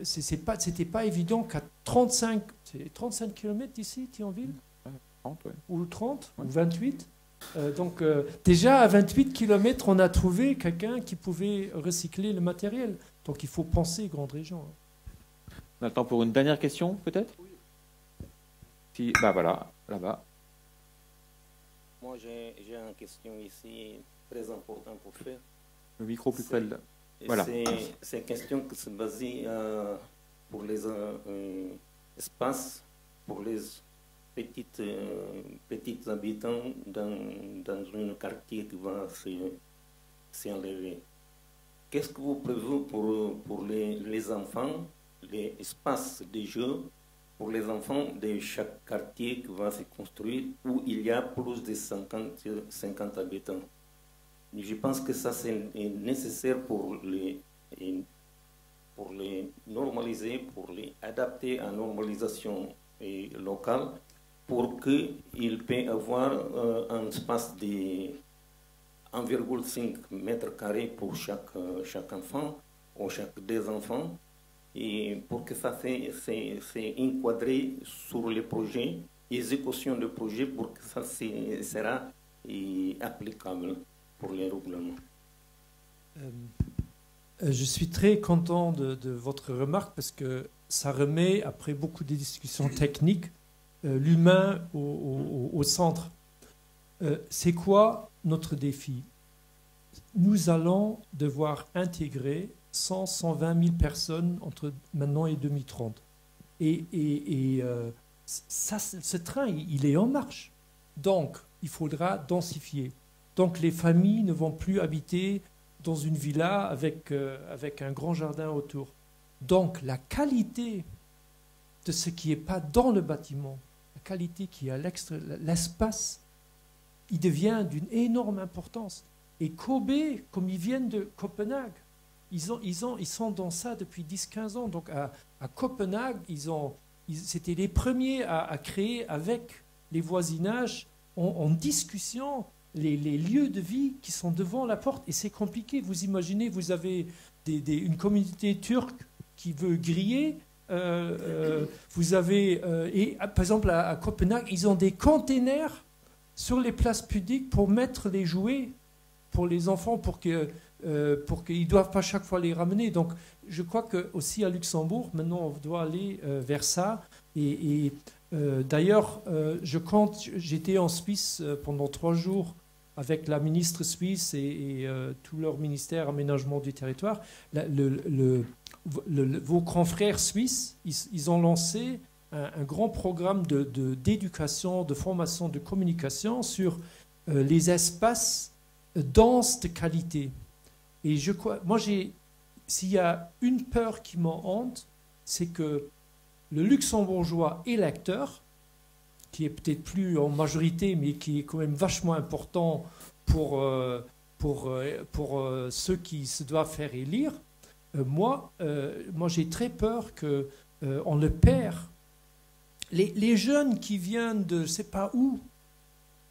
J: c'était pas évident qu'à 35 km d'ici, Thionville,
I: 30, ouais.
J: Ou 30, ouais. Ou 28. Déjà à 28 km, on a trouvé quelqu'un qui pouvait recycler le matériel. Donc il faut penser grande région.
I: On a le temps pour une dernière question, peut-être? Si, bah voilà, là-bas.
P: Moi, j'ai une question ici très importante pour faire.
I: Le micro plus près de... Voilà.
P: C'est une question qui se base pour les espaces, pour les petits habitants dans un quartier qui va s'enlever. Qu'est-ce que vous prévoyez pour les enfants, les espaces de jeu pour les enfants de chaque quartier qui va se construire où il y a plus de 50 habitants? Je pense que ça c'est nécessaire pour les normaliser, pour les adapter à normalisation locale, pour qu'il puisse avoir un espace de 1,5 mètre carré pour chaque enfant ou chaque deux enfants, et pour que ça c'est encadré sur les projets, exécution de projets, pour que ça sera applicable pour les règlements.
J: Je suis très content de votre remarque parce que ça remet, après beaucoup de discussions techniques, l'humain au centre. C'est quoi notre défi? Nous allons devoir intégrer 120 000 personnes entre maintenant et 2030. Ce train, il est en marche. Donc, il faudra densifier. Donc, les familles ne vont plus habiter dans une villa avec un grand jardin autour. Donc, la qualité de ce qui n'est pas dans le bâtiment, la qualité qui est à l'extérieur, l'espace, il devient d'une énorme importance. Et Kobe, comme ils viennent de Copenhague, ils sont dans ça depuis 10-15 ans. Donc à Copenhague, c'était les premiers à créer avec les voisinages en discussion les lieux de vie qui sont devant la porte. Et c'est compliqué. Vous imaginez, vous avez une communauté turque qui veut griller. Vous avez, par exemple, à Copenhague, ils ont des containers sur les places publiques pour mettre les jouets pour les enfants, pour qu'ils ne doivent pas chaque fois les ramener. Donc, je crois qu'aussi à Luxembourg, maintenant, on doit aller vers ça. D'ailleurs, j'étais en Suisse pendant 3 jours avec la ministre suisse et tout leur ministère aménagement du territoire. Vos confrères suisses, ils ont lancé un grand programme d'éducation, de formation, de communication sur les espaces denses de qualité. Et je crois, moi, s'il y a une peur qui m'en hante, c'est que le luxembourgeois électeur, qui est peut-être plus en majorité, mais qui est quand même vachement important pour ceux qui se doivent faire élire, moi j'ai très peur qu'on le perd. Les jeunes qui viennent de je ne sais pas où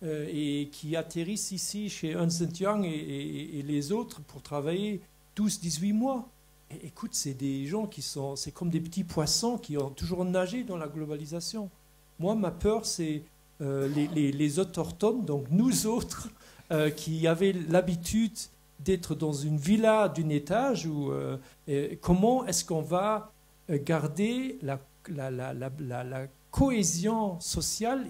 J: et qui atterrissent ici chez Ernst & Young et les autres pour travailler 12-18 mois, écoute, c'est des gens c'est comme des petits poissons qui ont toujours nagé dans la globalisation. Moi, ma peur, c'est les autochtones, donc nous autres, qui avaient l'habitude d'être dans une villa d'un étage, comment est-ce qu'on va garder la cohésion sociale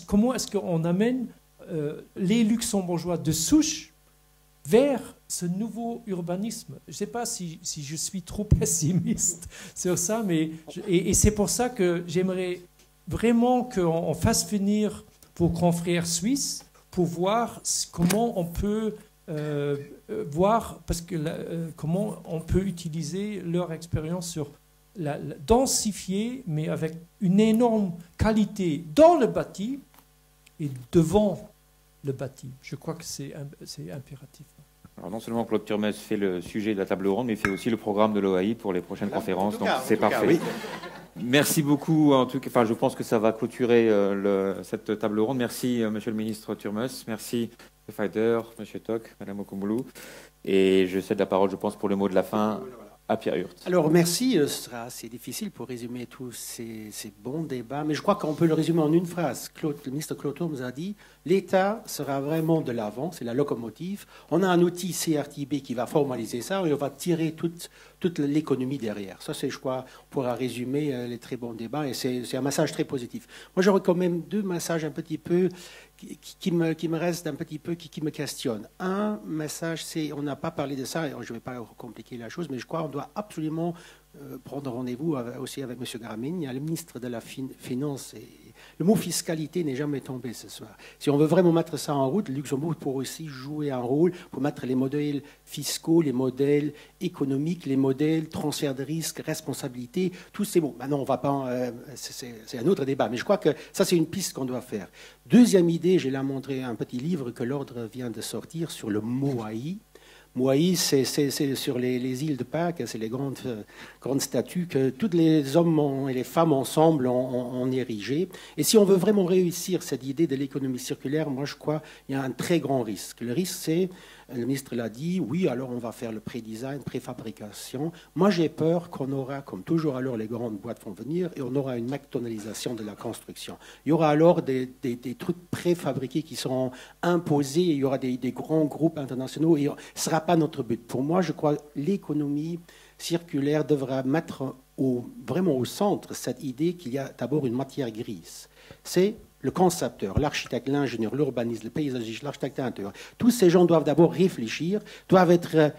J: comment est-ce qu'on amène les Luxembourgeois de souche vers ce nouveau urbanisme? Je ne sais pas si je suis trop pessimiste sur ça, mais et c'est pour ça que j'aimerais vraiment qu'on fasse venir vos confrères suisses pour voir comment on peut comment on peut utiliser leur expérience sur densifier, mais avec une énorme qualité dans le bâti et devant le bâti. Je crois que c'est impératif.
I: Alors non seulement Claude Turmes fait le sujet de la table ronde, mais il fait aussi le programme de l'OAI pour les prochaines conférences. Donc c'est parfait. Oui. Merci beaucoup. En tout cas, je pense que ça va clôturer cette table ronde. Merci, Monsieur le ministre Turmes. Merci, M. Feider, M. Toc, Mme Okumulu. Et je cède la parole, je pense, pour le mot de la fin à Pierre Hurt.
B: Alors merci, ce sera assez difficile pour résumer tous ces bons débats, mais je crois qu'on peut le résumer en une phrase. Le ministre Claude Tourne nous a dit l'État sera vraiment de l'avant, c'est la locomotive. On a un outil CRTB qui va formaliser ça et on va tirer toute l'économie derrière. Ça, c'est, je crois, on pourra résumer les très bons débats et c'est un message très positif. Moi, j'aurais quand même deux messages un petit peu qui me restent un petit peu, qui me questionnent. Un message, c'est, on n'a pas parlé de ça, et je ne vais pas compliquer la chose, mais je crois qu'on doit absolument prendre rendez-vous aussi avec M. Grameen. Il y a le ministre de la Finance et le mot fiscalité n'est jamais tombé ce soir. Si on veut vraiment mettre ça en route, le Luxembourg pourrait aussi jouer un rôle pour mettre les modèles fiscaux, les modèles économiques, les modèles transfert de risque, responsabilité, tous ces mots. Maintenant, on va pas, c'est un autre débat, mais je crois que ça, c'est une piste qu'on doit faire. Deuxième idée, j'ai là montré un petit livre que l'Ordre vient de sortir sur le Moai. Moai, c'est sur les îles de Pâques, c'est les grandes statues que tous les hommes et les femmes ensemble ont érigées. Et si on veut vraiment réussir cette idée de l'économie circulaire, moi je crois qu'il y a un très grand risque. Le risque, c'est, le ministre l'a dit, oui, alors on va faire le pré-design, préfabrication. Moi j'ai peur qu'on aura, comme toujours alors les grandes boîtes vont venir, et on aura une McDonaldisation de la construction. Il y aura alors des trucs préfabriqués qui seront imposés, et il y aura des grands groupes internationaux, et ce ne sera pas notre but. Pour moi, je crois que l'économie circulaire devra mettre vraiment au centre cette idée qu'il y a d'abord une matière grise. C'est le concepteur, l'architecte, l'ingénieur, l'urbaniste, le paysagiste, l'architecte intérieur. Tous ces gens doivent d'abord réfléchir, doivent être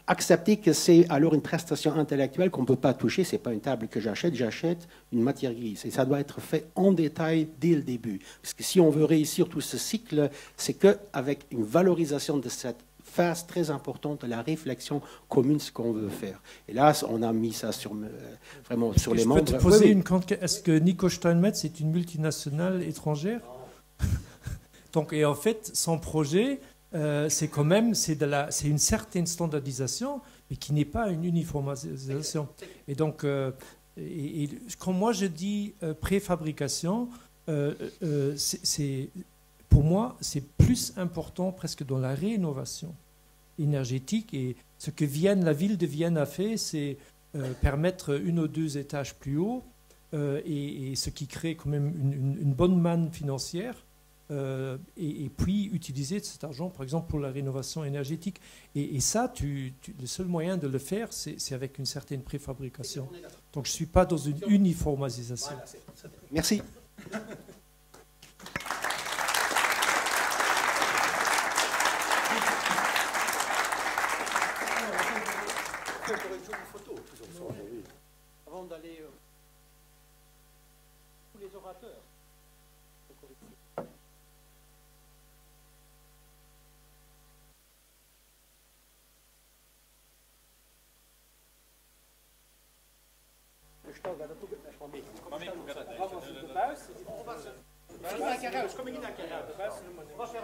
B: accepter que c'est alors une prestation intellectuelle qu'on ne peut pas toucher. Ce n'est pas une table que j'achète une matière grise. Et ça doit être fait en détail dès le début. Parce que si on veut réussir tout ce cycle, c'est qu'avec une valorisation de cette phase très importante de la réflexion commune, ce qu'on veut faire. Et là, on a mis ça vraiment sur les membres.
J: Je peux te poser une question. Est-ce que Nico Steinmetz est une multinationale étrangère? Donc, et en fait, son projet, c'est quand même c'est une certaine standardisation, mais qui n'est pas une uniformisation. Et donc, quand moi je dis préfabrication, pour moi, c'est plus important presque dans la rénovation énergétique. Et ce que la ville de Vienne a fait, c'est permettre 1 ou 2 étages plus haut, et ce qui crée quand même une bonne manne financière, et puis utiliser cet argent, par exemple, pour la rénovation énergétique. Et ça, le seul moyen de le faire, c'est avec une certaine préfabrication. Donc je ne suis pas dans une uniformisation.
B: Voilà, merci. Avant d'aller tous les orateurs. On va faire